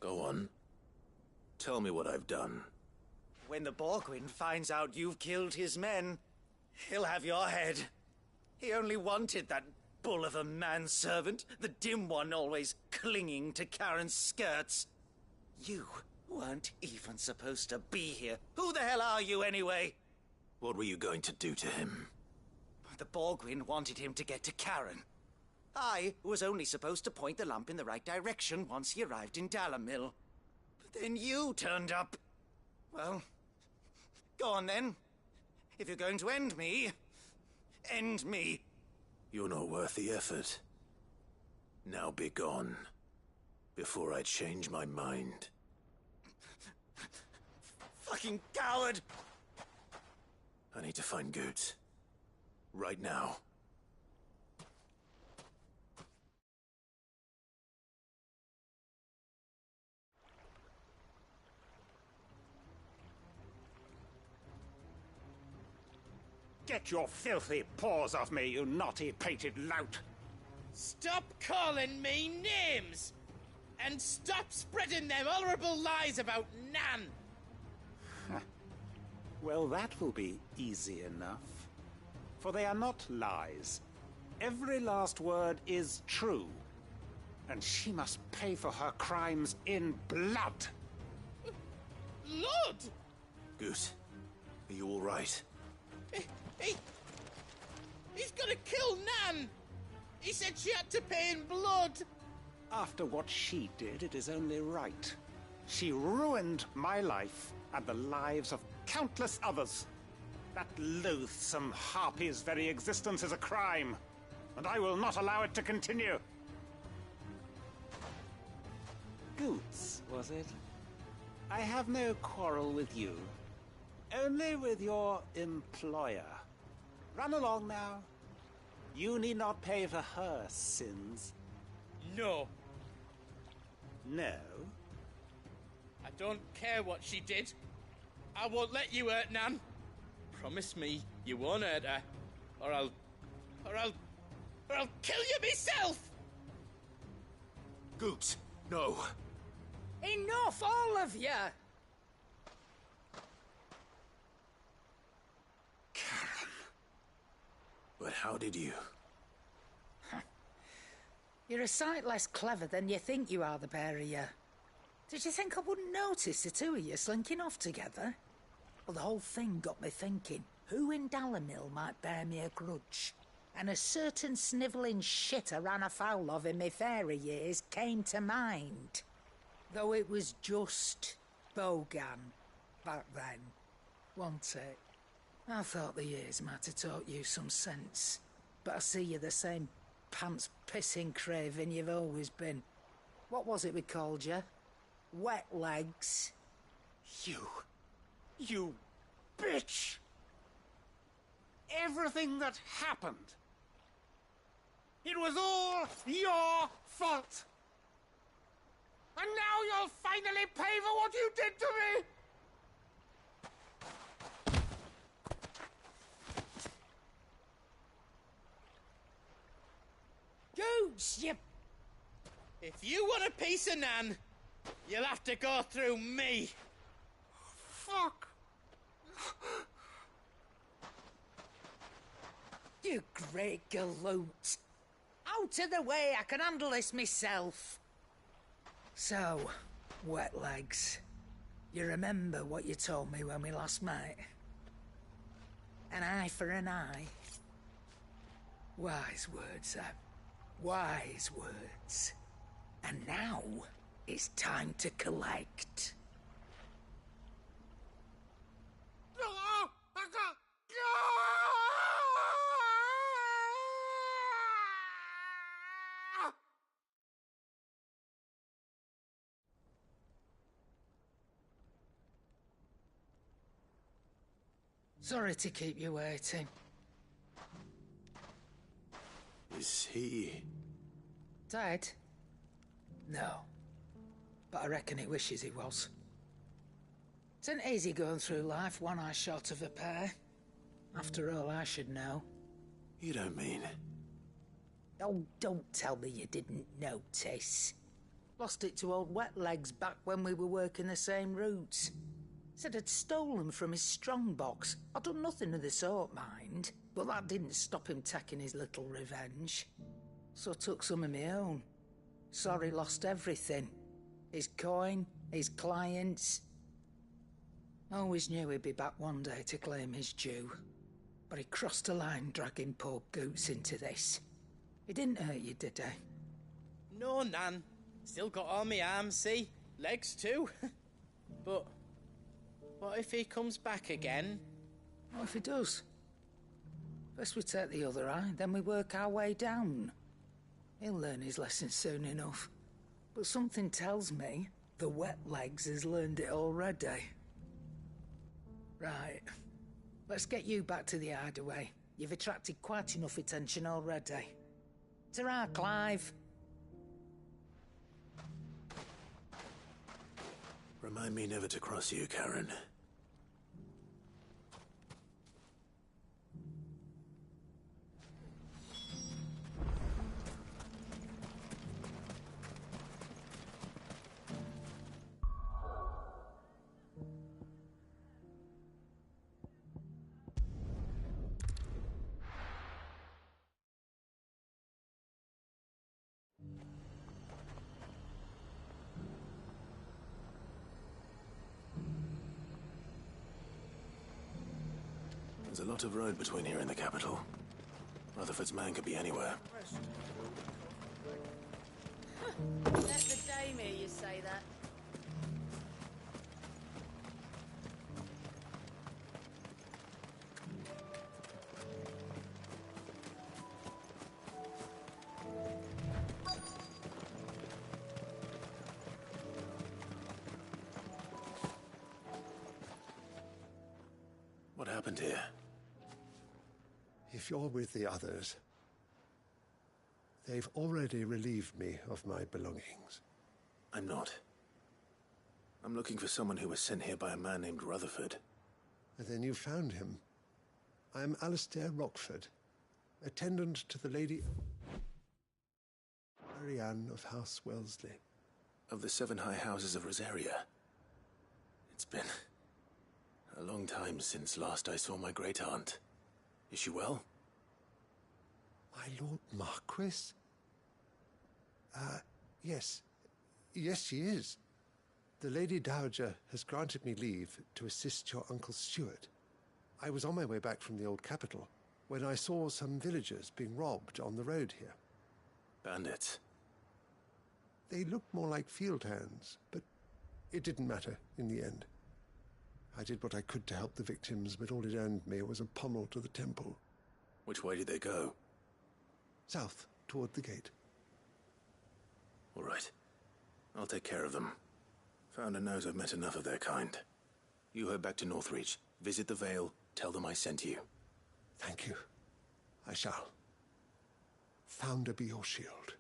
Go on. Tell me what I've done. When the Borgwyn finds out you've killed his men, he'll have your head. He only wanted that bull of a manservant, the dim one always clinging to Karen's skirts. You weren't even supposed to be here. Who the hell are you, anyway? What were you going to do to him? The Borgwyn wanted him to get to Karen. I was only supposed to point the lamp in the right direction once he arrived in Dalamil. But then you turned up. Well, go on then. If you're going to end me, end me. You're not worth the effort. Now be gone, before I change my mind. Fucking coward! I need to find Goots. Right now. Get your filthy paws off me, you naughty-pated lout! Stop calling me names! And stop spreading them horrible lies about Nan! Well, that will be easy enough. For they are not lies. Every last word is true. And she must pay for her crimes in blood. Lord! Goose, are you all right? He's gonna kill Nan! He said she had to pay in blood! After what she did, it is only right. She ruined my life and the lives of countless others. That loathsome harpy's very existence is a crime, and I will not allow it to continue. Goots, was it? I have no quarrel with you. Only with your employer. Run along now. You need not pay for her sins. No. No? I don't care what she did. I won't let you hurt Nan. Promise me you won't hurt her, or I'll kill you myself! Goots, no. Enough, all of you! Karen. But how did you? You're a sight less clever than you think you are, the pair of you. Did you think I wouldn't notice the two of you slinking off together? Well, the whole thing got me thinking, who in Dalamil might bear me a grudge? And a certain snivelling shit I ran afoul of in my fairy years came to mind. Though it was just Bogan back then, wasn't it? I thought the years might have taught you some sense, but I see you're the same pants-pissing craven you've always been. What was it we called you? Wet legs. You bitch! Everything that happened, it was all your fault! And now you'll finally pay for what you did to me! Goots, you... If you want a piece of Nan, you'll have to go through me. Fuck! You great galoot. Out of the way, I can handle this myself. So, wet legs, you remember what you told me when we last met? An eye for an eye. Wise words, Sam. Wise words. And now, it's time to collect. Sorry to keep you waiting. Is he... Dead? No. But I reckon he wishes he was. It's an easy going through life, one eye short of a pair. After all, I should know. You don't mean... Oh, don't tell me you didn't notice. Lost it to old Wet Legs back when we were working the same routes. Said I'd stolen from his strongbox. I'd done nothing of the sort, mind. But that didn't stop him taking his little revenge. So I took some of my own. Sorry, lost everything. His coin, his clients. Always knew he'd be back one day to claim his due. But he crossed a line dragging poor Goots into this. He didn't hurt you, did he? No, Nan. Still got all my arms, see? Legs too. But what if he comes back again? What if he does? First we take the other eye, then we work our way down. He'll learn his lesson soon enough. But something tells me the Wet Legs has learned it already. Right. Let's get you back to the hideaway. You've attracted quite enough attention already. Ta-ra, Clive. Remind me never to cross you, Karen. There's a lot of road between here and the capital. Rutherford's man could be anywhere. Let the dame hear you say that. What happened here? If you're with the others, they've already relieved me of my belongings. I'm not. I'm looking for someone who was sent here by a man named Rutherford. And then you found him. I'm Alistair Rockford, attendant to the Lady Marianne of House Wellesley. Of the 7 high houses of Rosaria. It's been a long time since last I saw my great-aunt. Is she well? My Lord Marquis? Yes. Yes, she is. The Lady Dowager has granted me leave to assist your Uncle Stuart. I was on my way back from the old capital when I saw some villagers being robbed on the road here. Bandits? They looked more like field hands, but it didn't matter in the end. I did what I could to help the victims, but all it earned me was a pommel to the temple. Which way did they go? South, toward the gate. All right. I'll take care of them. Founder knows I've met enough of their kind. You head back to Northreach, visit the Vale, tell them I sent you. Thank you. I shall. Founder be your shield.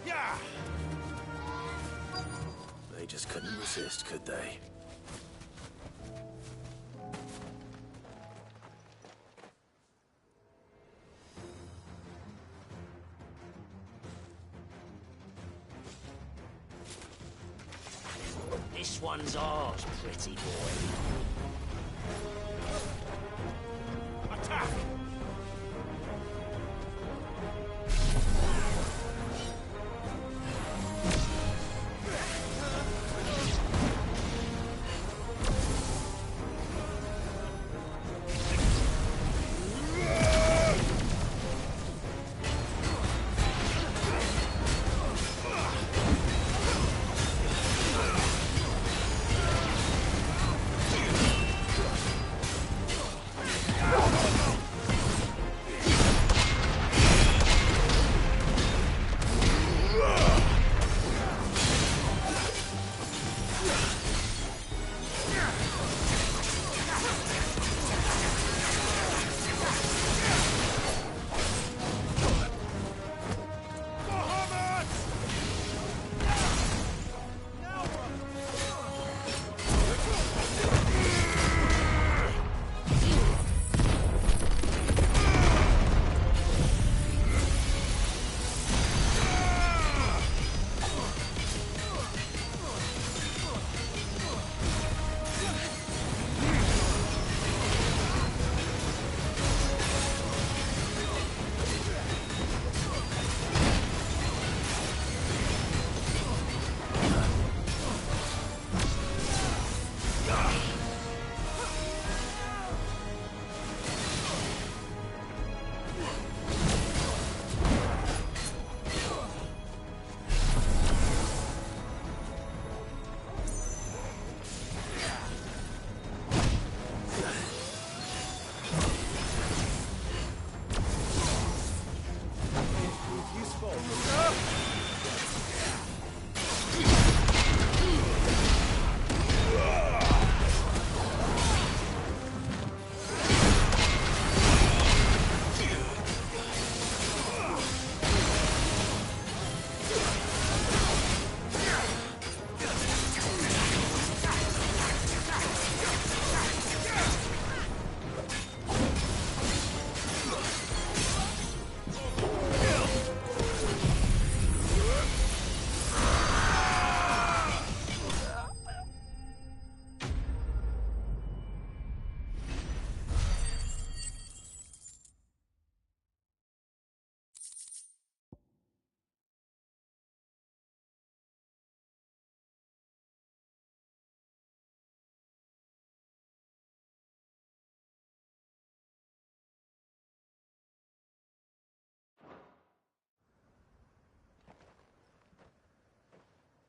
Yeah! They just couldn't resist, could they? This one's ours, pretty boy. Attack!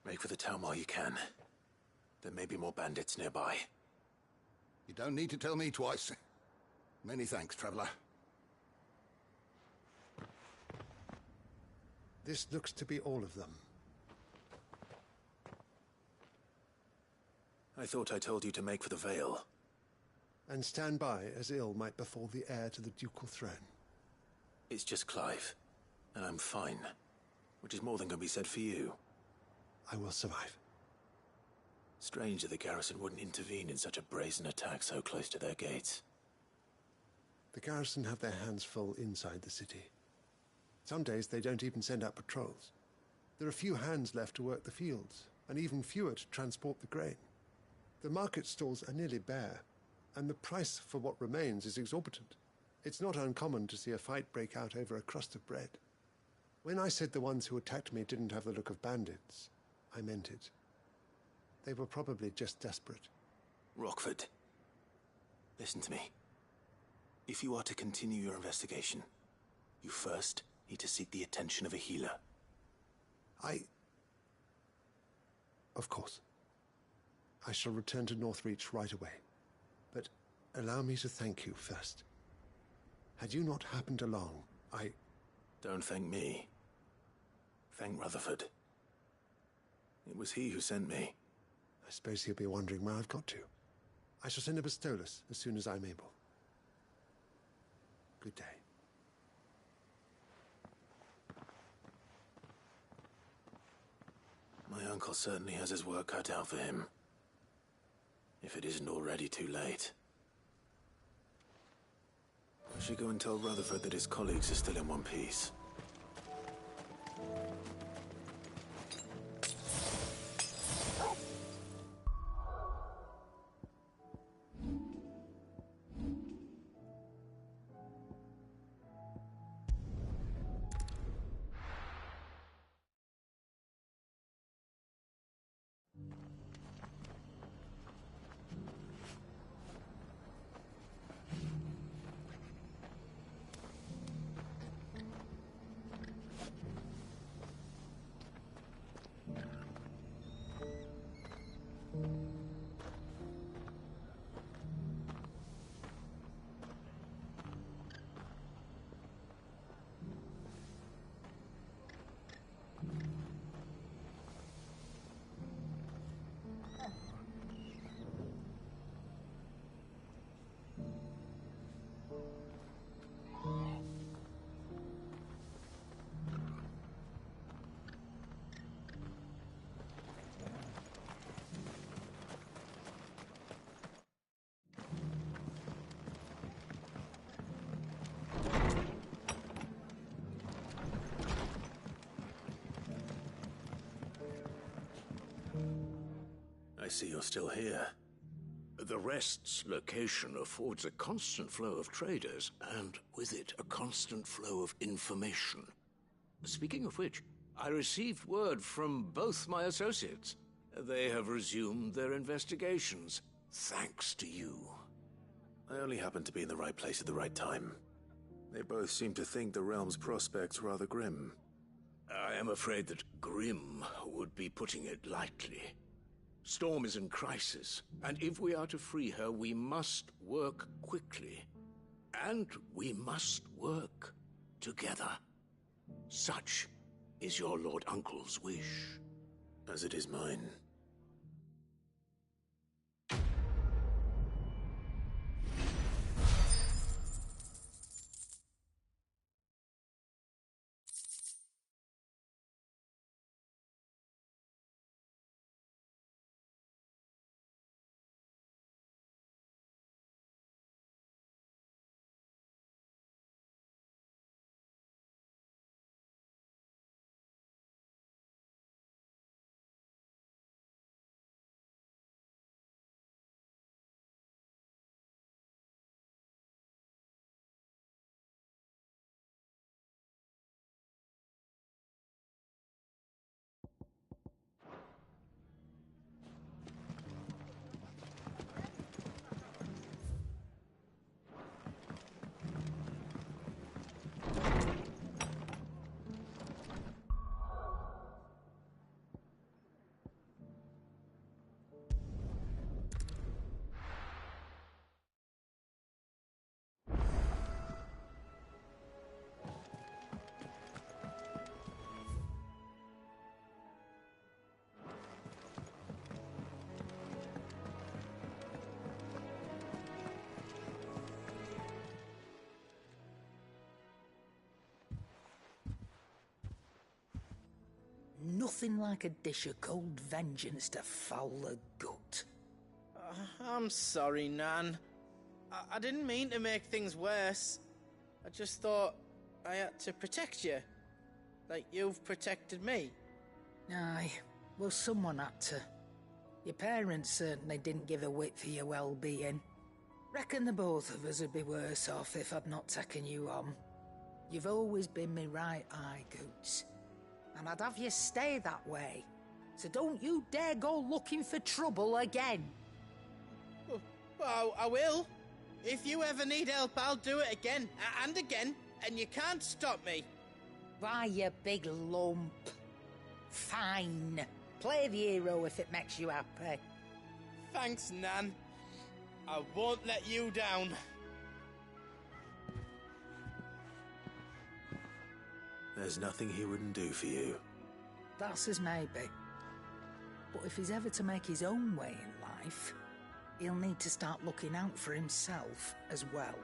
Make for the town while you can. There may be more bandits nearby. You don't need to tell me twice. Many thanks, traveler. This looks to be all of them. I thought I told you to make for the Vale. And stand by as ill might befall the heir to the ducal throne. It's just Clive, and I'm fine. Which is more than can be said for you. I will survive. Strange that the garrison wouldn't intervene in such a brazen attack so close to their gates. The garrison have their hands full inside the city. Some days they don't even send out patrols. There are few hands left to work the fields, and even fewer to transport the grain. The market stalls are nearly bare, and the price for what remains is exorbitant. It's not uncommon to see a fight break out over a crust of bread. When I said the ones who attacked me didn't have the look of bandits, I meant it. They were probably just desperate. Rockford, listen to me. If you are to continue your investigation, you first need to seek the attention of a healer. Of course. I shall return to Northreach right away. But allow me to thank you first. Had you not happened along, Don't thank me. Thank Rutherford. It was he who sent me. I suppose he'll be wondering where I've got to. I shall send a Bistolus as soon as I'm able. Good day. My uncle certainly has his work cut out for him. If it isn't already too late. I should go and tell Rutherford that his colleagues are still in one piece. I see you're still here. The Rest's location affords a constant flow of traders, and with it, a constant flow of information. Speaking of which, I received word from both my associates. They have resumed their investigations, thanks to you. I only happened to be in the right place at the right time. They both seem to think the realm's prospects rather grim. I am afraid that grim would be putting it lightly. Storm is in crisis, and if we are to free her, we must work quickly. And we must work together. Such is your Lord Uncle's wish. As it is mine. Nothing like a dish of cold vengeance to foul the gut. I'm sorry, Nan. I didn't mean to make things worse. I just thought I had to protect you. Like you've protected me. Aye, well, someone had to. Your parents certainly didn't give a whit for your well-being. Reckon the both of us would be worse off if I'd not taken you on. You've always been me right eye, Goots. And I'd have you stay that way. So don't you dare go looking for trouble again. Well, I will. If you ever need help, I'll do it again and again, and you can't stop me. Why, you big lump. Fine. Play the hero if it makes you happy. Thanks, Nan. I won't let you down. There's nothing he wouldn't do for you. That's as maybe. But if he's ever to make his own way in life, he'll need to start looking out for himself as well.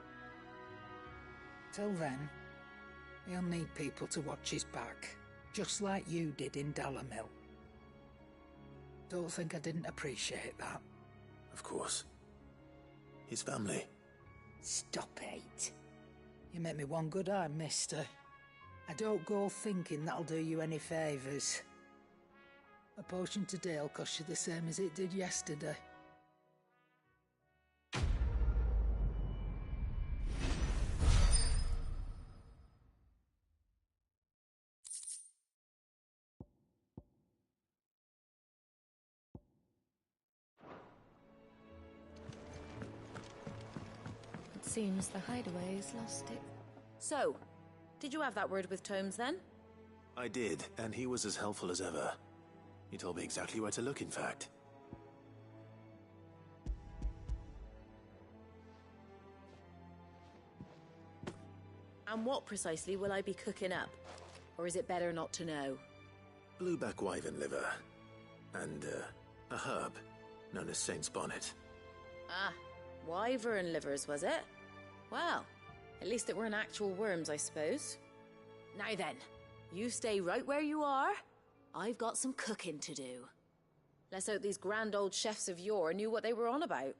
Till then, he'll need people to watch his back, just like you did in Dalamil. Don't think I didn't appreciate that. Of course. His family. Stop it. You make me one good eye, mister. I don't go thinking that'll do you any favours. A potion today'll cost you the same as it did yesterday. It seems the hideaway's lost it. So, did you have that word with Tomes then? I did, and he was as helpful as ever. He told me exactly where to look, in fact. And what precisely will I be cooking up? Or is it better not to know? Blueback wyvern liver. And, a herb known as Saint's Bonnet. Ah, wyvern livers, was it? Well, at least it weren't actual worms, I suppose. Now then, you stay right where you are. I've got some cooking to do. Let's hope these grand old chefs of yore knew what they were on about.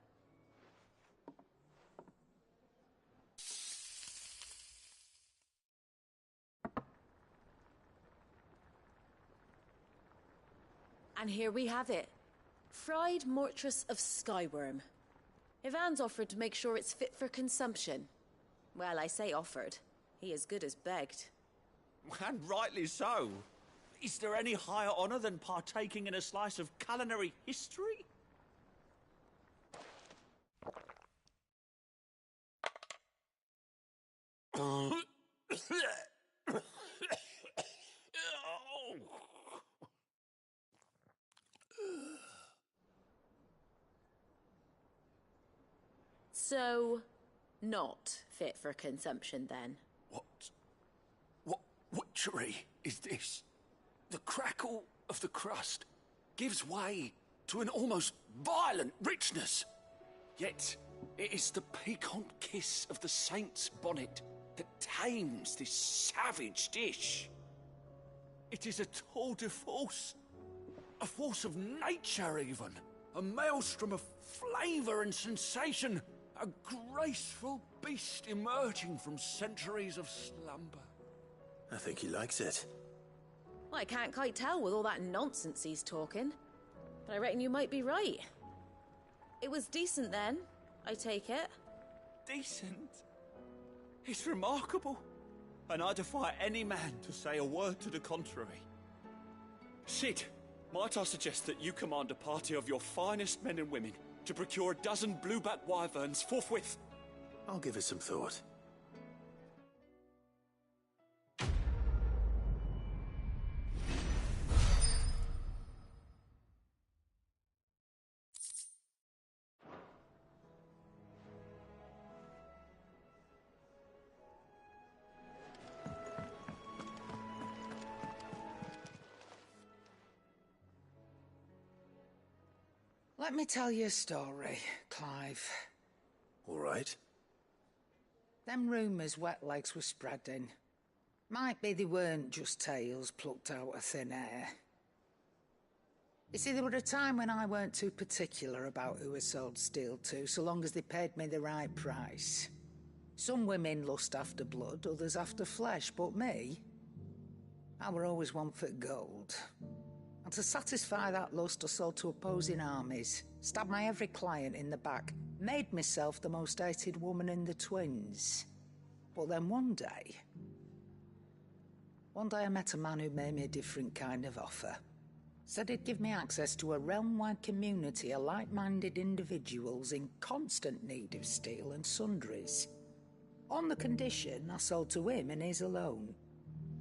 And here we have it. Fried mortress of skyworm. Ivan's offered to make sure it's fit for consumption. Well, I say offered. He as good as begged. And rightly so. Is there any higher honor than partaking in a slice of culinary history? So, not fit for consumption then? What witchery is this? crackle of the crust gives way to an almost violent richness. Yet, it is the piquant kiss of the saint's bonnet that tames this savage dish. It is a tour de force, a force of nature even, a maelstrom of flavour and sensation, a graceful beast emerging from centuries of slumber. I think he likes it. Well, I can't quite tell with all that nonsense he's talking, but I reckon you might be right. It was decent then, I take it. Decent? It's remarkable, and I defy any man to say a word to the contrary. Sid, might I suggest that you command a party of your finest men and women to procure a dozen blueback wyverns forthwith? I'll give it some thought. Let me tell you a story, Clive. All right. Them rumours wet legs were spreading. Might be they weren't just tales plucked out of thin air. You see, there were a time when I weren't too particular about who I sold steel to, so long as they paid me the right price. Some women lust after blood, others after flesh, but me, I were always one for gold. And to satisfy that lust, I sold to opposing armies, stabbed my every client in the back, made myself the most hated woman in the twins. But then one day I met a man who made me a different kind of offer. Said he'd give me access to a realm-wide community of like-minded individuals in constant need of steel and sundries. On the condition I sold to him and his alone.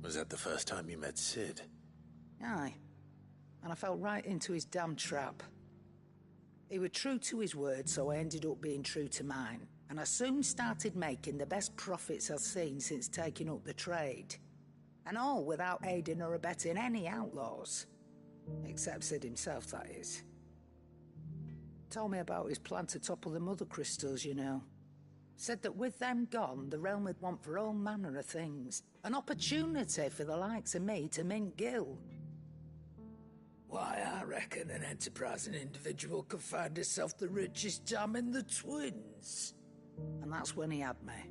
Was that the first time you met Sid? Aye. And I fell right into his damn trap. He was true to his word, so I ended up being true to mine. And I soon started making the best profits I've seen since taking up the trade. And all without aiding or abetting any outlaws. Except Sid himself, that is. Told me about his plan to topple the mother crystals, you know. Said that with them gone, the realm would want for all manner of things. An opportunity for the likes of me to mint gil. Why, I reckon an enterprising individual could find himself the richest dam in the twins. And that's when he had me.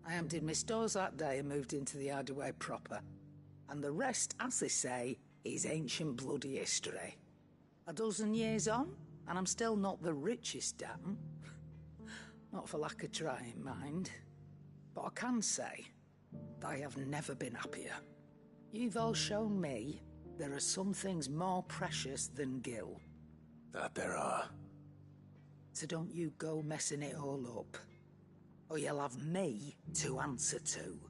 I emptied my stores that day and moved into the hideaway proper. And the rest, as they say, is ancient bloody history. A dozen years on, and I'm still not the richest dam. Not for lack of trying, mind. But I can say that I have never been happier. You've all shown me there are some things more precious than gil. That there are. So don't you go messing it all up, or you'll have me to answer to.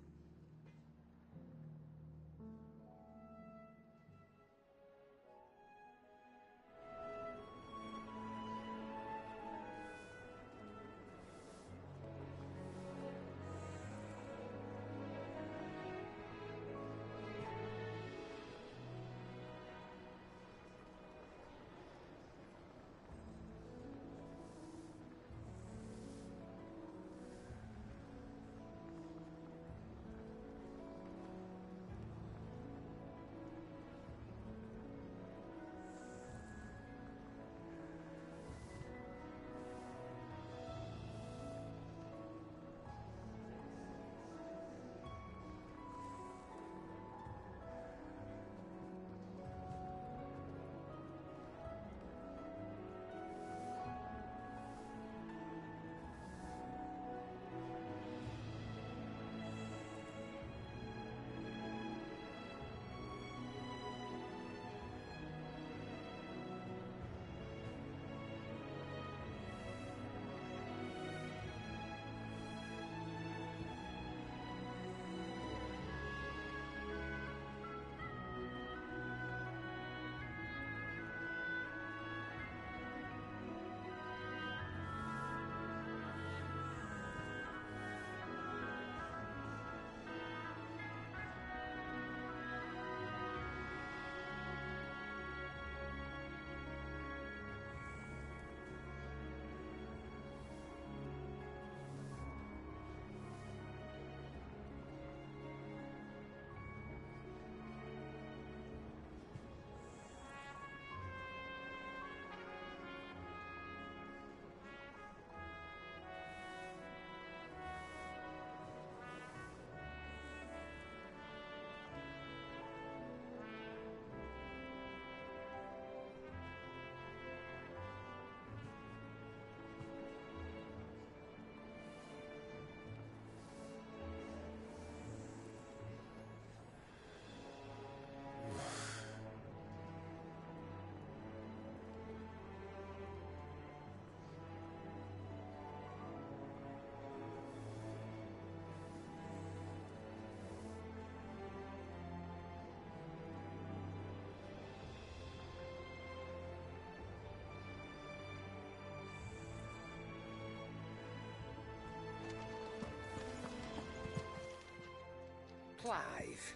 Clive,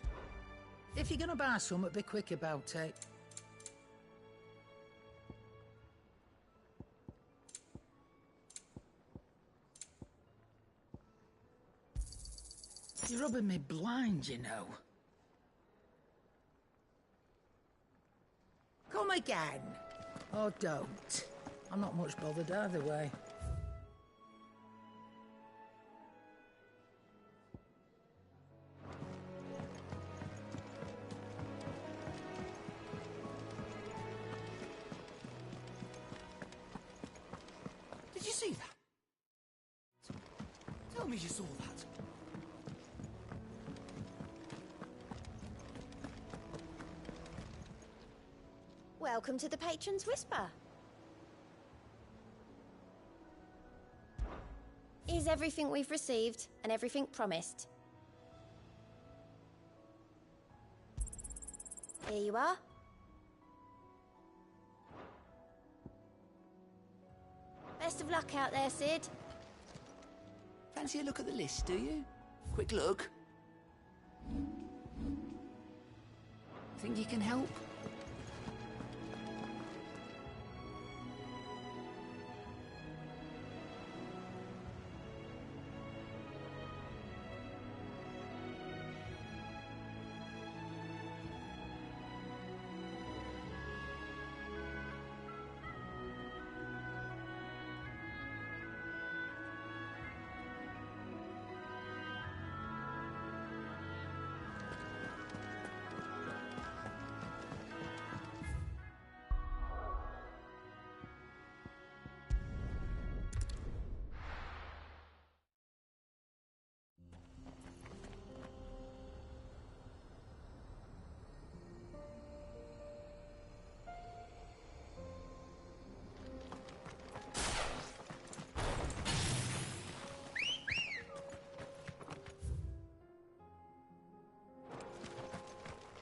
if you're gonna buy something, be quick about it. You're rubbing me blind, you know. Come again. Or don't. I'm not much bothered either way. Did you see that? Tell me you saw that. Welcome to the Patron's Whisper. Is everything we've received and everything promised? Here you are. Best of luck out there, Sid. Fancy a look at the list, do you? Quick look. Think you can help?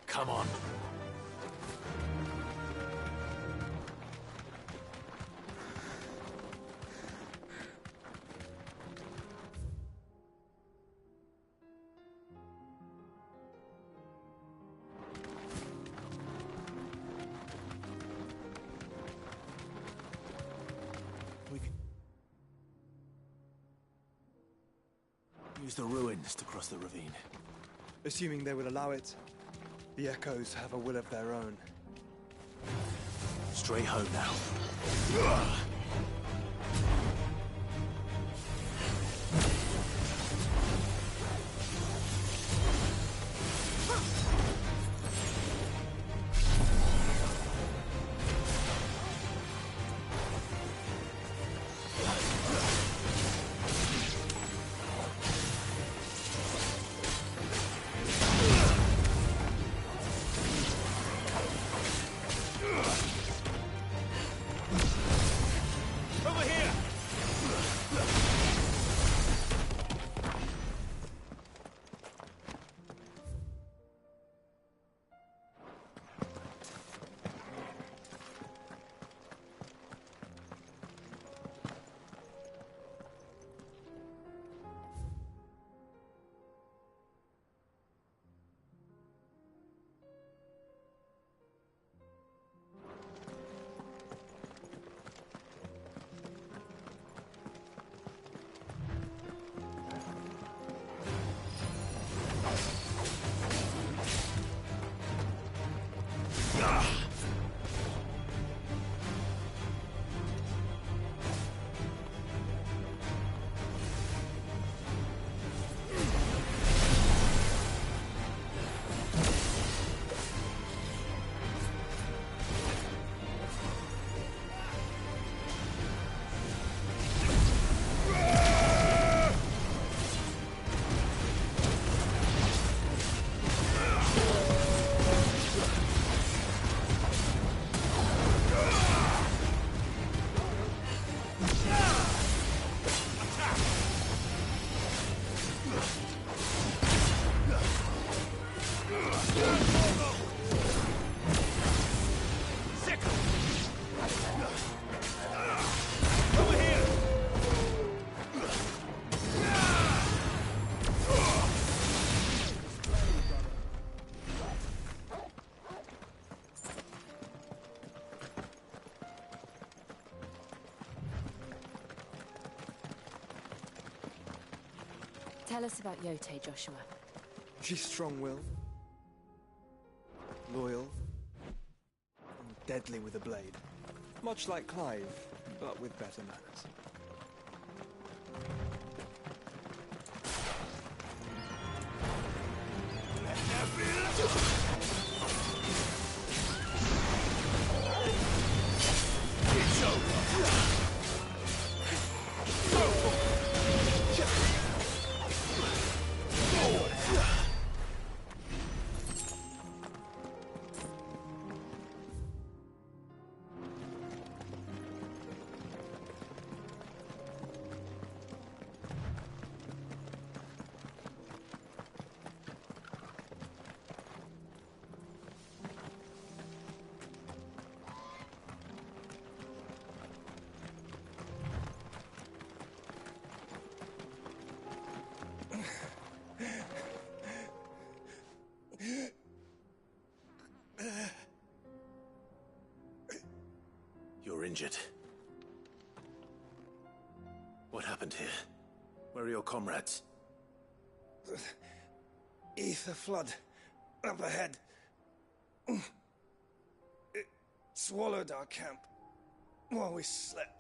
Come on. We can use the ruins to cross the ravine. Assuming they will allow it. The Echoes have a will of their own. Straight home now. Tell us about Yote, Joshua. She's strong-willed, loyal, and deadly with a blade. Much like Clive, but with better manners. It's over. You're injured. What happened here? Where are your comrades? Ether flood. Up ahead. It swallowed our camp while we slept.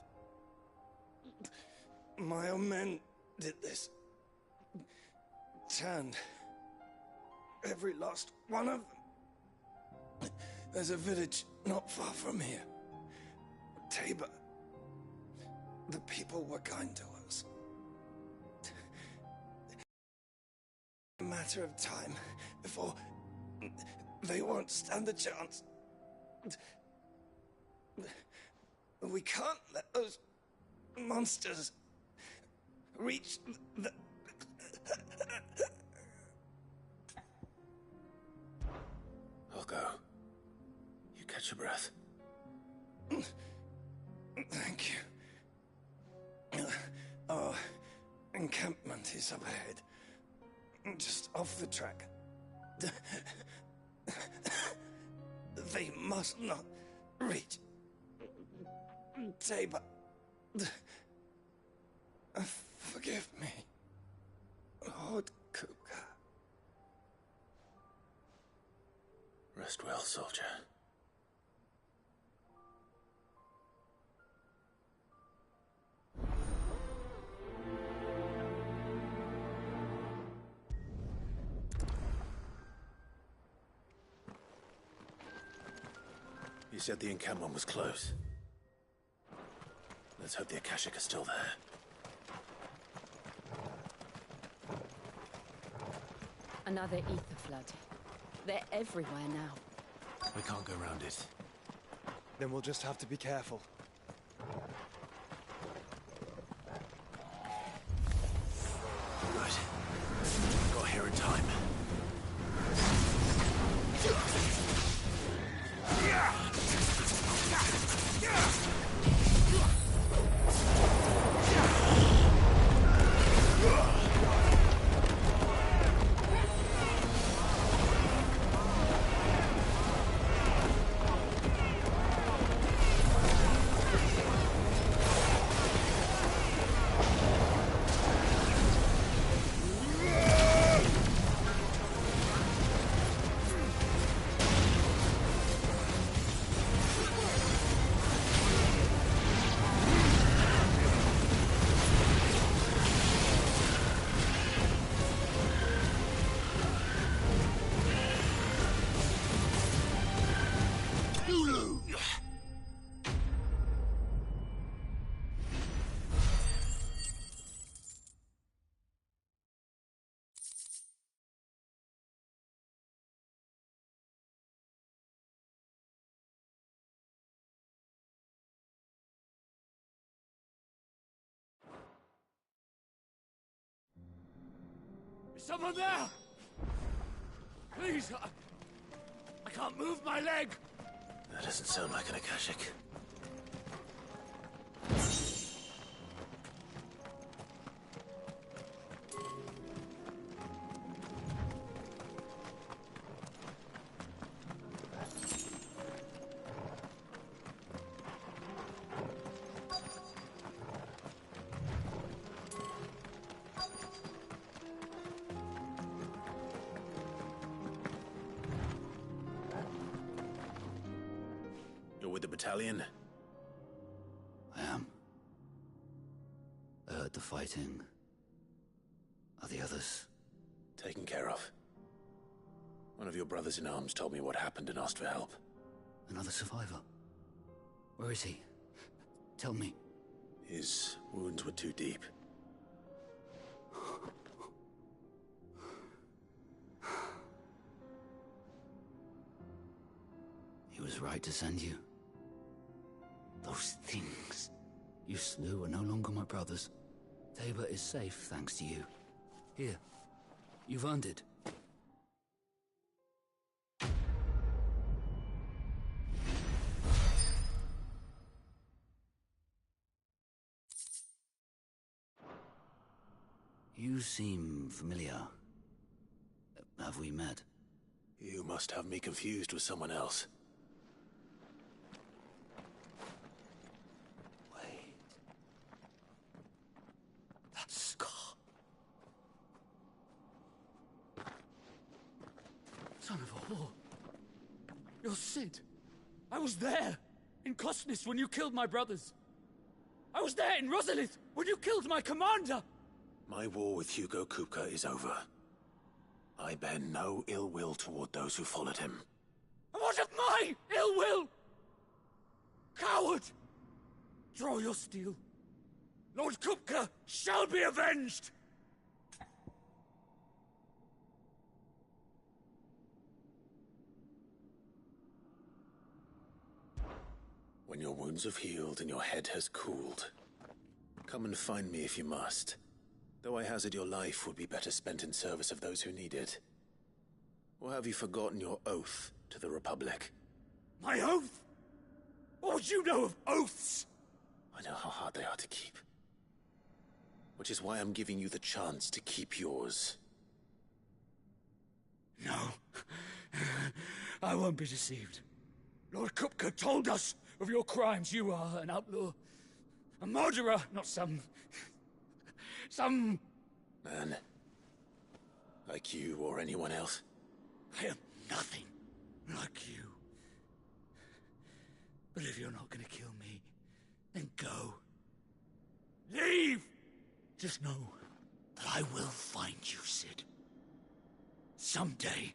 My own men did this. Turned every last one of them. There's a village not far from here. Tabor. The people were kind to us. A matter of time before they won't stand a chance. We can't let those monsters reach the... I'll go. You catch your breath. Thank you. Our encampment is up ahead. Just off the track. They must not reach Tabor. Forgive me, Lord Kuka. Rest well, soldier. You said the encampment was close. Let's hope the Akashic are still there. Another ether flood. They're everywhere now. We can't go around it. Then we'll just have to be careful. Right. Got here in time. Is someone there? Please, I can't move my leg. That doesn't sound like an Akashic. You're with the battalion? I am. I heard the fighting. Are the others? Taken care of. One of your brothers-in-arms told me what happened and asked for help. Another survivor? Where is he? Tell me. His wounds were too deep. He was right to send you. Those things you slew are no longer my brothers. Tabor is safe thanks to you. Here, you've earned it. You seem familiar. Have we met? You must have me confused with someone else. Wait. That scar. Son of a whore. You're Sid. I was there, in Cosnis, when you killed my brothers. I was there in Rosalith, when you killed my commander. My war with Hugo Kupka is over. I bear no ill will toward those who followed him. And what of my ill will? Coward! Draw your steel. Lord Kupka shall be avenged! When your wounds have healed and your head has cooled, come and find me if you must. Though I hazard your life would be better spent in service of those who need it. Or have you forgotten your oath to the Republic? My oath? What would you know of oaths? I know how hard they are to keep. Which is why I'm giving you the chance to keep yours. No. I won't be deceived. Lord Kupka told us of your crimes. You are an outlaw. A murderer, not some man. Like you or anyone else. I am nothing like you. But if you're not gonna kill me, then go. Leave! Just know that I will find you, Sid. Someday.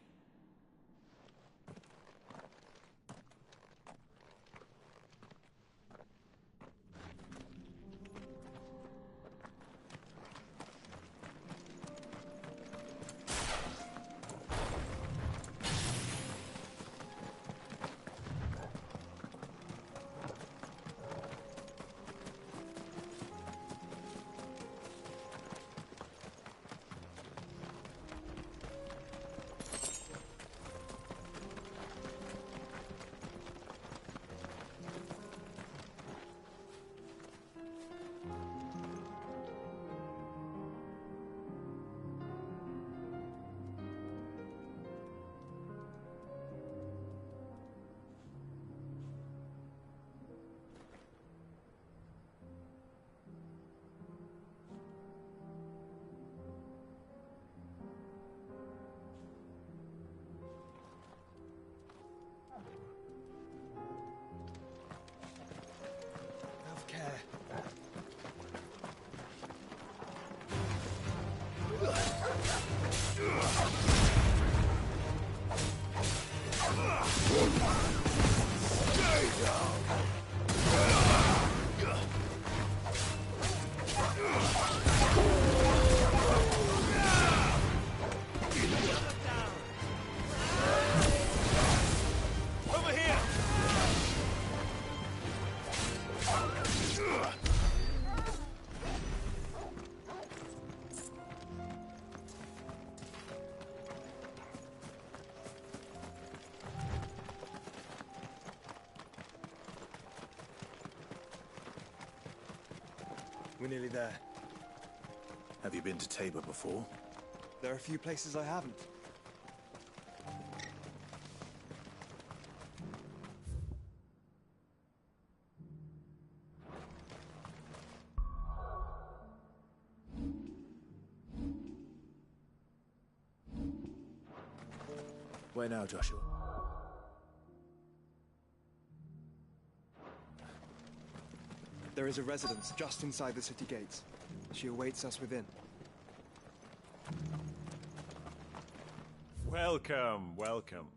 We're nearly there. Have you been to Tabor before? There are a few places I haven't. Where now, Joshua? There is a residence just inside the city gates. She awaits us within. Welcome, welcome.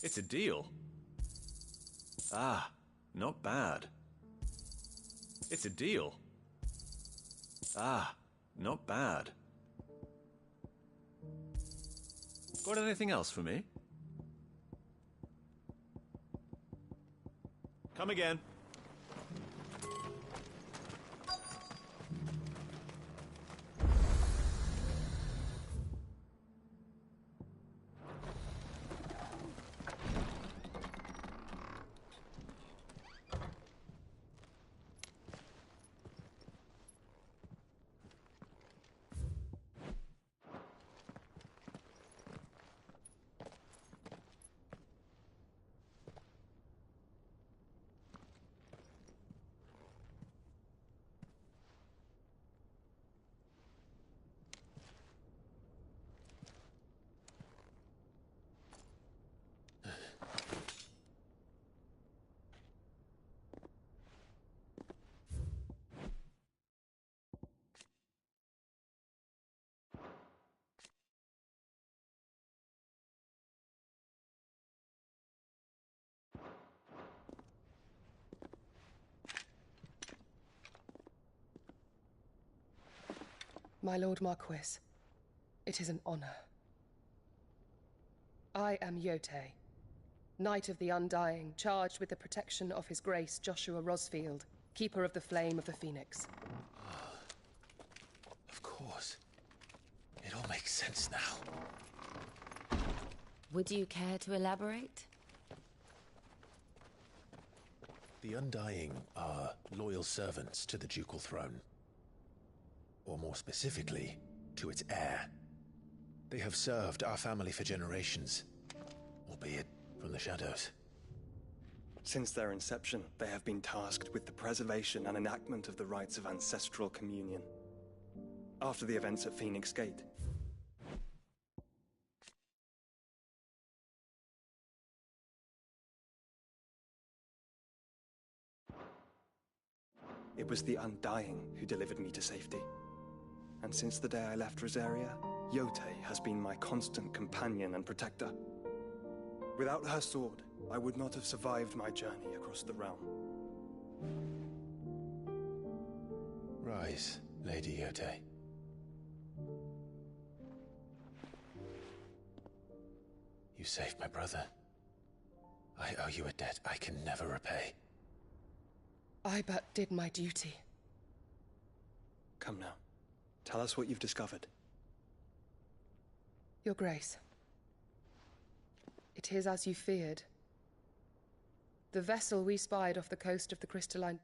It's a deal. Ah, not bad. It's a deal. Ah, not bad. Got anything else for me? Come again. My Lord Marquis, it is an honor. I am Yotei, Knight of the Undying, charged with the protection of His Grace Joshua Rosfield, Keeper of the Flame of the Phoenix. Of course. It all makes sense now. Would you care to elaborate? The Undying are loyal servants to the ducal throne. Or more specifically, to its heir. They have served our family for generations, albeit from the shadows. Since their inception, they have been tasked with the preservation and enactment of the rites of ancestral communion. After the events at Phoenix Gate, it was the Undying who delivered me to safety. And since the day I left Rosaria, Yotei has been my constant companion and protector. Without her sword, I would not have survived my journey across the realm. Rise, Lady Yotei. You saved my brother. I owe you a debt I can never repay. I but did my duty. Come now. Tell us what you've discovered. Your Grace. It is as you feared. The vessel we spied off the coast of the Crystalline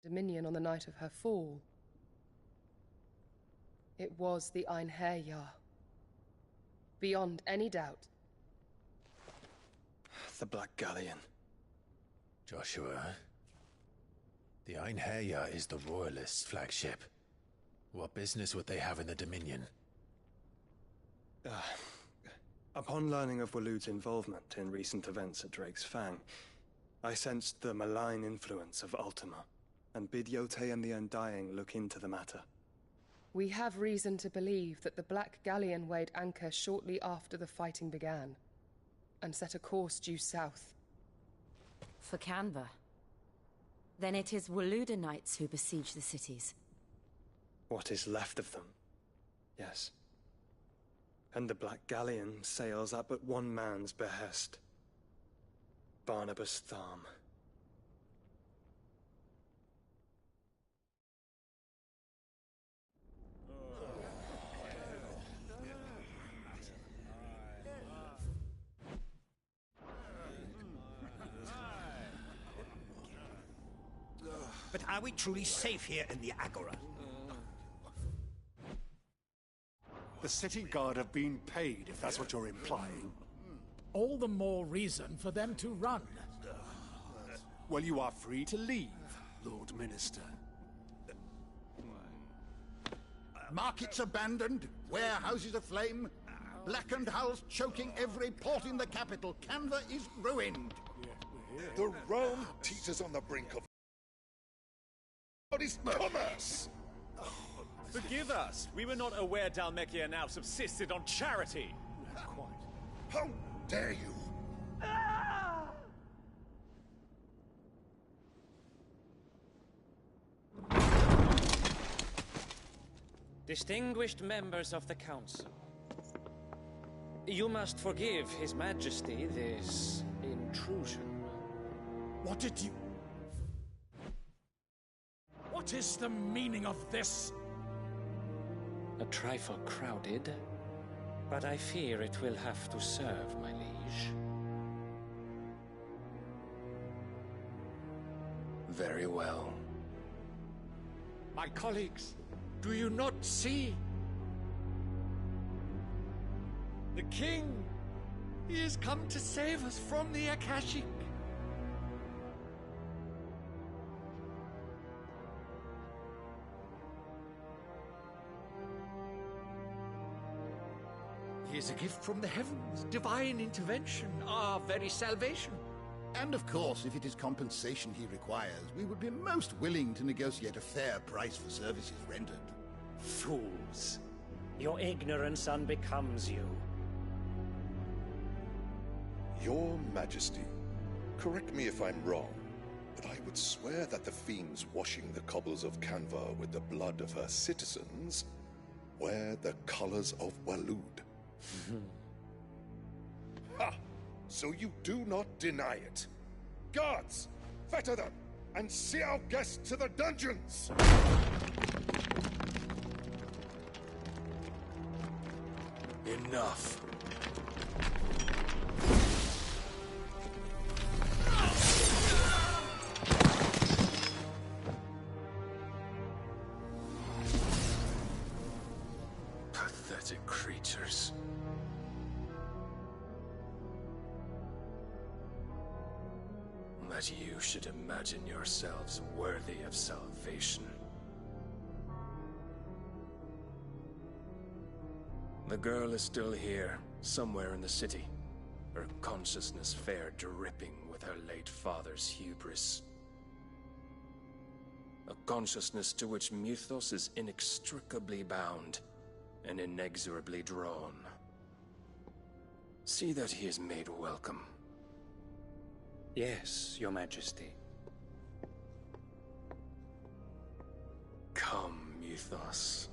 Dominion on the night of her fall. It was the Einherjar. Beyond any doubt. The Black Galleon. Joshua, the Einherjar is the Royalists' flagship. What business would they have in the Dominion? Upon learning of Waloed's involvement in recent events at Drake's Fang, I sensed the malign influence of Ultima, and bid Yotei and the Undying look into the matter. We have reason to believe that the Black Galleon weighed anchor shortly after the fighting began, and set a course due south. For Canva? Then it is Waloed knights who besiege the cities. What is left of them, yes. And the Black Galleon sails at but one man's behest. Barnabas Tharm. But are we truly safe here in the Agora? The city guard have been paid, if that's what you're implying. All the more reason for them to run. Well, you are free to leave, Lord Minister. Markets abandoned, warehouses aflame, blackened hulls choking every port in the capital. Canva is ruined. The realm teeters on the brink of... What is commerce? Forgive us. We were not aware Dhalmekia now subsisted on charity. How dare you? Distinguished members of the Council, you must forgive His Majesty this intrusion. What did you... What is the meaning of this? A trifle crowded, but I fear it will have to serve, my liege. Very well. My colleagues, do you not see? The king! He has come to save us from the Akashic. He is a gift from the heavens, divine intervention, our very salvation. And of course, if it is compensation he requires, we would be most willing to negotiate a fair price for services rendered. Fools. Your ignorance unbecomes you. Your Majesty, correct me if I'm wrong, but I would swear that the fiends washing the cobbles of Canva with the blood of her citizens wear the colors of Waloed. Ha! So you do not deny it. Guards, fetter them, and see our guests to the dungeons! Enough. Pathetic creatures. That you should imagine yourselves worthy of salvation. The girl is still here, somewhere in the city. Her consciousness fair dripping with her late father's hubris. A consciousness to which Mythos is inextricably bound and inexorably drawn. See that he is made welcome. Yes, Your Majesty. Come, Mythos.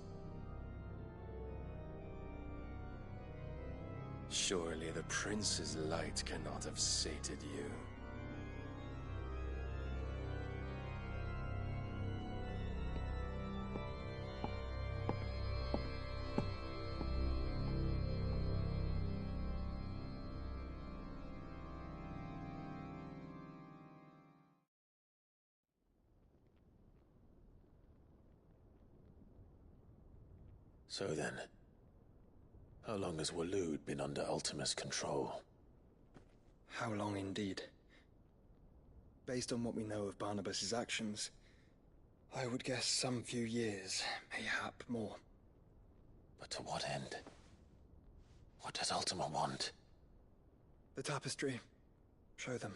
Surely the prince's light cannot have sated you. So then, how long has Waloed been under Ultima's control? How long indeed? Based on what we know of Barnabas's actions, I would guess some few years, mayhap more. But to what end? What does Ultima want? The tapestry. Show them.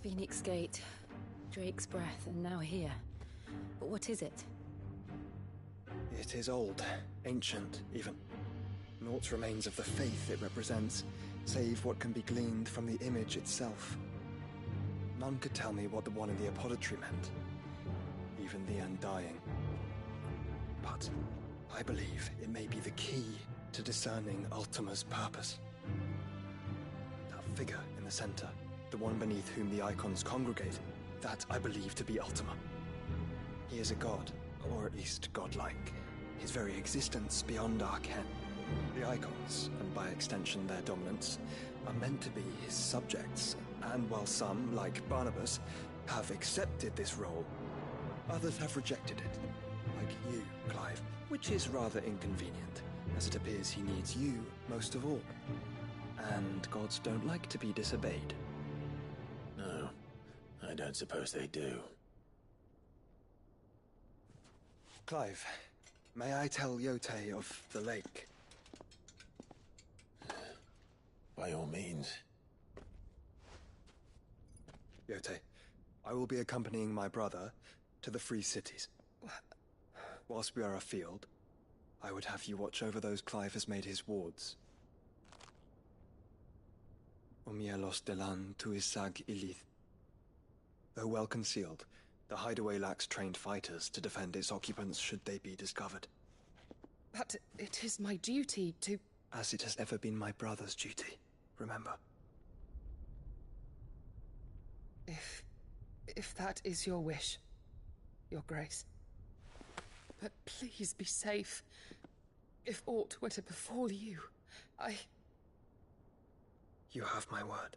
Phoenix Gate, Drake's Breath, and now here. But what is it? It is old, ancient, even. Naught remains of the faith it represents, save what can be gleaned from the image itself. None could tell me what the one in the apothecary meant, even the Undying. But I believe it may be the key to discerning Ultima's purpose. That figure in the center, the one beneath whom the icons congregate, that I believe to be Ultima. He is a god, or at least godlike. his very existence beyond our ken. The icons, and by extension their dominants, are meant to be his subjects, and while some, like Barnabas, have accepted this role, others have rejected it, like you, Clive, which is rather inconvenient, as it appears he needs you most of all. And gods don't like to be disobeyed. No, I don't suppose they do. Clive, may I tell Yote of the lake? By all means. Yote, I will be accompanying my brother to the Free Cities. Whilst we are afield, I would have you watch over those Clive has made his wards. Omielos delan tuisag ilith. Though well concealed, the hideaway lacks trained fighters to defend its occupants should they be discovered. But it is my duty to... As it has ever been my brother's duty, remember. If that is your wish, Your Grace. But please be safe. If aught were to befall you, You have my word.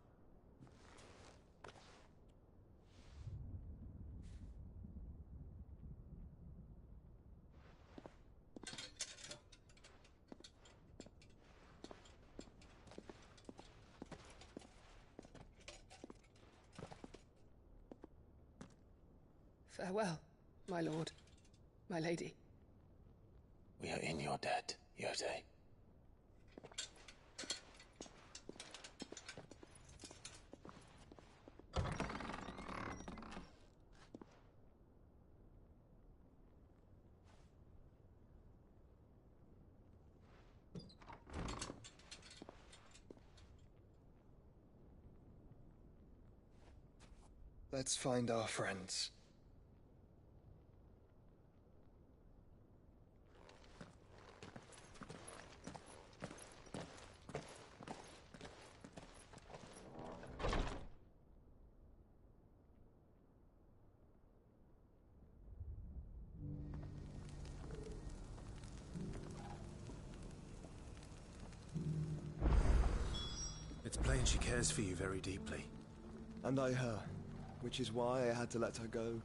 Farewell, my lord, my lady. We are in your debt, Yote. Let's find our friends. It's plain she cares for you very deeply. And I her, which is why I had to let her go.